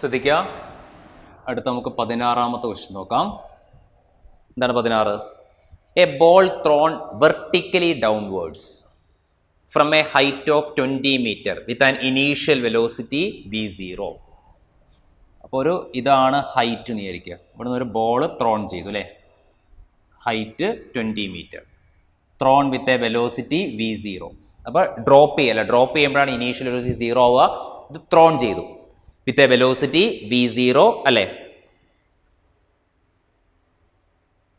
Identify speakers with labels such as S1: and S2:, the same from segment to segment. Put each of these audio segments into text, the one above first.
S1: ശ്രദ്ധിക്കുക. അടുത്ത നമുക്ക് 16ാമത്തെ ക്വസ്റ്റ്യൻ നോക്കാം. എന്താണ് 16? A ball thrown vertically downwards from a height of 20 meter with an initial velocity v0. അപ്പോൾ ഇതാണ് ഹൈറ്റ് എന്ന് വിചാരിക്കുക. ഇവിടെ നിന്ന് ഒരു ബോൾ ത്രോൺ ചെയ്തു അല്ലേ, height 20 meter, thrown with a velocity v0. അപ്പോൾ ഡ്രോപ്പ് ചെയ്യുമ്പോഴാണ് ഇനീഷ്യൽ വെലോസിറ്റി 0 ആവുക. ഇത് ത്രോൺ ചെയ്തു വിത്ത് എ വെലോസിറ്റി v0 അല്ലേ.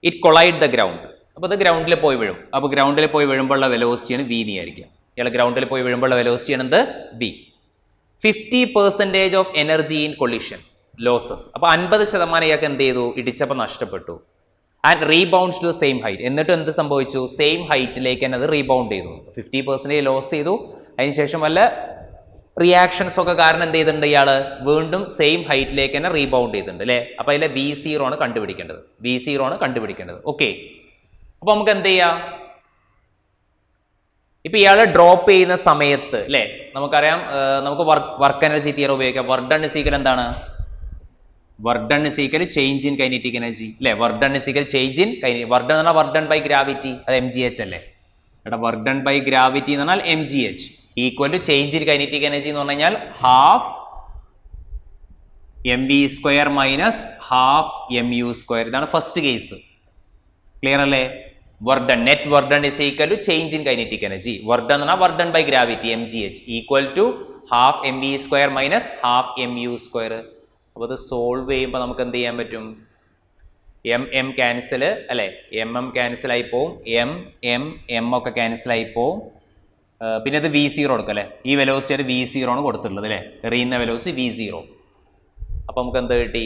S1: It collide the ground. അപ്പോൾ ഇത് ഗ്രൗണ്ടിൽ പോയി വീഴും. അപ്പോൾ ഗ്രൗണ്ടിൽ പോയി വീഴുമ്പോഴുള്ള വെലോസിറ്റിയാണ് v എന്ന് വിചാരിക്കുക. ഇയാൾ ഗ്രൗണ്ടിൽ പോയി വീഴുമ്പോഴുള്ള വെലോസിറ്റിയാണ് എന്ത്? v. 50% of energy in collision losses. അപ്പോൾ 50% ഇയാൾക്ക് എന്ത് ചെയ്തു? ഇടിച്ചപ്പോൾ നഷ്ടപ്പെട്ടു. And rebounds to same height. എന്നിട്ട് എന്ത് സംഭവിച്ചു? സെയിം ഹൈറ്റിലേക്ക് തന്നെ അത് റീബൗണ്ട് ചെയ്തു. 50% ലോസ് ചെയ്തു. അതിനുശേഷം വല്ല റിയാക്ഷൻസ് ഒക്കെ കാരണം എന്ത് ചെയ്തിട്ടുണ്ട്? ഇയാൾ വീണ്ടും സെയിം ഹൈറ്റിലേക്ക് തന്നെ റീബൗണ്ട് ചെയ്തിട്ടുണ്ട് അല്ലേ. അപ്പോൾ അതിലെ v0 ആണ് കണ്ടുപിടിക്കേണ്ടത്. v0 ആണ് കണ്ടുപിടിക്കേണ്ടത്. ഓക്കെ, അപ്പോൾ നമുക്ക് എന്ത് ചെയ്യാം? ഇപ്പം ഇയാൾ ഡ്രോപ്പ് ചെയ്യുന്ന സമയത്ത് അല്ലേ, നമുക്കറിയാം, നമുക്ക് വർക്ക് എനർജി തിയറി ഉപയോഗിക്കാം. വർക്ക് ഡൺ ഇസ് ഈക്വൽ എന്താണ്? Work done is equal change in kinetic energy അല്ലേ. Work done is equal change in work done എന്ന് പറഞ്ഞാൽ വർക്ക് ഡൺ ബൈ ഗ്രാവിറ്റി, അത് mgh അല്ലേ. എടാ വർക്ക് ഡൺ ബൈ ഗ്രാവിറ്റി എന്ന് പറഞ്ഞാൽ mgh equal to change in kinetic energy എന്ന് പറഞ്ഞു കഴിഞ്ഞാൽ half mv² minus half mu². ഇതാണ് ഫസ്റ്റ് കേസ്. ക്ലിയർ അല്ലേ? Work done, net work done is equal to change in kinetic energy. Work done എന്ന് പറഞ്ഞാൽ work done by gravity mgh equal to half mv² minus half mu². അപ്പോൾ അത് solve ചെയ്യുമ്പോൾ നമുക്ക് എന്ത് ചെയ്യാൻ പറ്റും? m ക്യാൻസൽ അല്ലേ, m ക്യാൻസൽ ആയി പോവും, m ഒക്കെ ക്യാൻസൽ ആയി പോവും. പിന്നെ അത് v0 കൊടുക്കുക അല്ലേ. ഈ വെലോസിറ്റി v0 ആണ് കൊടുത്തിട്ടുള്ളത് അല്ലേ, എറിയുന്ന വെലോസിറ്റി v0. അപ്പോൾ നമുക്ക് എന്ത് കിട്ടി?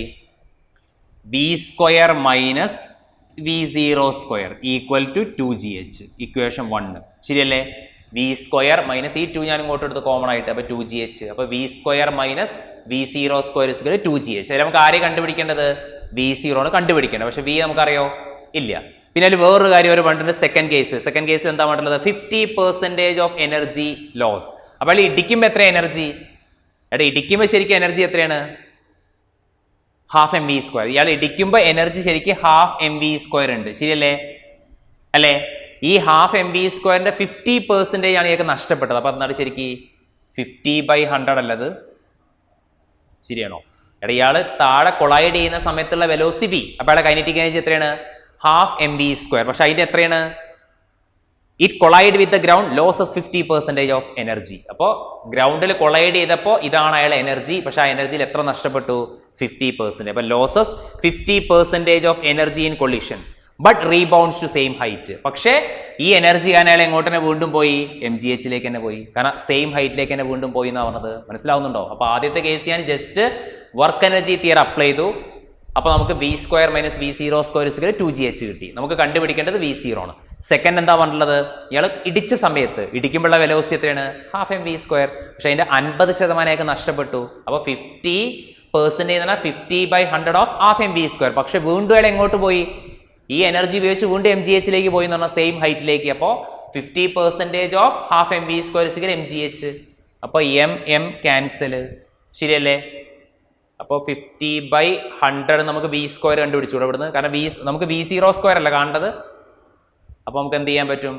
S1: v² minus v0² equal to 2gh. Equation 1 ശരിയല്ലേ? v² മൈനസ് ഈ 2 ഞാൻ ഇങ്ങോട്ട് എടുത്ത് കോമൺ ആയിട്ട്, അപ്പോൾ 2gh. അപ്പോൾ v² മൈനസ് v0² 2gh. അതിൽ നമുക്ക് ആരെ കണ്ടുപിടിക്കേണ്ടത്? v0 ആണ് കണ്ടുപിടിക്കേണ്ടത്. പക്ഷേ v നമുക്കറിയോ? ഇല്ല. പിന്നെ അതിൽ വേറൊരു കാര്യം ഒരു പണ്ടിട്ട് സെക്കൻഡ് കേസിൽ എന്താ വേണ്ടത്? 50% ഓഫ് എനർജി ലോസ്. അപ്പോൾ ഇടിക്കുമ്പോൾ എത്ര എനർജി? എടാ ഇടിക്കുമ്പോൾ ശരിക്കും എനർജി എത്രയാണ്? Half mv². ഇയാൾ ഇടിക്കുമ്പോൾ എനർജി ശരിക്കും ഹാഫ് mv² ഉണ്ട് ശരിയല്ലേ അല്ലേ. ഈ ഹാഫ് mv² 50% ആണ് ഇയാൾക്ക് നഷ്ടപ്പെട്ടത്. അപ്പോൾ എന്താണ് ശരിക്കും 50/100 അല്ലത്? ശരിയാണോ? എടാ ഇയാൾ താഴെ കൊളൈഡ് ചെയ്യുന്ന സമയത്തുള്ള വെലോസിറ്റി, അപ്പോൾ അയാളുടെ കൈനറ്റിക് എനർജി എത്രയാണ്? Half mv². പക്ഷെ അതിൻ്റെ എത്രയാണ്? It collide with the ground losses 50% of energy. അപ്പോൾ ഗ്രൗണ്ടിൽ കൊളൈഡ് ചെയ്തപ്പോൾ ഇതാണ് അയാളുടെ എനർജി. പക്ഷെ ആ എനർജിയിൽ എത്ര നഷ്ടപ്പെട്ടു? 50%. അപ്പോൾ losses 50% of energy in collision but rebounds to same height. പക്ഷേ ഈ എനർജി കാരണം അയാൾ എങ്ങോട്ട് തന്നെ വീണ്ടും പോയി? mgh തന്നെ പോയി. കാരണം സെയിം ഹൈറ്റിലേക്ക് തന്നെ വീണ്ടും പോയി എന്നാണ് പറഞ്ഞത്. മനസ്സിലാവുന്നുണ്ടോ? അപ്പോൾ ആദ്യത്തെ കേസ് ഞാൻ just work energy theory apply ചെയ്തു. അപ്പോൾ നമുക്ക് v² മൈനസ് v0² 2gh കിട്ടി. നമുക്ക് കണ്ടുപിടിക്കേണ്ടത് v0 ആണ്. സെക്കൻഡ് എന്താ പറഞ്ഞിട്ടുള്ളത്? ഇയാൾ ഇടിച്ച സമയത്ത് ഇടിക്കുമ്പോഴുള്ള വെലോസിറ്റി എത്രയാണ്? Half mv². പക്ഷേ അതിൻ്റെ 50% നഷ്ടപ്പെട്ടു. അപ്പോൾ 50% എന്ന് പറഞ്ഞാൽ 50/100 ഓഫ് ഹാഫ് mv². പക്ഷെ വീണ്ടും അയാൾ എങ്ങോട്ട് പോയി? ഈ എനർജി ഉപയോഗിച്ച് വീണ്ടും mgh പോയി എന്ന് പറഞ്ഞാൽ സെയിം ഹൈറ്റിലേക്ക്. അപ്പോൾ 50% ഓഫ് ഹാഫ് mv² mgh. അപ്പോൾ m ക്യാൻസൽ ശരിയല്ലേ. അപ്പോൾ 50/100 നമുക്ക് v² കണ്ടുപിടിച്ചു ഇവിടുന്ന്. കാരണം നമുക്ക് v0² അല്ല കാണേണ്ടത്. അപ്പോൾ നമുക്ക് എന്ത് ചെയ്യാൻ പറ്റും?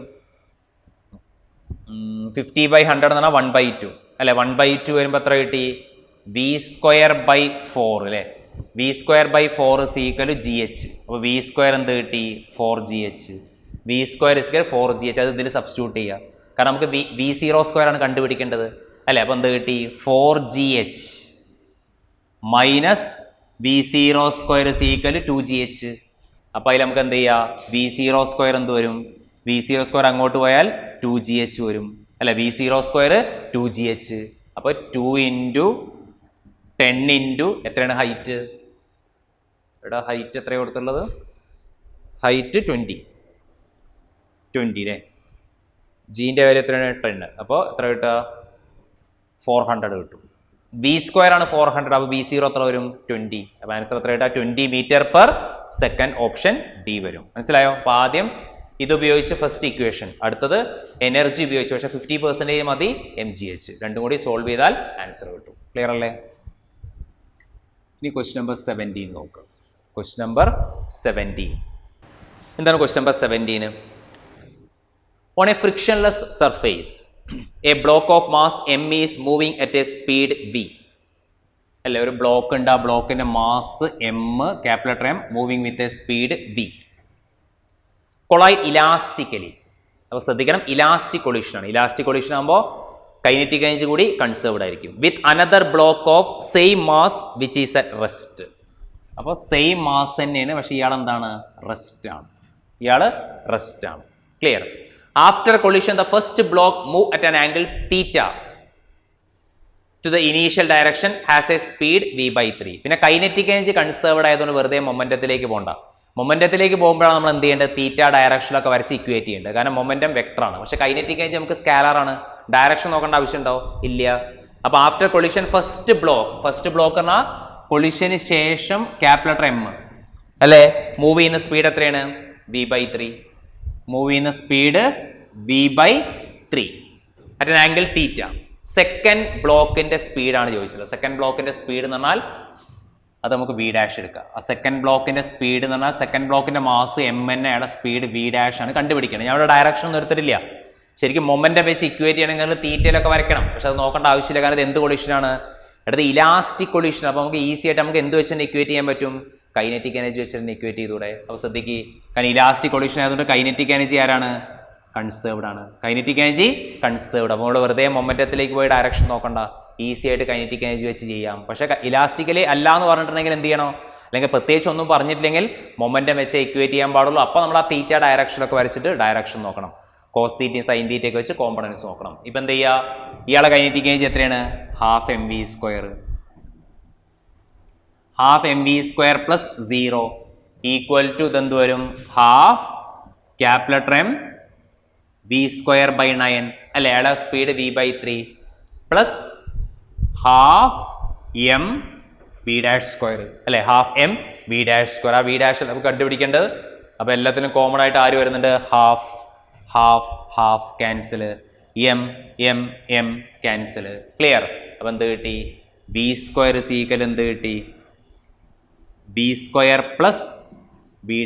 S1: 50/100 എന്ന് പറഞ്ഞാൽ 1/2 അല്ലേ. 1/2 വരുമ്പോൾ എത്ര കിട്ടി? v²/4 അല്ലേ. v²/4 is equal to gh. അപ്പോൾ v² എന്ത് കിട്ടി? 4gh. v² 4gh. അത് ഇതിൽ സബ്സ്റ്റിറ്റ്യൂട്ട് ചെയ്യുക. കാരണം നമുക്ക് v0² ആണ് കണ്ടുപിടിക്കേണ്ടത് അല്ലേ. അപ്പോൾ എന്ത് കിട്ടി? 4gh minus v0² is equal to 2gh. അപ്പോൾ അതിൽ നമുക്ക് എന്ത് ചെയ്യുക? v0² എന്ത് വരും? v0² അങ്ങോട്ട് പോയാൽ 2gh വരും അല്ലേ. v0² 2gh. അപ്പോൾ 2 × 10 × എത്രയാണ് ഹൈറ്റ്? ഇവിടെ ഹൈറ്റ് എത്രയാണ് കൊടുത്തുള്ളത്? ഹൈറ്റ് 20 അല്ലേ. ജീൻ്റെ വാല്യൂ എത്രയാണ്? 10. അപ്പോൾ എത്ര കിട്ടുക? 400 കിട്ടും. v² ആണ് 400. അപ്പോൾ v0 എത്ര വരും? 20. അപ്പോൾ ആൻസർ എത്ര കിട്ടുക? 20 m/s. ഓപ്ഷൻ ഡി വരും. മനസ്സിലായോ? അപ്പോൾ ആദ്യം ഇതുപയോഗിച്ച് ഫസ്റ്റ് ഇക്വേഷൻ, അടുത്തത് എനർജി ഉപയോഗിച്ച്, പക്ഷേ 50% മതി mgh. രണ്ടും കൂടി സോൾവ് ചെയ്താൽ ആൻസർ കിട്ടും. ക്ലിയർ അല്ലേ? ഇനി ക്വസ്റ്റ്യൻ നമ്പർ 17 നോക്കുക. ക്വസ്റ്റ്യൻ നമ്പർ 17 എന്താണ്? Question number 17, on A frictionless surface A block of mass m is moving at A speed v. അല്ലെ, ഒരു ബ്ലോക്ക് ഉണ്ട്, ആ ബ്ലോക്കിന്റെ mass m, capital M, moving with A speed v. Collide elastically. അപ്പോൾ ശ്രദ്ധിക്കണം, elastic collision ആണ്. Elastic collision ആകുമ്പോൾ kinetic energy കൂടി കൺസേർവ്ഡ് ആയിരിക്കും. With another block of same mass which is at rest. അപ്പോൾ സെയിം മാസ് തന്നെയാണ്, പക്ഷേ ഇയാൾ എന്താണ്? റെസ്റ്റ് ആണ്. ഇയാൾ റെസ്റ്റ് ആണ്. Clear? After collision the first block move at an angle theta two the initial direction has A speed v/3. പിന്നെ kinetic energy conserved ആയതുകൊണ്ട് വെറുതെ മൊമെന്റത്തിലേക്ക് പോകണ്ട. മൊമെന്റത്തിലേക്ക് പോകുമ്പോഴാണ് നമ്മൾ എന്ത് ചെയ്യേണ്ടത്? തീറ്റ ഡയറക്ഷനിലൊക്കെ വരച്ച് ഇക്വേറ്റ് ചെയ്യേണ്ടത്. കാരണം മൊമെന്റം വെക്ടറാണ്. പക്ഷേ കൈനറ്റിക് എനർജി നമുക്ക് സ്കാലർ ആണ്. ഡയറക്ഷൻ നോക്കേണ്ട ആവശ്യമുണ്ടോ? ഇല്ല. അപ്പോൾ ആഫ്റ്റർ കൊളിഷൻ ഫസ്റ്റ് ബ്ലോക്ക് പറഞ്ഞാൽ കൊളിഷന് ശേഷം ക്യാപിറ്റൽ M അല്ലേ, മൂവ് ചെയ്യുന്ന സ്പീഡ് എത്രയാണ്? v/3. മൂവ് ചെയ്യുന്ന speed v/3 at an angle theta. Second ബ്ലോക്കിന്റെ സ്പീഡാണ് ചോദിച്ചത്. സെക്കൻഡ് ബ്ലോക്കിന്റെ സ്പീഡ് എന്ന് പറഞ്ഞാൽ അത് നമുക്ക് v' എടുക്കാം. ആ സെക്കൻഡ് ബ്ലോക്കിന്റെ സ്പീഡ് എന്ന് പറഞ്ഞാൽ സെക്കൻഡ് ബ്ലോക്കിന്റെ മാസ് m അയാളുടെ സ്പീഡ് v' ആണ് കണ്ടുപിടിക്കണം. ഞാൻ അവിടെ ഡയറക്ഷൻ ഒന്നും എടുത്തിട്ടില്ല. ശരിക്കും മൊമെന്റം വെച്ച് ഇക്വേറ്റ് ചെയ്യണമെങ്കിൽ തീറ്റയിലൊക്കെ വരയ്ക്കണം. പക്ഷെ അത് നോക്കേണ്ട ആവശ്യമില്ല. കാരണം ഇത് എന്ത് കൊളിഷനാണ്? അടുത്ത് ഇലാസ്റ്റിക് കൊളിഷൻ. അപ്പോൾ നമുക്ക് ഈസി ആയിട്ട് നമുക്ക് എന്ത് വെച്ച് തന്നെ ഇക്വേറ്റ് ചെയ്യാൻ പറ്റും? കൈനറ്റിക് എനർജി വെച്ച് തന്നെ ഇക്വേറ്റ് ചെയ്തൂടെ? അപ്പോൾ ശ്രദ്ധിക്കുക, കാരണം ഇലാസ്റ്റിക് കൊളിഷൻ ആയതുകൊണ്ട് കൈനറ്റിക് എനർജി ആരാണ്? കൺസേർവ്ഡ് ആണ്. Kinetic energy conserved. അപ്പോൾ നമ്മൾ വെറുതെ മൊമെന്റത്തിലേക്ക് പോയി ഡയറക്ഷൻ നോക്കണ്ട, ഈസി ആയിട്ട് കൈനറ്റിക് എനർജി വെച്ച് ചെയ്യാം. പക്ഷേ ഇലാസ്റ്റിക്കലി അല്ല എന്ന് പറഞ്ഞിട്ടുണ്ടെങ്കിൽ എന്ത് ചെയ്യണോ? അല്ലെങ്കിൽ പ്രത്യേകിച്ച് ഒന്നും പറഞ്ഞിട്ടില്ലെങ്കിൽ മൊമെന്റം വെച്ച് ഇക്വേറ്റ് ചെയ്യാൻ പാടുള്ളൂ. അപ്പോൾ നമ്മൾ ആ തീറ്റ ഡയറക്ഷനൊക്കെ വരച്ചിട്ട് ഡയറക്ഷൻ നോക്കണം. കോസ് തീറ്റയും സൈൻ തീറ്റയൊക്കെ വെച്ച് കോമ്പണൻസ് നോക്കണം. ഇപ്പം എന്ത് ചെയ്യുക? ഇയാളെ കൈനറ്റിക് എനർജി എത്രയാണ്? Half mv². Half mv² plus 0 equal to ഇതെന്ത് വരും? ഹാഫ് ക്യാപിറ്റൽ M v²/9 അല്ലെ, അയാളുടെ speed v/3 plus half m v' അല്ലെ, ഹാഫ് m v'. ആ v' നമുക്ക് കണ്ടുപിടിക്കേണ്ടത്. അപ്പോൾ എല്ലാത്തിനും കോമൺ ആയിട്ട് ആര് വരുന്നുണ്ട്? Half cancel, m cancel. Clear? അപ്പോൾ എന്ത് കിട്ടി? v² എന്ത് കിട്ടി? v² പ്ലസ് v'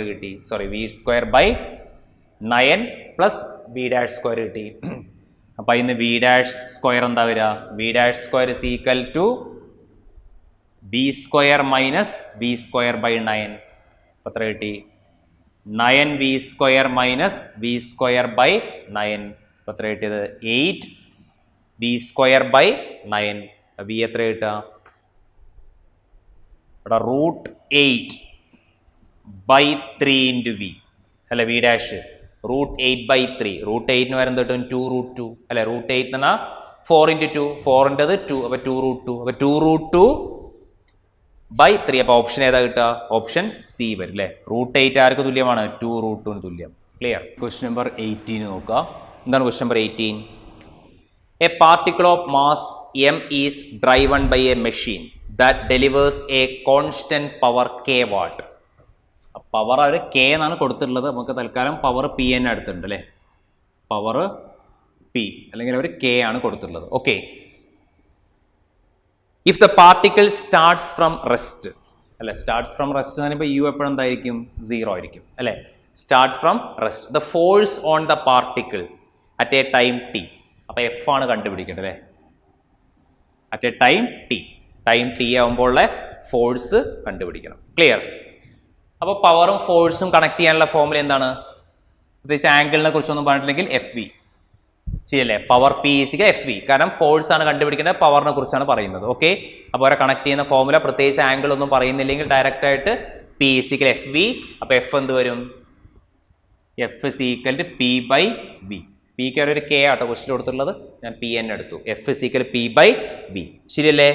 S1: കിട്ടി. സോറി, v²/9 പ്ലസ് v' കിട്ടി. അപ്പോൾ ഇന്ന് v' എന്താ വരിക? v' to v² minus v²/9. അപ്പോൾ എത്ര കിട്ടി? 9v² minus v²/9. അപ്പോൾ എത്ര കിട്ടിയത്? 8v²/9. v എത്ര കിട്ടുക? ഇവിടെ √8/3 ഇൻറ്റു v അല്ലെ, v' √8/3. √8 വരെ എന്ത് കിട്ടും? 2√2 അല്ലെ. √8 എന്ന് പറഞ്ഞാൽ 4 × 2, 4 × 2, അപ്പോൾ 2√2. അപ്പോൾ 2√2/3. അപ്പോൾ ഓപ്ഷൻ ഏതാ കിട്ടുക? ഓപ്ഷൻ സി വരും അല്ലേ. √8 ആർക്ക് തുല്യമാണ്? 2√2 തുല്യം. ക്ലിയർ? ക്വസ്റ്റ്യൻ നമ്പർ 18 നോക്കുക. എന്താണ് question number 18? A particle of mass m is driven by a machine that delivers a constant power k watt. Power അവർ k എന്നാണ് കൊടുത്തിട്ടുള്ളത്. നമുക്ക് തൽക്കാലം പവർ p തന്നെ എടുത്തിട്ടുണ്ട് അല്ലേ. പവർ p അല്ലെങ്കിൽ അവർ k ആണ് കൊടുത്തിട്ടുള്ളത്. Okay. If the particle starts from rest അല്ലെ, സ്റ്റാർട്ട്സ് ഫ്രം റെസ്റ്റ് എന്ന് പറയുമ്പോൾ u എപ്പോഴും എന്തായിരിക്കും? 0 ആയിരിക്കും അല്ലേ. Start from rest. The force on the particle at a time t. അപ്പോൾ എഫ് ആണ് കണ്ടുപിടിക്കേണ്ടത് അല്ലേ. അറ്റ് എ ടൈം t ആകുമ്പോഴുള്ള ഫോഴ്സ് കണ്ടുപിടിക്കണം. ക്ലിയർ? അപ്പോൾ പവറും ഫോഴ്സും കണക്ട് ചെയ്യാനുള്ള ഫോർമുല എന്താണ്? പ്രത്യേകിച്ച് ആംഗിളിനെ കുറിച്ചൊന്നും പറഞ്ഞിട്ടില്ലെങ്കിൽ FV ശരിയല്ലേ. Power P = FV. കാരണം ഫോഴ്സ് ആണ് കണ്ടുപിടിക്കേണ്ടത്, പവറിനെ കുറിച്ചാണ് പറയുന്നത്. ഓക്കെ. അപ്പോൾ അവരെ കണക്ട് ചെയ്യുന്ന ഫോർമുല പ്രത്യേകിച്ച് ആംഗിൾ ഒന്നും പറയുന്നില്ലെങ്കിൽ ഡയറക്റ്റ് ആയിട്ട് P = FV. അപ്പോൾ F എന്ത് വരും? F = P/V. Pക്ക് ഒരു K ആട്ടോ ക്വസ്റ്റ്യൻ കൊടുത്തിട്ടുള്ളത്. ഞാൻ P തന്നെ എടുത്തു. F = P/V. ശരിയല്ലേ?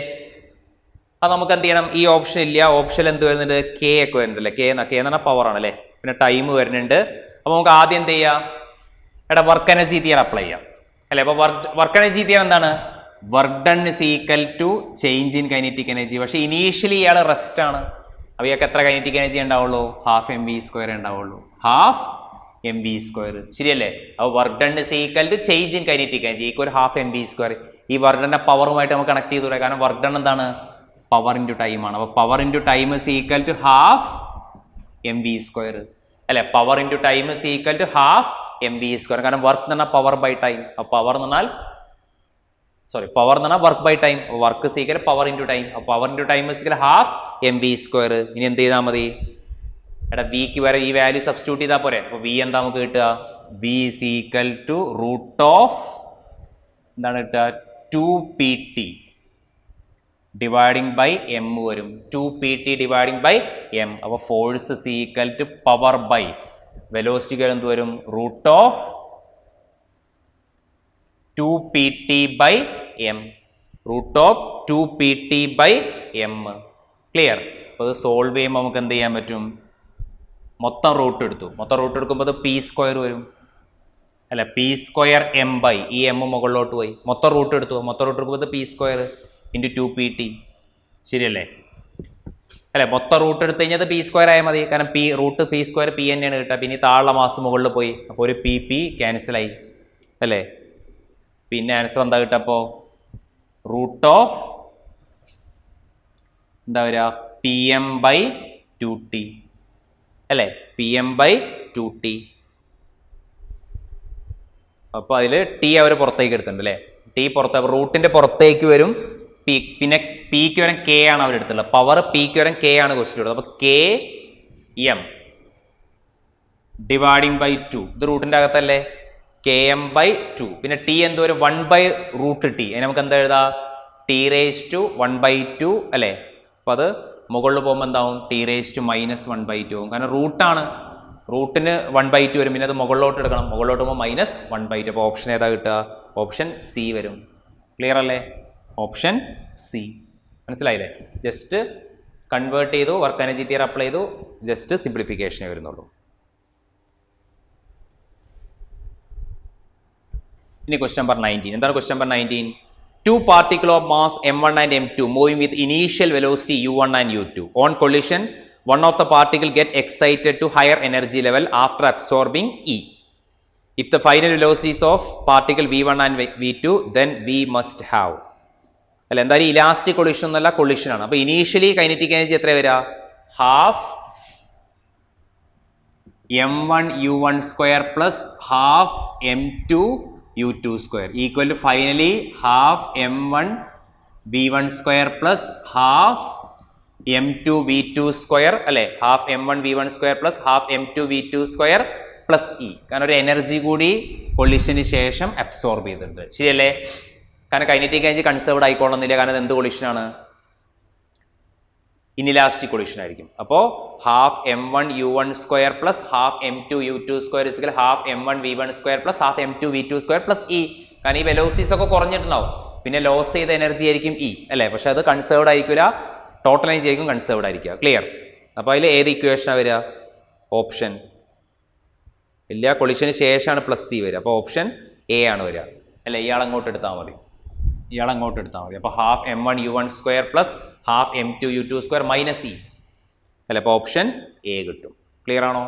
S1: അത് നമുക്ക് എന്ത് ചെയ്യണം? ഈ ഓപ്ഷൻ ഇല്ല. ഓപ്ഷൻ എന്ത് വരുന്നുണ്ട്? K ഒക്കെ വരുന്നുണ്ട് അല്ലേ. K എന്ന് പറഞ്ഞാൽ പവർ ആണല്ലേ. പിന്നെ ടൈം വരുന്നുണ്ട്. അപ്പോൾ നമുക്ക് ആദ്യം എന്ത് ചെയ്യാം? വർക്ക് എനർജി തിയറി അപ്ലൈ ചെയ്യാം അല്ലേ. അപ്പോൾ വർക്ക് എനർജി തിയറി എന്താണ്? Work done = change in kinetic energy. പക്ഷേ ഇനീഷ്യലി ഇയാൾ റെസ്റ്റ് ആണ്. അപ്പോൾ ഇയാൾക്ക് എത്ര കൈനറ്റിക് എനർജി ഉണ്ടാവുള്ളൂ? ഹാഫ് mv² ഉണ്ടാവുള്ളൂ. Half mv². ശരിയല്ലേ? അപ്പോൾ work done = change in kinetic energy = half mv². ഈ വർക്ക് ഡണ്ടെ പവറുമായിട്ട് നമുക്ക് കണക്ട് ചെയ്തുകൂടെ? കാരണം വർക്ക് ഡൺ എന്താണ്? പവർ ഇൻറ്റു ടൈം ആണ്. അപ്പോൾ power into time is equal to half M V square അല്ലെ. Power into time is equal to half M V square. കാരണം വർക്ക് എന്ന് പറഞ്ഞാൽ പവർ ബൈ ടൈം. അപ്പോൾ പവർ എന്ന് പറഞ്ഞാൽ പവർ എന്ന് പറഞ്ഞാൽ work by time. Work സീക്കൽ power into time. അപ്പോൾ power into time is equal half M V square. ഇനി എന്ത് ചെയ്താൽ മതി? എടാ വിക്ക് വരെ ഈ വാല്യൂ സബ്സ്റ്റിറ്റ്യൂട്ട് ചെയ്താൽ പോരെ. അപ്പോൾ വി എന്താ നമുക്ക് കിട്ടുക? V is equal to root of എന്താണ് കിട്ടുക? 2PT ഡിവൈഡിങ് ബൈ എം വരും. 2PT dividing by M. അപ്പോൾ force is equal to power by വെലോസിറ്റിക്ക് എന്ത് വരും? Root of 2PT by M. Root of 2PT by M. Clear? അപ്പോൾ അത് solve ചെയ്യുമ്പോൾ നമുക്ക് എന്ത് ചെയ്യാൻ പറ്റും? മൊത്തം റൂട്ട് എടുത്തു. മൊത്തം റൂട്ട് എടുക്കുമ്പോൾ അത് പി സ്ക്വയർ വരും അല്ല. പി സ്ക്വയർ എം ബൈ ഈ എം മുകളിലോട്ട് പോയി. മൊത്തം റൂട്ട് എടുത്തു. മൊത്തം റൂട്ട് എടുക്കുമ്പോൾ അത് പി സ്ക്വയർ ഇൻറ്റു 2PT. ശരിയല്ലേ? അല്ലെ, മൊത്തം റൂട്ട് എടുത്തു കഴിഞ്ഞാൽ പി സ്ക്വയർ ആയാൽ മതി. കാരണം P root P square P തന്നെയാണ് കിട്ടുക. പിന്നെ ഈ താഴെ മാസം മുകളിൽ പോയി. അപ്പോൾ ഒരു പി ക്യാൻസലായി അല്ലേ. പിന്നെ ആൻസർ എന്താ കിട്ടുക? അപ്പോൾ റൂട്ട് ഓഫ് എന്താ വരിക? PM ബൈ 2T അല്ലേ. PM by 2T. അപ്പോൾ അതിൽ ടി അവർ പുറത്തേക്ക് എടുത്തിട്ടുണ്ട് അല്ലേ. ടി പുറത്ത് റൂട്ടിൻ്റെ പുറത്തേക്ക് വരും. പി പിന്നെ പിക്ക് വരെ കെ ആണ് അവർ എടുത്തുള്ളത്. പവർ പിക്ക് വരെ കെ ആണ് ക്വസ്റ്റ്യൻ എടുത്തത്. അപ്പോൾ കെ എം ഡിവൈഡിങ് ബൈ 2. ഇത് റൂട്ടിൻ്റെ അകത്തല്ലേ. KM by 2. പിന്നെ ടി എന്തോ ഒരു 1 ബൈ റൂട്ട് ടി. അതിന് നമുക്ക് എന്താ എഴുതാം? ടി റേസ് ടു 1/2 അല്ലേ. അപ്പോൾ അത് മുകളിൽ പോകുമ്പോൾ എന്താവും? ടി റേസ് ടു -1/2 ആവും. കാരണം റൂട്ടാണ്. റൂട്ടിന് 1/2 വരും. പിന്നെ അത് മുകളിലോട്ട് എടുക്കണം. മുകളിലോട്ട് പോകുമ്പോൾ -1/2. അപ്പോൾ ഓപ്ഷൻ ഏതാ കിട്ടുക? ഓപ്ഷൻ സി വരും. ക്ലിയർ അല്ലേ? Option C. മനസ്സിലായില്ലേ? ജസ്റ്റ് കൺവേർട്ട് ചെയ്തു, വർക്ക് എനർജി തിയറി അപ്ലൈ ചെയ്തു, ജസ്റ്റ് സിംപ്ലിഫിക്കേഷനേ വരുന്നുള്ളൂ. ഇനി ക്വസ്റ്റ്യൻ നമ്പർ 19. എന്താണ് question number 19? 2 particles of mass m1 and m2 moving with initial velocity u1 and u2. On collision, one of the particles get excited to higher energy level after absorbing E. If the final velocities of particle v1 and v2, then we must have. അല്ല, എന്തായാലും elastic collision എന്നല്ല, collision ആണ്. അപ്പോൾ initially kinetic energy എത്ര വരിക? Half m1 u1 square plus half m2 u2 square equal to finally half m1 v1 square plus half m2 v2 square അല്ലേ. Half m1 v1 square plus half m2 v2 square plus E. കാരണം ഒരു energy കൂടി കൊളിഷന് ശേഷം absorb ചെയ്തിട്ടുണ്ട്. ശരിയല്ലേ? കാരണം kinetic energy conserved ആയിക്കോളുന്നില്ല. കാരണം എന്ത് കൊളിഷനാണ്? ഇനിലാസ്റ്റിക് കൊളിഷൻ ആയിരിക്കും. അപ്പോൾ half m1 u1 square plus half m2 u2 square is equal half m1 v1 square plus half m2 v2 square plus E. കാരണം ഈ വെലോസിറ്റീസ് ഒക്കെ കുറഞ്ഞിട്ടുണ്ടാവും. പിന്നെ ലോസ് ചെയ്ത എനർജി ആയിരിക്കും ഇ അല്ലേ. പക്ഷെ അത് കൺസേർവ്ഡ് ആയിരിക്കില്ല. ടോട്ടൽ എനർജി ആയിരിക്കും കൺസേർവ്ഡ് ആയിരിക്കുക. ക്ലിയർ? അപ്പോൾ അതിൽ ഏത് ഇക്വേഷനാണ് വരിക? ഓപ്ഷൻ ഇല്ല, കൊളിഷന് ശേഷമാണ് പ്ലസ് സി വരിക. അപ്പോൾ ഓപ്ഷൻ എ ആണ് വരിക അല്ലേ. ഇയാൾ അങ്ങോട്ട് എടുത്താൽ മതി. അപ്പോൾ half m1 u1 square plus half m2 u2 square minus E അല്ലേ. അപ്പോൾ ഓപ്ഷൻ എ കിട്ടും. ക്ലിയർ ആണോ?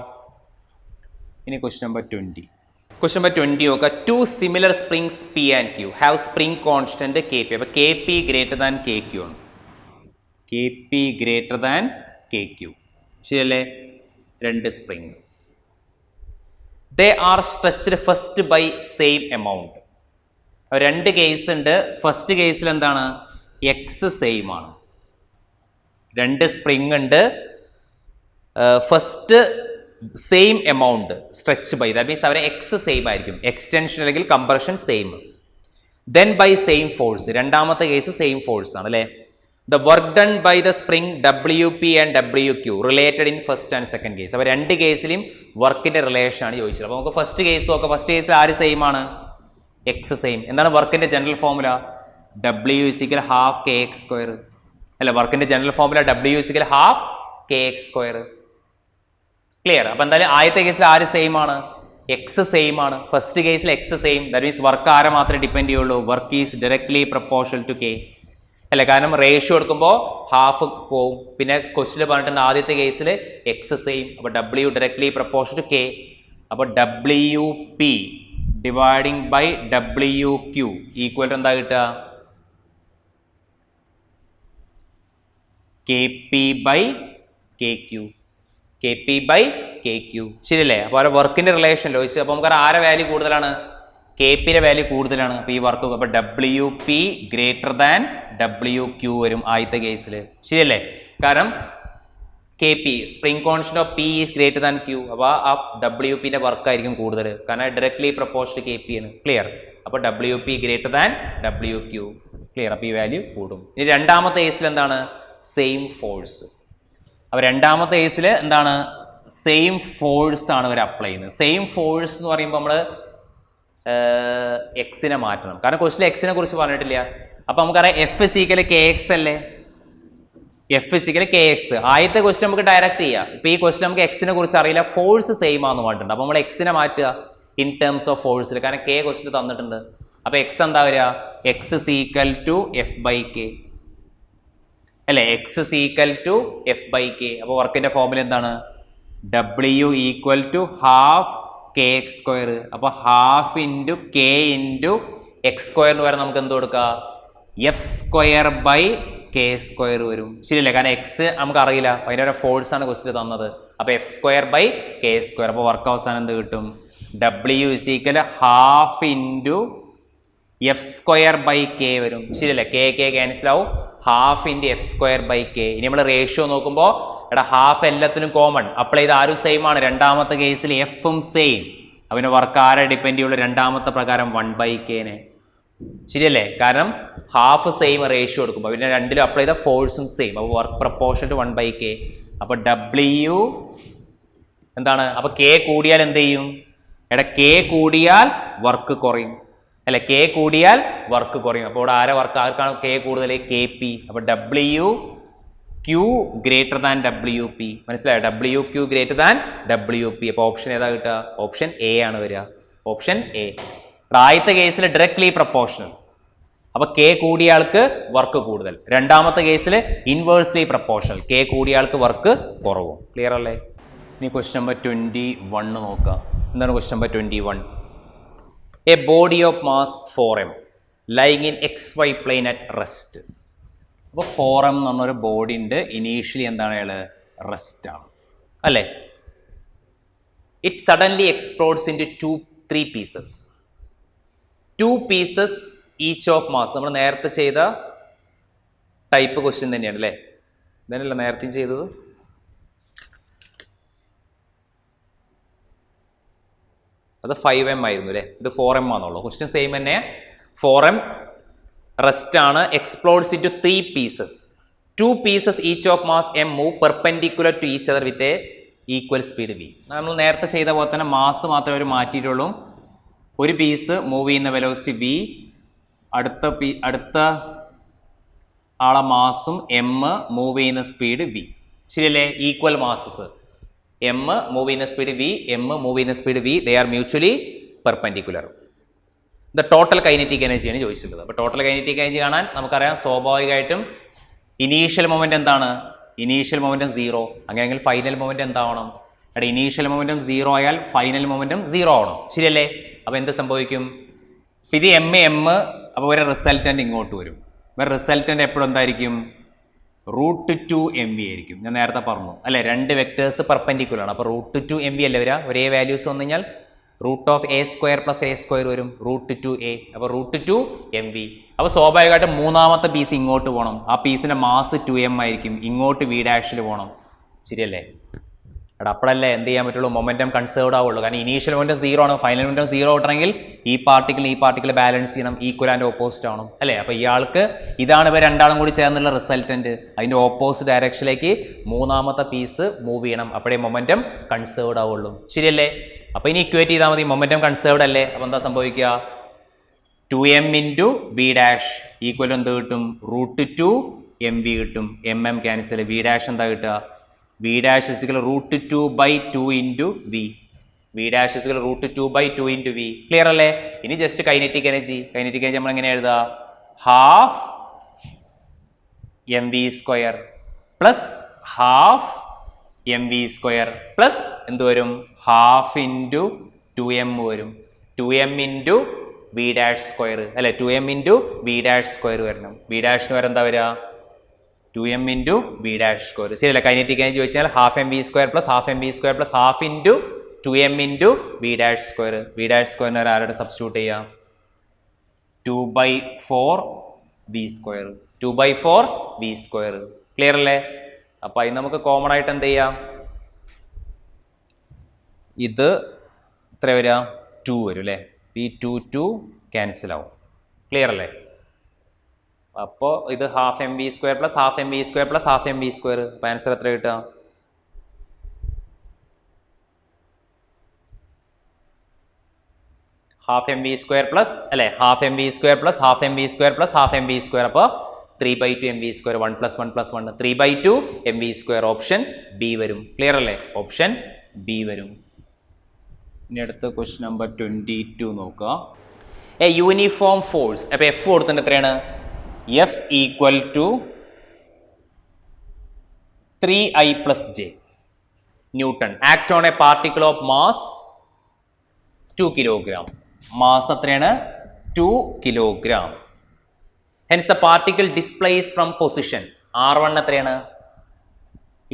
S1: ഇനി ക്വസ്റ്റ്യൻ നമ്പർ 20. ക്വസ്റ്റ്യൻ നമ്പർ 20 നോക്കുക. 2 similar springs P and Q have spring constant K P. അപ്പോൾ K P greater than K Q ആണ്. K P greater than K Q. ശരിയല്ലേ? രണ്ട് spring. They are stretched first by same amount. രണ്ട് case ഉണ്ട്. First കേസിൽ എന്താണ്? X same ആണ്. രണ്ട് സ്പ്രിങ് ഉണ്ട്. First same amount stretch by, that means അവരെ എക്സ് സെയിം ആയിരിക്കും. എക്സ്റ്റൻഷൻ അല്ലെങ്കിൽ compression same. Then by same force. രണ്ടാമത്തെ കേസ് സെയിം ഫോഴ്സ് ആണ് അല്ലേ. The work done by the spring WP and WQ related in first and second case. അപ്പോൾ രണ്ട് കേസിലും വർക്കിന്റെ റിലേഷൻ ആണ് ചോദിച്ചത്. അപ്പോൾ നമുക്ക് ഫസ്റ്റ് കേസ് നോക്കാം. ഫസ്റ്റ് കേസിൽ ആര് സെയിം ആണ്? X same. എന്താണ് വർക്കിന്റെ ജനറൽ ഫോർമുല? W = ½ kx². അല്ല, വർക്കിന്റെ general formula W = ½ kx². Clear? അപ്പോൾ എന്തായാലും ആദ്യത്തെ കേസിൽ ആര് സെയിം ആണ്? എക്സ് സെയിം ആണ്. ഫസ്റ്റ് കേസിൽ X same, that means work ആരെ മാത്രമേ ഡിപ്പെൻഡ് ചെയ്യുള്ളൂ? Work is directly proportional to K അല്ലേ. കാരണം റേഷ്യോ എടുക്കുമ്പോൾ ഹാഫ് പോവും. പിന്നെ ക്വസ്റ്റിൽ പറഞ്ഞിട്ടുണ്ട് ആദ്യത്തെ കേസിൽ എക്സ് സെയിം, അപ്പോൾ W directly proportional to K. അപ്പോൾ WP dividing by WQ equal to എന്താ കിട്ടുക? K P by K Q, K P by K Q, ശരിയല്ലേ? അപ്പോൾ അവരുടെ വർക്കിന്റെ റിലേഷൻ ചോദിച്ചു. അപ്പോൾ നമുക്ക് ആരെ വാല്യൂ കൂടുതലാണ്? കെ പിയുടെ വാല്യൂ കൂടുതലാണ്. അപ്പോൾ ഈ വർക്ക് അപ്പോൾ W P greater than W Q വരും ആദ്യത്തെ കേസിൽ, ശരിയല്ലേ? കാരണം K P spring constant of P is greater than Q. അപ്പോൾ ആ ഡബ്ല്യു പിന്റെ വർക്ക് ആയിരിക്കും കൂടുതൽ, കാരണം ഡയറക്ട്ലി പ്രപ്പോർഷണൽ കെ പി ആണ്. ക്ലിയർ? അപ്പോൾ W P greater than W Q. Clear? അപ്പോൾ ഈ വാല്യൂ കൂടും. ഇനി രണ്ടാമത്തെ കേസിൽ എന്താണ്? Same force. അപ്പോൾ രണ്ടാമത്തെ കേസിൽ എന്താണ്? സെയിം ഫോഴ്സ് ആണ് ഇവർ അപ്ലൈ ചെയ്യുന്നത്. സെയിം ഫോഴ്സ് എന്ന് പറയുമ്പോൾ നമ്മൾ എക്സിനെ മാറ്റണം, കാരണം ക്വസ്റ്റിൽ എക്സിനെ കുറിച്ച് പറഞ്ഞിട്ടില്ല. അപ്പോൾ നമുക്കറിയാം എഫ് ഇസിക്കൽ കെ എക്സ് അല്ലേ? F is equal K X. ആദ്യത്തെ ക്വസ്റ്റ്യൻ നമുക്ക് ഡയറക്റ്റ് ചെയ്യാം. ഇപ്പോൾ ഈ ക്വസ്റ്റ്യൻ നമുക്ക് എക്സിനെ കുറിച്ച് അറിയില്ല, ഫോഴ്സ് സെയിം ആണെന്ന് പറഞ്ഞിട്ടുണ്ട്. അപ്പോൾ നമ്മൾ എക്സിനെ മാറ്റുക ഇൻ ടേംസ് ഓഫ് ഫോഴ്സിൽ, കാരണം കെ ക്വസ്റ്റ്യൻ തന്നിട്ടുണ്ട്. അപ്പോൾ എക്സ് എന്താ വരിക? X is equal to F by K അല്ലേ? X is equal to F by K. അപ്പോൾ വർക്കിന്റെ ഫോർമുല എന്താണ്? W equal to half K X square. അപ്പോൾ half into K into X സ്ക്വയറിന് വരെ നമുക്ക് എന്ത് കൊടുക്കുക? F square by K square വരും, ശരിയല്ലേ? കാരണം എക്സ് നമുക്ക് അറിയില്ല, അതിൻ്റെ ഒരു ഫോഴ്സ് ആണ് ക്വസ്റ്റ്യൻ തന്നത്. അപ്പോൾ F square by K square. അപ്പോൾ വർക്ക് അവസാനം എന്ത് കിട്ടും? W is equal half into F square by K വരും, ശരിയല്ലേ? കെ കെ ക്യാൻസൽ ആവും. Half into F square by K. ഇനി നമ്മൾ റേഷ്യോ നോക്കുമ്പോൾ എടാ ഹാഫ് എല്ലാത്തിനും കോമൺ, അപ്ലൈ ചെയ്ത് ആരും സെയിം ആണ്. രണ്ടാമത്തെ കേസിൽ എഫും സെയിം. അവന് വർക്ക് ആരെ ഡിപ്പെൻഡ് ചെയ്യുള്ളൂ? രണ്ടാമത്തെ പ്രകാരം 1/k-നെ, ശരിയല്ലേ? കാരണം ഹാഫ് സെയിം റേഷ്യോ എടുക്കുമ്പോൾ പിന്നെ രണ്ടിലും അപ്ലൈ ചെയ്ത ഫോഴ്സും സെയിം. അപ്പോൾ വർക്ക് പ്രപ്പോർഷൻ ടു 1/k. അപ്പോൾ ഡബ്ല്യു എന്താണ്? അപ്പോൾ കെ കൂടിയാൽ എന്ത് ചെയ്യും? എടാ കെ കൂടിയാൽ വർക്ക് കുറയും അല്ലെ? കെ കൂടിയാൽ വർക്ക് കുറയും. അപ്പോൾ ഇവിടെ ആരെ വർക്ക് ആർക്കാണ് കെ കൂടുതൽ? K P. അപ്പോൾ W Q greater than W P. മനസ്സിലായോ? W Q greater than W P. അപ്പോൾ ഓപ്ഷൻ ഏതാ കിട്ടുക? ഓപ്ഷൻ എ ആണ് വരിക. Option A. ആദ്യത്തെ കേസിൽ ഡയറക്ട്ലി പ്രപ്പോർഷണൽ, അപ്പോൾ കെ കൂടിയ ആൾക്ക് വർക്ക് കൂടുതൽ. രണ്ടാമത്തെ കേസിൽ ഇൻവേഴ്സ്ലി പ്രപ്പോർഷണൽ, കെ കൂടിയ ആൾക്ക് വർക്ക് കുറവും. ക്ലിയർ അല്ലേ? ഇനി ക്വസ്റ്റ്യൻ നമ്പർ 21 നോക്കാം. എന്താണ് question number 21? A body of mass 4m lying in XY plain at rest. അപ്പോൾ 4m എന്ന് പറഞ്ഞൊരു ബോഡി ഉണ്ട്. ഇനീഷ്യലി എന്താണ് അയാൾ? റെസ്റ്റ് ആണ് അല്ലേ? It suddenly explodes into 3 pieces. 2 pieces each of mass. നമ്മൾ നേരത്തെ ചെയ്ത ടൈപ്പ് ക്വസ്റ്റ്യൻ തന്നെയാണ് അല്ലേ? ഇതന്നെയല്ല നേരത്തെയും ചെയ്തത്? അത് 5m ആയിരുന്നു അല്ലേ? ഇത് 4m ആണെന്നുള്ളൂ. ക്വസ്റ്റ്യൻ സെയിം തന്നെ. 4m റെസ്റ്റ് ആണ്. Explodes into 3 pieces. 2 pieces each of mass m move perpendicular to each other with a equal speed v. നമ്മൾ നേരത്തെ ചെയ്ത പോലെ തന്നെ മാസ് മാത്രമേ അവർ മാറ്റിയിട്ടുള്ളൂ. ഒരു പീസ് മൂവ് ചെയ്യുന്ന വെലോസിറ്റി v, അടുത്ത ആളെ മാസും m മൂവ് ചെയ്യുന്ന സ്പീഡ് v, ശരിയല്ലേ? Equal masses. m മൂവ് ചെയ്യുന്ന സ്പീഡ് v, m മൂവ് ചെയ്യുന്ന speed v, they are mutually perpendicular. The total kinetic എനർജിയാണ് ചോദിച്ചിട്ടുള്ളത്. അപ്പോൾ ടോട്ടൽ കൈനറ്റിക് എനർജി കാണാൻ നമുക്കറിയാം സ്വാഭാവികമായിട്ടും ഇനീഷ്യൽ മൊമെന്റ് എന്താണ്? Initial momentum 0. അങ്ങനെയെങ്കിൽ ഫൈനൽ മൊമെന്റ് എന്താവണം? അവിടെ ഇനീഷ്യൽ മൊമെന്റം 0 ആയാൽ ഫൈനൽ മൊമെന്റം 0 ആവണം, ശരിയല്ലേ? അപ്പോൾ എന്ത് സംഭവിക്കും? ഇത് m. അപ്പോൾ ഒരു റിസൾട്ടൻ്റ് ഇങ്ങോട്ട് വരും. വേറെ റിസൾട്ടൻ്റ് എപ്പോഴും എന്തായിരിക്കും? √2mv ആയിരിക്കും. ഞാൻ നേരത്തെ പറഞ്ഞു അല്ലേ? 2 വെക്ടേഴ്സ് പെർപെൻഡിക്കുലർ ആണ്. അപ്പോൾ √2 mv അല്ലേ വരിക? ഒരേ വാല്യൂസ് വന്നു കഴിഞ്ഞാൽ √(a² + a² വരും, √2a. അപ്പോൾ √2 mv. അപ്പോൾ സ്വാഭാവികമായിട്ടും മൂന്നാമത്തെ പീസ് ഇങ്ങോട്ട് പോകണം. ആ പീസിൻ്റെ മാസ് 2m ആയിരിക്കും. ഇങ്ങോട്ട് v' പോകണം, ശരിയല്ലേ? എടാ അപ്പോഴല്ലേ എന്ത് ചെയ്യാൻ പറ്റുള്ളൂ? മൊമെന്റം കൺസേർവ്ഡ് ആവുള്ളൂ. കാരണം ഇനീഷ്യൽ മൊമെന്റം 0 ആണ്, ഫൈനൽ മൊമെന്റം 0 കിട്ടണമെങ്കിൽ ഈ പാർട്ടിക്കിൾ ബാലൻസ് ചെയ്യണം, ഈക്വൽ ആൻഡ് ഓപ്പോസിറ്റ് ആവണം അല്ലേ? അപ്പോൾ ഇയാൾക്ക് ഇതാണ് ഇവർ രണ്ടാളും കൂടി ചേർന്നുള്ള റിസൾട്ടന്റ്. അതിൻ്റെ ഓപ്പോസിറ്റ് ഡയറക്ഷനിലേക്ക് മൂന്നാമത്തെ പീസ് മൂവ് ചെയ്യണം, അപ്പോഴേ മൊമെന്റം കൺസേർവ്ഡ് ആവുള്ളൂ, ശരിയല്ലേ? അപ്പോൾ ഇനി ഇക്വേറ്റ് ചെയ്താൽ മതി. മൊമെന്റം കൺസേർവ്ഡ് അല്ലേ? അപ്പോൾ എന്താ സംഭവിക്കുക? 2m × v' ഈക്വൽ എന്ത് കിട്ടും? √2mv കിട്ടും. mm ക്യാൻസൽ, v' എന്താ കിട്ടുക? v' is equal √2/2 × v. v' is equal √2/2 × v. Clear അല്ലേ? ഇനി ജസ്റ്റ് കൈനറ്റിക് എനർജി നമ്മൾ എങ്ങനെ എഴുതുക? ½ mv² പ്ലസ് ½ mv² പ്ലസ് എന്ത് വരും? ½ × 2m വരും. 2m × v' സ്ക്വയർ അല്ലെ? 2m × v' സ്ക്വയർ വരണം. v' വരെ എന്താ വരിക? 2m into B dash square. ശരിയല്ലേ? കൈനറ്റിക് എനർജി ചോദിച്ചാൽ half M B square plus half M B square plus half into 2m into B dash square. B dash സ്ക്വയറിന് ആരോട് substitute ചെയ്യാം? 2/4 B square. 2/4 B square. Clear അല്ലേ? അപ്പോൾ അതിന് നമുക്ക് common ആയിട്ട് എന്ത് ചെയ്യാം? ഇത് എത്ര വരിക? 2 വരും അല്ലേ? ഈ 2 ക്യാൻസൽ ആവും. ക്ലിയർ അല്ലേ? അപ്പോൾ ഇത് half M B square plus half M B square plus half M B square. അപ്പോൾ ആൻസർ എത്ര കിട്ടുക? Half M B square plus അല്ലേ? Half M B square plus half M B square plus half M B square. അപ്പോൾ 3/2 M B square. 1 + 1 + 1 3/2 M B square. Option B വരും. Clear അല്ലേ? Option B വരും. ഇനി അടുത്ത question number 22 നോക്കുക. A uniform force. അപ്പോൾ F കൊടുത്തിട്ട് എത്രയാണ്? F = 3I + J Newton. Act on a particle of mass 2 kg. Mass എത്രയാണ്? 2 kg. Hence the particle displaced from position. R1 എത്രയാണ്?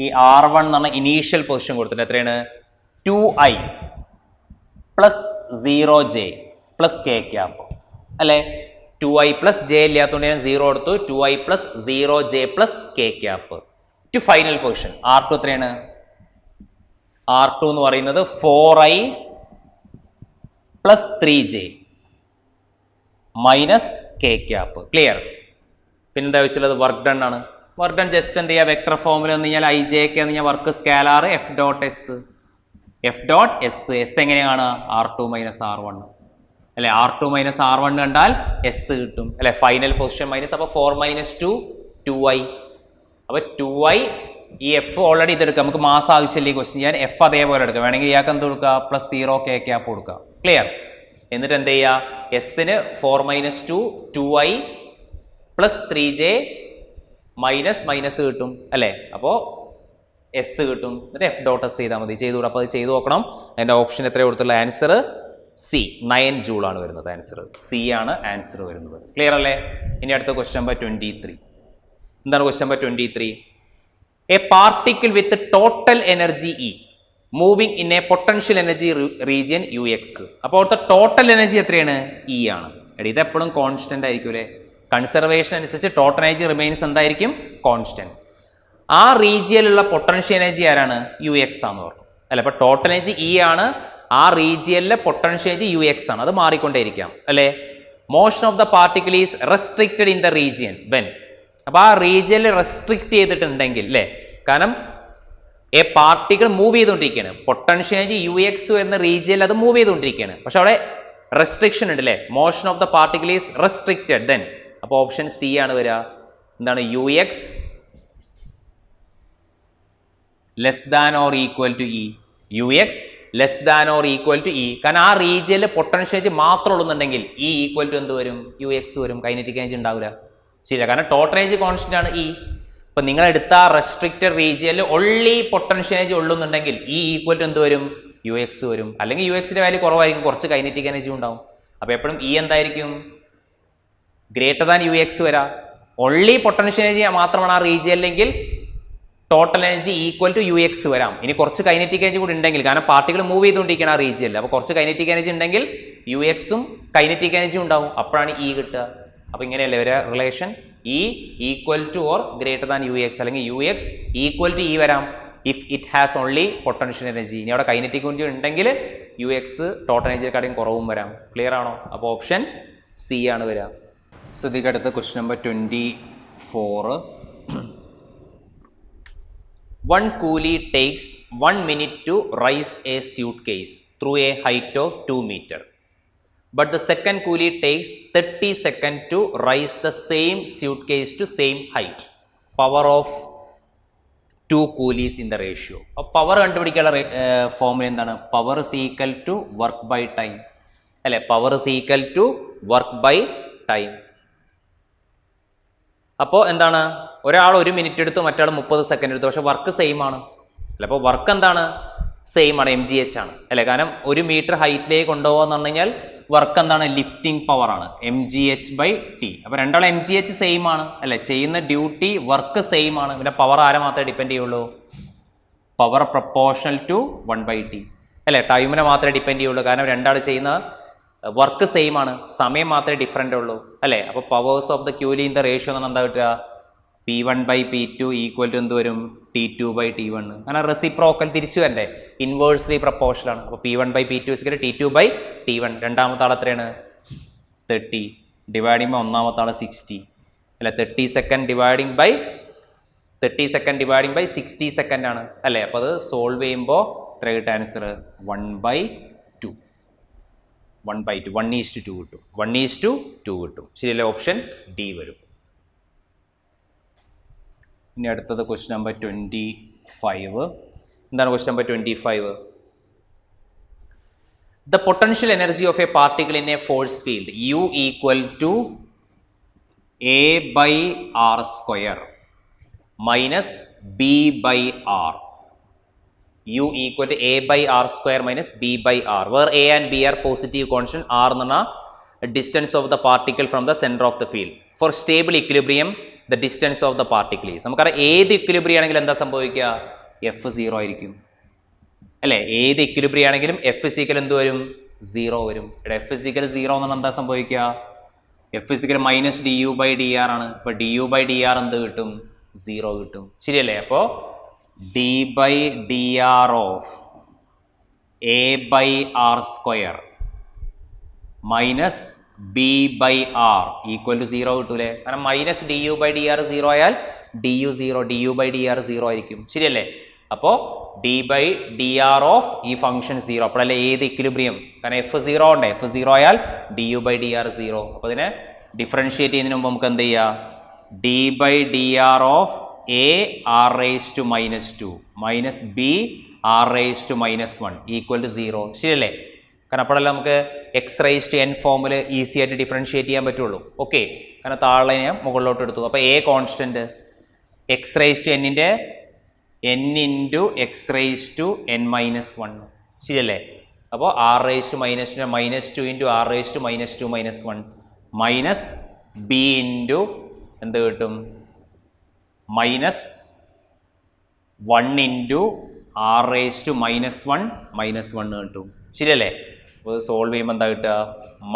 S1: ഈ R1 എന്നാണ് ഇനീഷ്യൽ പൊസിഷൻ കൊടുത്തിട്ട് എത്രയാണ്? 2I + 0J + K ക്യാപ്പ് അല്ലേ? 2I + J ഇല്ലാത്തതുകൊണ്ട് ഞാൻ 0 എടുത്തു. 2I + 0J + K cap to final position. R2 എത്രയാണ്? R2 എന്ന് പറയുന്നത് 4I + 3J - K cap. Clear? പിന്നെന്താ ചോദിച്ചുള്ളത്? വർക്ക് ഡൺ ആണ്. വർക്ക് ഡൺ ജസ്റ്റ് എന്ത് ചെയ്യുക? വെക്ടർ ഫോമിൽ എന്ന് കഴിഞ്ഞാൽ IJ ഒക്കെ എന്ന് കഴിഞ്ഞാൽ വർക്ക് സ്കാലാർ F.S. എസ് എങ്ങനെയാണ്? R2 - R1 അല്ലെ? R2 - R1 കണ്ടാൽ S കിട്ടും അല്ലെ? Final position minus. അപ്പോൾ 4 - 2 2I. അപ്പോൾ 2I ഈ എഫ് ഓൾറെഡി ഇതെടുക്കാം. നമുക്ക് മാസം ആവശ്യമില്ല ഈ ക്വസ്റ്റ്യൻ. ഞാൻ എഫ് അതേപോലെ എടുക്കാം. വേണമെങ്കിൽ ഇയാൾക്ക് എന്ത് കൊടുക്കുക? +0 K ക്യാപ്പ് കൊടുക്കുക. ക്ലിയർ? എന്നിട്ട് എന്ത് ചെയ്യുക? എസിന് 4 - 2 2I + 3J മൈനസ് കിട്ടും അല്ലേ? അപ്പോൾ എസ് കിട്ടും. എന്നിട്ട് F.S ചെയ്താൽ മതി. ചെയ്തുകൂടാ? അപ്പോൾ അത് ചെയ്തു നോക്കണം. അതിൻ്റെ ഓപ്ഷൻ എത്ര കൊടുത്തുള്ള? ആൻസർ സി 9 ജൂളാണ് വരുന്നത്. ആൻസർ സി ആണ് ആൻസർ വരുന്നത്. ക്ലിയർ അല്ലേ? ഇനി അടുത്ത ക്വസ്റ്റ്യൻ നമ്പർ 23. എന്താണ് question number 23? A particle with total energy E moving in A potential energy region UX. അപ്പോൾ അവിടുത്തെ ടോട്ടൽ എനർജി എത്രയാണ്? ഇ ആണ്. എടി ഇത് എപ്പോഴും കോൺസ്റ്റന്റ് ആയിരിക്കും അല്ലേ? കൺസർവേഷൻ അനുസരിച്ച് ടോട്ടൽ എനർജി റിമൈൻസ് എന്തായിരിക്കും? കോൺസ്റ്റന്റ്. ആ റീജിയനിലുള്ള പൊട്ടൻഷ്യൽ എനർജി ആരാണ്? UX ആണെന്ന് പറഞ്ഞു അല്ലെ? അപ്പോൾ ടോട്ടൽ എനർജി ഇ ആണ്. ആ റീജിയനിലെ പൊട്ടൻഷ്യൽ എനർജി UX ആണ്. അത് മാറിക്കൊണ്ടേയിരിക്കാം അല്ലേ? Motion of the particle is restricted in the region when. അപ്പോൾ ആ റീജിയനിൽ റെസ്ട്രിക്റ്റ് ചെയ്തിട്ടുണ്ടെങ്കിൽ അല്ലേ? കാരണം എ പാർട്ടിക്കിൾ മൂവ് ചെയ്തുകൊണ്ടിരിക്കുകയാണ്. പൊട്ടൻഷ്യൽ എനർജി UX എന്ന റീജിയനിൽ അത് മൂവ് ചെയ്തുകൊണ്ടിരിക്കുകയാണ്. പക്ഷെ അവിടെ റെസ്ട്രിക്ഷൻ ഉണ്ട് അല്ലേ? Motion of the particle is restricted then. അപ്പോൾ ഓപ്ഷൻ സി ആണ് വരിക. എന്താണ്? UX < E. UX < E. കാരണം ആ റീജിയനിൽ പൊട്ടൻഷ്യൽ എനർജി മാത്രം ഉള്ളുന്നുണ്ടെങ്കിൽ E = എന്ത് വരും? UX വരും. കൈനറ്റിക് എനർജി ഉണ്ടാവില്ല. ശരിയാ? കാരണം ടോട്ടൽ എനർജി കോൺസ്റ്റന്റ് ആണ് E. ഇപ്പം നിങ്ങളെടുത്ത റെസ്ട്രിക്റ്റഡ് റീജിയനിൽ ഒൺലി പൊട്ടൻഷ്യൽ എനർജി ഉള്ളുന്നുണ്ടെങ്കിൽ E = എന്ത് വരും? UX വരും. അല്ലെങ്കിൽ UXന്റെ വാല്യൂ കുറവായിരിക്കും. കുറച്ച് കൈനറ്റിക് എനർജി ഉണ്ടാവും. അപ്പോൾ എപ്പോഴും E എന്തായിരിക്കും? > UX വരാം. ഒൺലി പൊട്ടൻഷ്യൽ എനർജി മാത്രമാണ് ആ റീജിയനിലെങ്കിൽ ടോട്ടൽ എനർജി = UX വരാം. ഇനി കുറച്ച് കൈനറ്റിക് എനർജി കൂടി ഉണ്ടെങ്കിൽ, കാരണം പാർട്ടികൾ മൂവ് ചെയ്തുകൊണ്ടിരിക്കണം ആ റീജിയനിൽ, അപ്പോൾ കുറച്ച് കൈനറ്റിക് എനർജി ഉണ്ടെങ്കിൽ UXും കൈനറ്റിക് എനർജി ഉണ്ടാവും. അപ്പോഴാണ് E കിട്ടുക. അപ്പോൾ ഇങ്ങനെയല്ലേ ഒരു റിലേഷൻ? E = or > UX അല്ലെങ്കിൽ UX = E വരാം if it has only potential energy. ഇനി അവിടെ കൈനറ്റിക് എനർജി ഉണ്ടെങ്കിൽ UX ടോട്ടൽ എനർജിയെക്കാളും കുറവും വരാം. ക്ലിയർ ആണോ? അപ്പോൾ ഓപ്ഷൻ സി ആണ് വരിക. ശ്രദ്ധിക്കുക. അടുത്ത question number 24. One coolie takes 1 minute to raise a suitcase through a height of 2 meters. But the second coolie takes 30 seconds to raise the same suitcase to same height. Power of 2 coolies in the ratio. Power കണ്ടുപിടിക്കാനുള്ള formula എന്താണ്? Power is equal to work by time അല്ലെ? Power is equal to work by time. അപ്പോൾ എന്താണ്? ഒരാൾ 1 minute എടുത്തു, മറ്റാൾ 30 second എടുത്തു. പക്ഷെ work same ആണ് അല്ല? അപ്പോൾ വർക്ക് എന്താണ്? സെയിം ആണ്. MGH ആണ് അല്ലേ? കാരണം 1 മീറ്റർ ഹൈറ്റിലേക്ക് കൊണ്ടുപോകാന്ന് പറഞ്ഞു കഴിഞ്ഞാൽ വർക്ക് എന്താണ്? ലിഫ്റ്റിംഗ് പവർ ആണ്, mgh/t. അപ്പോൾ രണ്ടാളും mgh സെയിം ആണ് അല്ലെ, ചെയ്യുന്ന ഡ്യൂട്ടി വർക്ക് സെയിം ആണ്. പിന്നെ പവർ ആരെ മാത്രമേ ഡിപ്പെൻഡ് ചെയ്യുള്ളൂ? പവർ പ്രപ്പോർഷണൽ ടു 1/t അല്ലെ, ടൈമിനെ മാത്രമേ ഡിപ്പെൻഡ് ചെയ്യുള്ളൂ. കാരണം രണ്ടാൾ ചെയ്യുന്ന വർക്ക് സെയിം ആണ്, സമയം മാത്രമേ ഡിഫറൻ്റ് ഉള്ളൂ അല്ലേ. അപ്പോൾ പവേഴ്സ് ഓഫ് ദ ക്യൂലി ഇൻ ദ റേഷ്യോ എന്നാണ് എന്താ കിട്ടുക? P1/P2 ഈക്വൽ ടു എന്ത് വരും? T2/T1. അങ്ങനെ റെസിപ്രോക്കൽ തിരിച്ചു വരണ്ടേ, ഇൻവേഴ്സ്ലി പ്രപ്പോർഷണൽ ആണ്. അപ്പോൾ P1/P2 T2/T1. രണ്ടാമത്തെ ആൾ എത്രയാണ്? 30 ഡിവൈഡിങ് ബൈ ഒന്നാമത്തെ ആൾ 60 അല്ലെ. 30 സെക്കൻഡ് ഡിവൈഡിങ് ബൈ 60 സെക്കൻഡ് ആണ് അല്ലേ. അപ്പോൾ അത് സോൾവ് ചെയ്യുമ്പോൾ എത്ര കിട്ടുക ആൻസർ? 1/2 1/2 കിട്ടും. 1:2 കിട്ടും. ശരിയല്ലേ? ഓപ്ഷൻ ഡി വരും. ഇനി അടുത്തത് ക്വസ്റ്റ്യൻ നമ്പർ 25. എന്താണ് question number 25? The potential energy of a particle in a force field U equal to A/r² minus B/r. U equal to A/r² minus B/r, where A and B are positive constant, R എന്ന് പറഞ്ഞാൽ distance of the particle from the center of the field. For stable equilibrium, the distance of the particle is. നമുക്കറിയാം ഏത് equilibrium ആണെങ്കിലും എന്താ സംഭവിക്കുക? F0 ആയിരിക്കും അല്ലേ. ഏത് ഇക്വിലിബ്രിയം ആണെങ്കിലും F = എന്ത് വരും? 0 വരും. ഇവിടെ F = 0 എന്നാണ് എന്താ സംഭവിക്കുക? F = -du/dr ആണ്. അപ്പോൾ du/dr എന്ത് കിട്ടും? 0 കിട്ടും. ശരിയല്ലേ? അപ്പോൾ d/dr of A/r² minus B/r equal to 0 കിട്ടൂലേ. കാരണം -du/dr 0 ആയാൽ du/dr 0 ആയിരിക്കും. ശരിയല്ലേ? അപ്പോൾ d/dr ഓഫ് ഈ ഫംഗ്ഷൻ 0. അപ്പോഴല്ലേ ഏത് ഇക്വിലിബ്രിയം? കാരണം F0 ഉണ്ട്. F0 ആയാൽ du/dr 0. അപ്പോൾ ഇതിനെ ഡിഫറൻഷിയേറ്റ് ചെയ്യുന്നതിന് മുമ്പ് നമുക്ക് എന്ത് ചെയ്യാം? d/dr of A(r⁻² -2 minus B(r⁻−1) equal to 0. ശരിയല്ലേ? കാരണം അപ്പോഴല്ലേ നമുക്ക് x⁻n ഫോമിൽ ഈസി ആയിട്ട് ഡിഫറൻഷിയേറ്റ് ചെയ്യാൻ പറ്റുള്ളൂ. ഓക്കെ, കാരണം താഴെ ഞാൻ മുകളിലോട്ട് എടുത്തു. അപ്പോൾ A കോൺസ്റ്റൻറ്റ്, x⁻n-ൻ്റെ n × x⁻n-1. ശരിയല്ലേ? അപ്പോൾ r⁻−2 -2 × r⁻−2 -1 മൈനസ് B × എന്ത് കിട്ടും? -1 × r⁻−1 -1 കിട്ടും. ശരിയല്ലേ? അപ്പോൾ സോൾവ് ചെയ്യുമ്പോൾ എന്താ കിട്ടുക?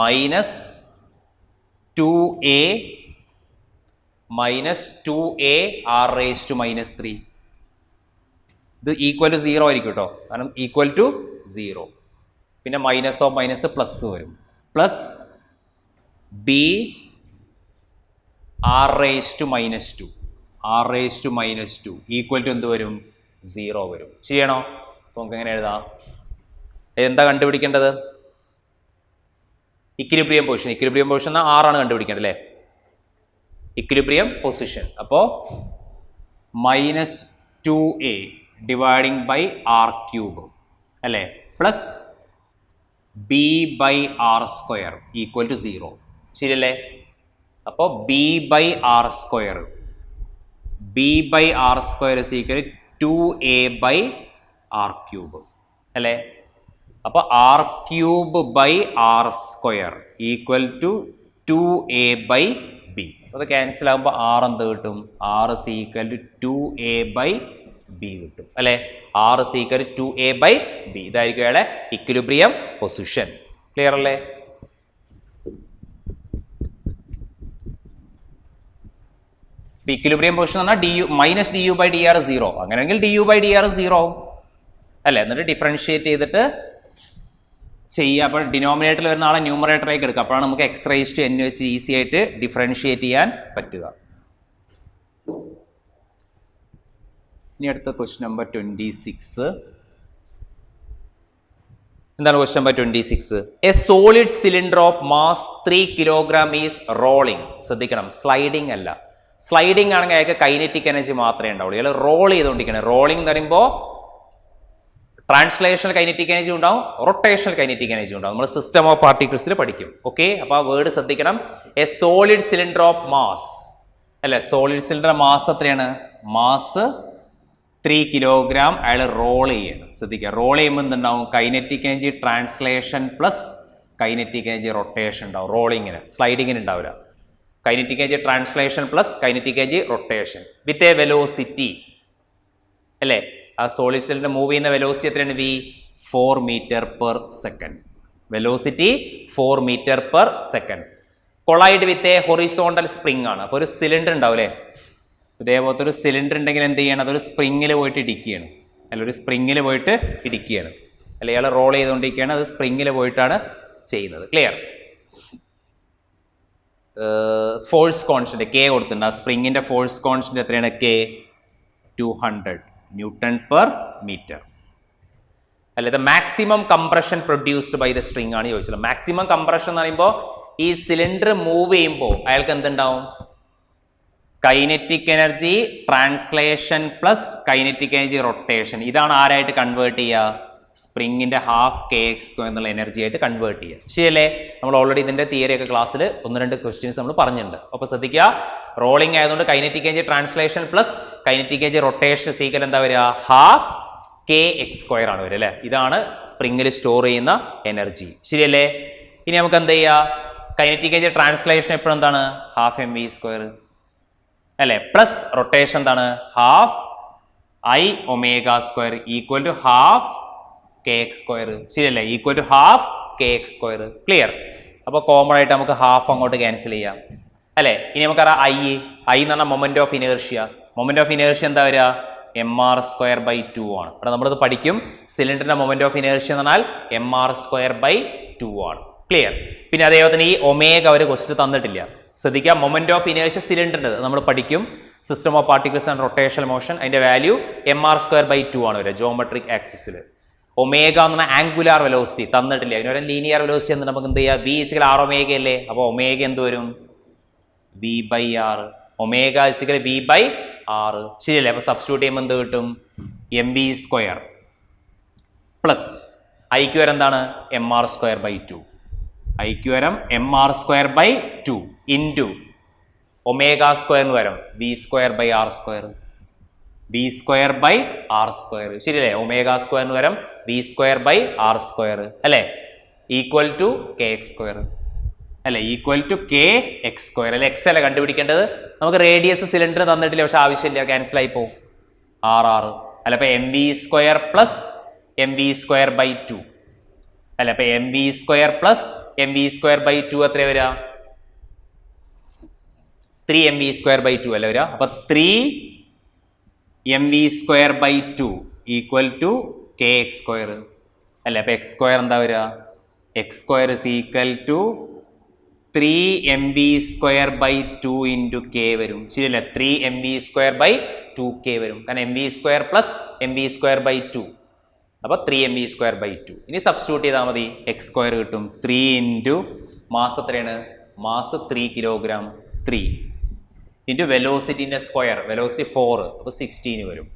S1: -2a r⁻−3. ഇത് ഈക്വൽ ടു 0 ആയിരിക്കും കേട്ടോ, കാരണം ഈക്വൽ ടു 0. പിന്നെ മൈനസ് ഓഫ് മൈനസ് പ്ലസ് വരും. Plus B r⁻−2 equal to എന്ത് വരും? 0 വരും. ശരിയാണോ? അപ്പോൾ നമുക്ക് എങ്ങനെ എഴുതാം? എന്താ കണ്ടുപിടിക്കേണ്ടത്? ഇക്വിലിബ്രിയം പൊസിഷൻ R ആണ് കണ്ടുപിടിക്കേണ്ടത് അല്ലേ? Equilibrium position. അപ്പോൾ -2a ഡിവൈഡിങ് ബൈ r³ അല്ലേ, പ്ലസ് B/r² ഈക്വൽ ടു 0. ശരിയല്ലേ? അപ്പോൾ B/r² is equal to 2a/r³ അല്ലേ? അപ്പോൾ r³ ഈക്വൽ ടു 2a/b. അത് ക്യാൻസൽ ആകുമ്പോൾ r എന്ത് കിട്ടും? r is equal to 2a/b കിട്ടും അല്ലേ? r is equal to 2a/b. ഇതായിരിക്കും അയാളെ ഇക്വിലിബ്രിയം പൊസിഷൻ. ക്ലിയർ അല്ലേ? ഇക്വിലിബ്രിയം പൊസിഷൻ എന്ന് പറഞ്ഞാൽ -du/dr 0. അങ്ങനെയെങ്കിൽ du/dr 0 ആവും അല്ലേ? എന്നിട്ട് ഡിഫറൻഷിയേറ്റ് ചെയ്തിട്ട് ചെയ്യുക. അപ്പോൾ ഡിനോമിനേറ്ററിൽ വരുന്ന ആളെ ന്യൂമറേറ്ററായി എടുക്കുക. അപ്പോഴാണ് നമുക്ക് x⁻n വെച്ച് ഈസി ആയിട്ട് ഡിഫറൻഷിയേറ്റ് ചെയ്യാൻ പറ്റുക. ഇനി അടുത്ത ക്വസ്റ്റ്യൻ നമ്പർ 26. എന്താണ് question number 26? A solid cylinder of mass 3 kg is rolling. ശ്രദ്ധിക്കണം, സ്ലൈഡിംഗ് അല്ല. സ്ലൈഡിംഗ് ആണെങ്കിൽ അയാൾക്ക് കൈനറ്റിക് എനർജി മാത്രമേ ഉണ്ടാവുള്ളൂ. ഇയാൾ റോൾ ചെയ്തുകൊണ്ടിരിക്കണം. റോളിംഗ് എന്ന് പറയുമ്പോൾ ട്രാൻസ്ലേഷണൽ കൈനറ്റിക് എനർജി ഉണ്ടാവും, റൊട്ടേഷണൽ കൈനറ്റിക് എനർജി ഉണ്ടാവും. നമ്മൾ സിസ്റ്റം ഓഫ് പാർട്ടിക്കിൾസിൽ പഠിക്കും. ഓക്കെ, അപ്പോൾ ആ വേർഡ് ശ്രദ്ധിക്കണം. A solid cylinder of mass അല്ലെ, സോളിഡ് സിലിണ്ടർ മാസ് എത്രയാണ്? Mass 3 kg. അയാൾ റോൾ ചെയ്യണം. ശ്രദ്ധിക്കുക, റോൾ ചെയ്യുമ്പോൾ എന്തുണ്ടാവും? Kinetic energy translation plus kinetic energy rotation ഉണ്ടാവും, റോളിങ്ങിന് സ്ലൈഡിങ്ങിന് ഉണ്ടാവില്ല. Kinetic energy translation plus kinetic energy rotation with a velocity അല്ലേ. ആ സോളിഡ് സിലിണ്ടർ മൂവ് ചെയ്യുന്ന വെലോസിറ്റി എത്രയാണ്? V 4 metre per second. Velocity 4 metre per second. Collide with a horizontal spring ആണ്. അപ്പോൾ ഒരു സിലിണ്ടർ ഉണ്ടാവും അല്ലേ, ഇതേപോലത്തെ ഒരു സിലിണ്ടർ ഉണ്ടെങ്കിൽ എന്ത് ചെയ്യണം? അതൊരു സ്പ്രിങ്ങിൽ പോയിട്ട് ഇടിക്കുകയാണ്, അല്ല ഒരു സ്പ്രിങ്ങിൽ പോയിട്ട് ഇടിക്കുകയാണ്, അല്ല ഇയാൾ റോൾ ചെയ്തുകൊണ്ടിരിക്കുകയാണ്, അത് സ്പ്രിങ്ങിൽ പോയിട്ടാണ് ചെയ്യുന്നത്. ക്ലിയർ? ഫോഴ്സ് കോൺസ്റ്റന്റ് കെ കൊടുത്തിട്ടുണ്ട്. ആ സ്പ്രിങ്ങിന്റെ ഫോഴ്സ് കോൺസ്റ്റന്റ് എത്രയാണ്? K 200 newton per metre. അല്ലെ the maximum compression produced by the string ആണ് ചോദിച്ചത്. മാക്സിമം കംപ്രഷൻ എന്ന് പറയുമ്പോൾ ഈ സിലിണ്ടർ മൂവ് ചെയ്യുമ്പോൾ അയാൾക്ക് എന്തുണ്ടാവും? Kinetic energy translation plus kinetic energy rotation. ഇതാണ് ആരായിട്ട് കൺവേർട്ട് ചെയ്യുക? സ്പ്രിങ്ങിന്റെ ഹാഫ് കെ എക്സ് എന്നുള്ള എനർജി ആയിട്ട് കൺവേർട്ട് ചെയ്യുക. ശരിയല്ലേ? നമ്മൾ ഓൾറെഡി ഇതിന്റെ തിയറി ഒക്കെ ക്ലാസ്സിൽ 1-2 ക്വസ്റ്റ്യൻസ് നമ്മൾ പറഞ്ഞിട്ടുണ്ട്. അപ്പോൾ ശ്രദ്ധിക്കുക, റോളിംഗ് ആയതുകൊണ്ട് kinetic energy translation plus kinetic energy rotation equal എന്താ വരിക? ഹാഫ് കെ എക്സ് സ്ക്വയർ ആണ് വരിക അല്ലേ. ഇതാണ് സ്പ്രിങ്ങിൽ സ്റ്റോർ ചെയ്യുന്ന എനർജി. ശരിയല്ലേ? ഇനി നമുക്ക് എന്ത് ചെയ്യാം? കൈനറ്റിക് എനർജി ട്രാൻസ്ലേഷൻ എപ്പോഴും എന്താണ്? ഹാഫ് എം വി സ്ക്വയർ അല്ലേ, പ്ലസ് റൊട്ടേഷൻ എന്താണ്? Half I omega square equal to half K X square. ശരിയല്ലേ? Equal to half K X square. Clear? അപ്പോൾ കോമൺ ആയിട്ട് നമുക്ക് ഹാഫ് അങ്ങോട്ട് ക്യാൻസൽ ചെയ്യാം അല്ലേ. ഇനി നമുക്കറിയാം ഐ എന്ന് പറഞ്ഞാൽ moment of inertia. Moment of inertia എന്താ വരിക? mr²/2 ആണ്. അവിടെ നമ്മളിത് പഠിക്കും. സിലിണ്ടറിന്റെ മൊമെന്റ് ഓഫ് ഇനേർഷ്യ എന്ന് പറഞ്ഞാൽ mr²/2 ആണ്. ക്ലിയർ? പിന്നെ അതേപോലെ തന്നെ ഈ ഒമേഗ ഒരു ക്വസ്റ്റ് തന്നിട്ടില്ല. ശ്രദ്ധിക്കുക, മൊമെന്റ് ഓഫ് ഇനേർഷ്യ സിലിണ്ടറിന്റെ നമ്മൾ പഠിക്കും. System of particles and rotational motion, അതിന്റെ വാല്യൂ mr²/2 ആണ് വരിക ജോമെട്രിക് ആക്സിസിൽ. ഒമേഗ എന്ന് പറഞ്ഞാൽ ആംഗുലാർ വെലോസിറ്റി തന്നിട്ടില്ല. അതിനൊരു ലീനിയർ വെലോസിറ്റി എന്ന് നമുക്ക് എന്ത് ചെയ്യാം? v = r ഒമേഗ അല്ലേ. അപ്പോൾ ഒമേഗ എന്ത് വരും? v/r. Omega = v/r. ശരിയല്ലേ? അപ്പോൾ സബ്സ്റ്റിറ്റ്യൂട്ട് ചെയ്യുമ്പോൾ എന്ത് കിട്ടും? mv² പ്ലസ് ഐക്ക് വരെ എന്താണ്? mr²/2. ഐക്ക് വരം mr²/2 ഇൻറ്റു ഒമേഗ² എന്ന് വരും v²/r². v²/r². ശരിയല്ലേ? ഒമേഗ² എന്ന് വരും v²/r² അല്ലേ, equal to K X square അല്ലേ, equal to K X square അല്ലെ. എക്സ് അല്ലേ കണ്ടുപിടിക്കേണ്ടത്. നമുക്ക് റേഡിയസ് സിലിണ്ടർ തന്നിട്ടില്ല, പക്ഷെ ആവശ്യമില്ല, ക്യാൻസൽ ആയി പോകും. r അല്ല. അപ്പൊ mv² പ്ലസ് mv²/2 അല്ല. അപ്പൊ mv² പ്ലസ് mv²/2 എത്ര വരിക? 3mv²/2 അല്ലേ വരിക. അപ്പൊ 3mv²/2 equal to K X square അല്ലേ. അപ്പൊ എക്സ് സ്ക്വയർ എന്താ വരിക? X square is equal to 3mv²/2 into K വരും. ശരിയല്ലേ? 3mv²/2k വരും. കാരണം mv² പ്ലസ് mv²/2 അപ്പോൾ 3mv²/2. ഇനി സബ്സ്റ്റിറ്റ്യൂട്ട് ചെയ്താൽ മതി, എക്സ് സ്ക്വയർ കിട്ടും. 3 ഇൻറ്റു മാസ് എത്രയാണ്? Mass 3 kilogram. 3 ഇൻറ്റു വെലോസിറ്റിൻ്റെ സ്ക്വയർ, വെലോസിറ്റി 4, അപ്പോൾ 16 വരും.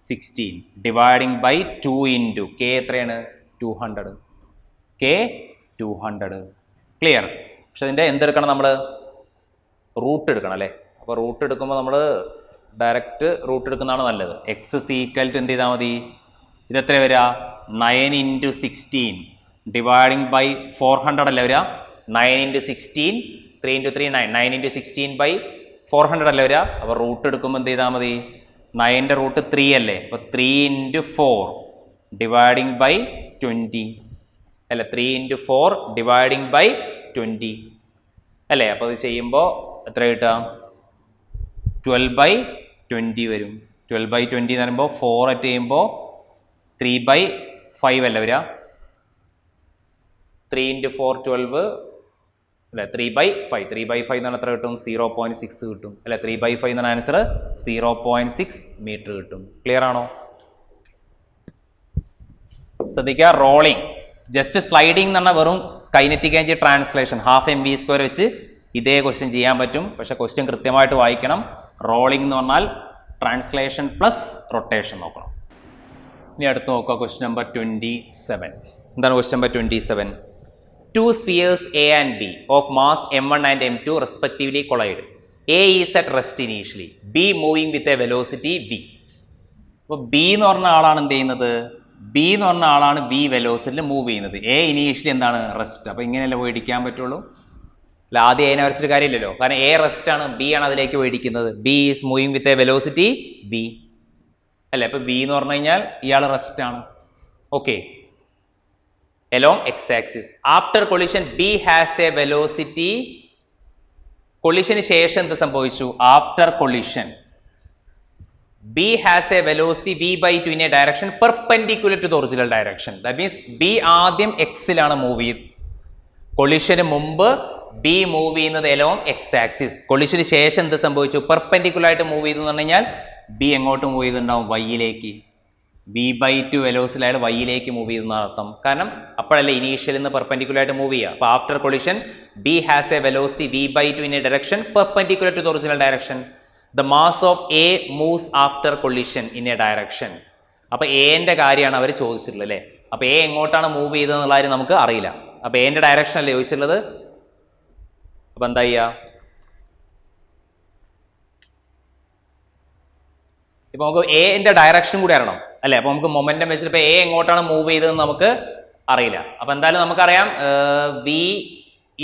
S1: 16 ഡിവൈഡിങ് ബൈ 2 ഇൻറ്റു കെ എത്രയാണ്? 200. കെ 200. ക്ലിയർ? പക്ഷെ അതിൻ്റെ എന്തെടുക്കണം? നമ്മൾ റൂട്ട് എടുക്കണം അല്ലേ. അപ്പോൾ റൂട്ട് എടുക്കുമ്പോൾ നമ്മൾ ഡയറക്റ്റ് റൂട്ട് എടുക്കുന്നതാണ് നല്ലത്. എക്സ് = എന്ത് ചെയ്താൽ മതി? ഇതെത്ര വരിക? 9 ഇൻറ്റു 16 ഡിവൈഡിങ് ബൈ 400 അല്ലേ വരിക. 9 ഇൻറ്റു 16 3 ഇൻറ്റു 3 9 9 ഇൻറ്റു 16 ബൈ 400 അല്ലേ വരിക. അപ്പോൾ റൂട്ട് എടുക്കുമ്പോൾ എന്ത് ചെയ്താൽ മതി? 9ൻ്റെ റൂട്ട് 3 അല്ലേ. അപ്പോൾ 3 ഇൻറ്റു 4 ഡിവൈഡിങ് ബൈ 20 അല്ല. 3 ഇൻറ്റു 4 ഡിവൈഡിങ് ബൈ 20 അല്ലേ. അപ്പോൾ അത് ചെയ്യുമ്പോൾ എത്ര കിട്ടുക? 12/20 വരും. 12/20 എന്ന് പറയുമ്പോൾ 4 അറ്റ് ചെയ്യുമ്പോൾ 3/5 അല്ല വരിക. 3 ഇൻറ്റു 4 12 അല്ലെ. 3/5 3/5 എന്നാണ് എത്ര കിട്ടും? 0.6 കിട്ടും അല്ലെ. 3/5 എന്നാണ് ആൻസർ. 0.6 മീറ്റർ കിട്ടും. ക്ലിയർ ആണോ? ശ്രദ്ധിക്കുക, റോളിംഗ് ജസ്റ്റ് സ്ലൈഡിംഗ് എന്ന് പറഞ്ഞാൽ വെറും kinetic energy translation half mv² വെച്ച് ഇതേ ക്വസ്റ്റ്യൻ ചെയ്യാൻ പറ്റും. പക്ഷെ ക്വസ്റ്റ്യൻ കൃത്യമായിട്ട് വായിക്കണം. റോളിംഗ് എന്ന് പറഞ്ഞാൽ ട്രാൻസ്ലേഷൻ പ്ലസ് റൊട്ടേഷൻ നോക്കണം. ഇനി അടുത്ത് നോക്കുക, ക്വസ്റ്റ്യൻ നമ്പർ 27. എന്താണ് question number 27? 2 spheres A and B of mass m1 and m2 respectively collide. A is at rest initially, B moving with a velocity v. അപ്പോൾ B എന്ന് പറഞ്ഞ ആളാണ് എന്ത് ചെയ്യുന്നത്? ബി എന്ന് പറഞ്ഞ ആളാണ് ബി വെലോസിറ്റിയിൽ മൂവ് ചെയ്യുന്നത്. എ ഇനീഷ്യലി എന്താണ് റെസ്റ്റ്. അപ്പോൾ ഇങ്ങനെയല്ലേ മേടിക്കാൻ പറ്റുള്ളൂ. അല്ല ആദ്യം എനെ വരച്ചിട്ട് കാര്യമില്ലല്ലോ, കാരണം എ റെസ്റ്റ് ആണ്, ബി ആണ് അതിലേക്ക് മേടിക്കുന്നത്. B is moving with a velocity V അല്ലേ. അപ്പോൾ ബി എന്ന് പറഞ്ഞു കഴിഞ്ഞാൽ ഇയാൾ റെസ്റ്റ് ആണ്. Okay, along x-axis. After collision, B has a velocity. കൊളിഷന് ശേഷം എന്ത് സംഭവിച്ചു? After collision B has a velocity v/2 in a direction perpendicular to the original direction. That means B ആദ്യം എക്സിലാണ് മൂവ് ചെയ്ത്, കൊളിഷന് മുമ്പ് B മൂവ് ചെയ്യുന്നത് along x-axis. കൊളിഷന് ശേഷം എന്ത് സംഭവിച്ചു? പെർപെൻഡിക്കുലർ ആയിട്ട് മൂവ് ചെയ്തു എന്ന് പറഞ്ഞു കഴിഞ്ഞാൽ B എങ്ങോട്ട് മൂവ് ചെയ്തിട്ടുണ്ടാവും? വൈയിലേക്ക്. v/2 വെലോസിറ്റി അയാൾ വൈയിലേക്ക് മൂവ് ചെയ്യുന്ന അർത്ഥം. കാരണം അപ്പോഴല്ലേ ഇനീഷ്യൽ നിന്ന് പെർപെൻഡിക്കുലർ ആയിട്ട് മൂവ് ചെയ്യുക. അപ്പോൾ after collision B has a velocity v/2 in a direction perpendicular to the original direction. The mass of A moves after collision in a direction. അപ്പോൾ എന്റെ കാര്യമാണ് അവർ ചോദിച്ചിട്ടുള്ളത് അല്ലേ. അപ്പോൾ എ എങ്ങോട്ടാണ് മൂവ് ചെയ്തതെന്നുള്ള കാര്യം നമുക്ക് അറിയില്ല. അപ്പോൾ എന്റെ ഡയറക്ഷൻ അല്ലേ ചോദിച്ചിട്ടുള്ളത്. അപ്പോൾ എന്താ ചെയ്യുക? ഇപ്പോൾ നമുക്ക് എന്റെ ഡയറക്ഷൻ കൂടി അറിയണം അല്ലേ. അപ്പോൾ നമുക്ക് മൊമെന്റം വെച്ചിട്ട് ഇപ്പോൾ എ എങ്ങോട്ടാണ് മൂവ് ചെയ്തതെന്ന് നമുക്ക് അറിയില്ല. അപ്പോൾ എന്തായാലും നമുക്കറിയാം വി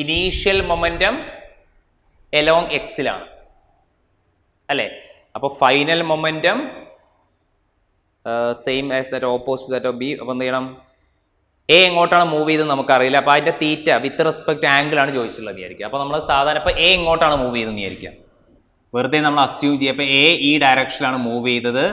S1: ഇനീഷ്യൽ മൊമെന്റം എലോങ് എക്സിലാണ് അല്ലേ. അപ്പോൾ final momentum same as that opposite that of B. അപ്പോൾ എന്ത് ചെയ്യണം? എ എങ്ങോട്ടാണ് മൂവ് ചെയ്തത് നമുക്കറിയില്ല. അപ്പോൾ അതിൻ്റെ തീറ്റ വിത്ത് റെസ്പെക്ട് ആംഗിൾ ആണ് ചോദിച്ചിട്ടുള്ളത് വിചാരിക്കുക. അപ്പോൾ നമ്മൾ സാധാരണ ഇപ്പോൾ എ എങ്ങോട്ടാണ് മൂവ് ചെയ്തതെന്ന് വിചാരിക്കുക. വെറുതെ നമ്മൾ അസ്യൂം ചെയ്യുക. അപ്പോൾ എ ഈ ഡയറക്ഷനിലാണ് മൂവ് ചെയ്തത്,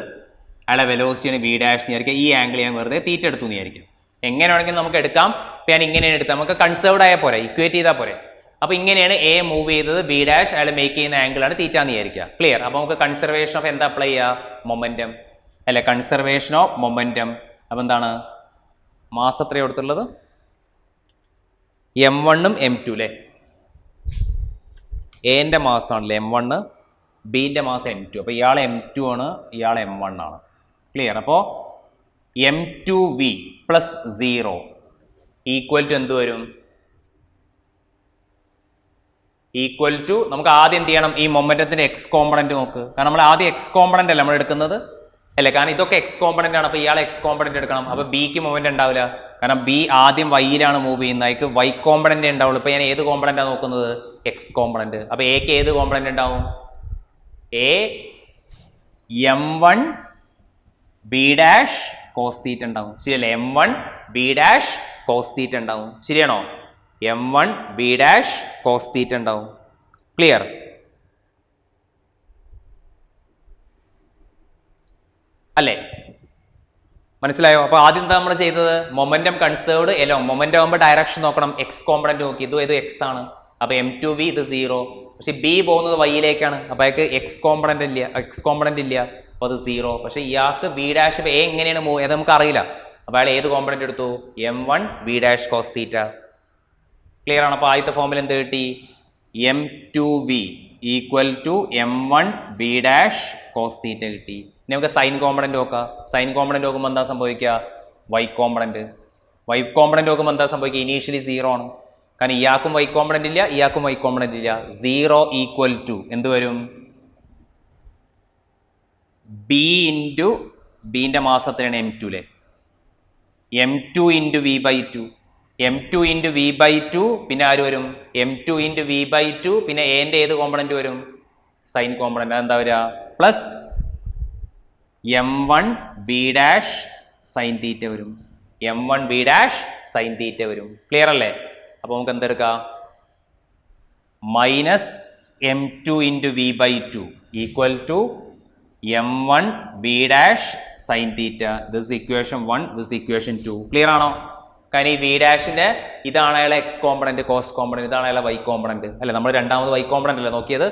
S1: അയാളെ വെലോസിറ്റിയാണ് വി ഡാഷ് വിചാരിക്കുക. ഈ ആംഗിൾ ഞാൻ വെറുതെ തീറ്റ എടുത്തു എന്ന് വിചാരിക്കും. എങ്ങനെ വേണമെങ്കിലും നമുക്ക് എടുക്കാം. അപ്പോൾ ഞാൻ ഇങ്ങനെയാണ് എടുത്തത്, നമുക്ക് കൺസേർവ്ഡ് ആയാൽ പോരെ, ഇക്വേറ്റ് ചെയ്താൽ പോരെ. അപ്പോൾ ഇങ്ങനെയാണ് എ മൂവ് ചെയ്തത്, ബി ഡാഷ് അയാൾ മേക്ക് ചെയ്യുന്ന ആംഗിളാണ് തീറ്റ എന്ന് വിചാരിക്കുക. ക്ലിയർ. അപ്പോൾ നമുക്ക് കൺസർവേഷൻ ഓഫ് എന്താ അപ്ലൈ ചെയ്യുക? മൊമെന്റം അല്ലെ, കൺസർവേഷൻ ഓഫ് മൊമെന്റം. അപ്പോൾ എന്താണ് മാസ് എത്രയാണ് കൊടുത്തുള്ളത്? m1ഉം m2 അല്ലേ. എന്റെ മാസമാണല്ലേ m1, ബിന്റെ മാസം m2. അപ്പോൾ ഇയാൾ m2 ആണ്, ഇയാൾ m1 ആണ്. ക്ലിയർ. അപ്പോൾ m2v പ്ലസ് 0 ഈക്വൽ ടു എന്ത് വരും? ഈക്വൽ ടു നമുക്ക് ആദ്യം എന്ത് ചെയ്യണം? ഈ മൊമെന്റത്തിന്റെ എക്സ് കോമ്പണന്റ് നോക്ക്. കാരണം നമ്മൾ ആദ്യം എക്സ് കോമ്പണന്റ് അല്ല നമ്മൾ എടുക്കുന്നത് അല്ലേ, കാരണം ഇതൊക്കെ എക്സ് കോമ്പണന്റ് ആണ്. അപ്പോൾ ഇയാൾ എക്സ് കോമ്പണന്റ് എടുക്കണം. അപ്പോൾ ബിക്ക് മൊമെന്റ് ഉണ്ടാവില്ല, കാരണം ബി ആദ്യം വൈയിലാണ് മൂവ് ചെയ്യുന്നത്, അതിക്ക് വൈ കോമ്പണന്റ് ഉണ്ടാവുള്ളൂ. ഇപ്പോൾ ഞാൻ ഏത് കോമ്പണന്റാണ് നോക്കുന്നത്? X component. അപ്പോൾ എക്ക് ഏത് കോമ്പണന്റ് ഉണ്ടാവും? A m1 B dash cos theta ഉണ്ടാവും. ശരിയല്ലേ? m1 B dash cos theta ഉണ്ടാവും. ശരിയാണോ? m1 B dash cos theta ഉണ്ടാവും. ക്ലിയർ. അല്ലേ? മനസ്സിലായോ? അപ്പോൾ ആദ്യം എന്താ നമ്മൾ ചെയ്തത്? മൊമെന്റം കൺസേർവ്ഡ് എലോ. മൊമെന്റം ആകുമ്പോൾ ഡയറക്ഷൻ നോക്കണം, എക്സ് കോമ്പണന്റ് നോക്കി. ഇത് എക്സ് ആണ്. അപ്പോൾ m2v ഇത് 0. പക്ഷെ ബി പോകുന്നത് വൈയിലേക്കാണ്. അപ്പോൾ അയാൾക്ക് എക്സ് കോമ്പണന്റ് ഇല്ല, അപ്പോൾ അത് 0. പക്ഷേ ഇയാൾക്ക് ബി ഡാഷ് എ എങ്ങനെയാണ് മൂവ് ചെയ്ത് നമുക്ക് അറിയില്ല. അപ്പോൾ അയാൾ ഏത് കോമ്പണന്റ് എടുത്തു? m1 B dash cos theta. Clear ആണ്? അപ്പോൾ ആദ്യത്തെ ഫോമിൽ എന്ത് കിട്ടി? m2v equal to m1 B dash cos theta കിട്ടി. ഇനി നമുക്ക് സൈൻ കോമ്പണന്റ് നോക്കാം. സൈൻ കോമ്പണന്റ് നോക്കുമ്പോൾ എന്താ സംഭവിക്കുക? വൈ കോമ്പണന്റ് നോക്കുമ്പോൾ എന്താ സംഭവിക്കുക? ഇനീഷ്യലി 0 ആണ്, കാരണം ഇയാൾക്കും വൈ കോമ്പണന്റ് ഇല്ല, ഇയാൾക്കും വൈ കോമ്പണന്റ് ഇല്ല. 0 ഈക്വൽ ടു എന്ത് വരും? ബി ഇൻറ്റു ബിന്റെ മാസത്തിനാണ് m2 അല്ലേ. m2 into v/2, m2 into v/2 പിന്നെ ആര് വരും? m2 ഇൻറ്റു v/2 പിന്നെ എന്റെ ഏത് കോമ്പണന്റ് വരും? Sine component. അതെന്താ വരിക? Plus m1 B dash sine theta വരും. m1 B dash sine theta വരും. ക്ലിയർ അല്ലേ? അപ്പോൾ നമുക്ക് എന്തെടുക്കാം? Minus m2 into v/2 equal to m1 B dash sine theta. This equation 1, this equation 2. Clear ആണോ? കാരണം ഈ വി ഡാഷിന്റെ ഇതാണ് അയാളെ എക്സ് കോമ്പണന്റ്, കോസ് കോമ്പണന്റ്, ഇതാണ് അയാളെ വൈ കോമ്പണന്റ് അല്ലെ. നമ്മൾ രണ്ടാമത് വൈ കോമ്പണന്റ് അല്ലേ നോക്കിയത്.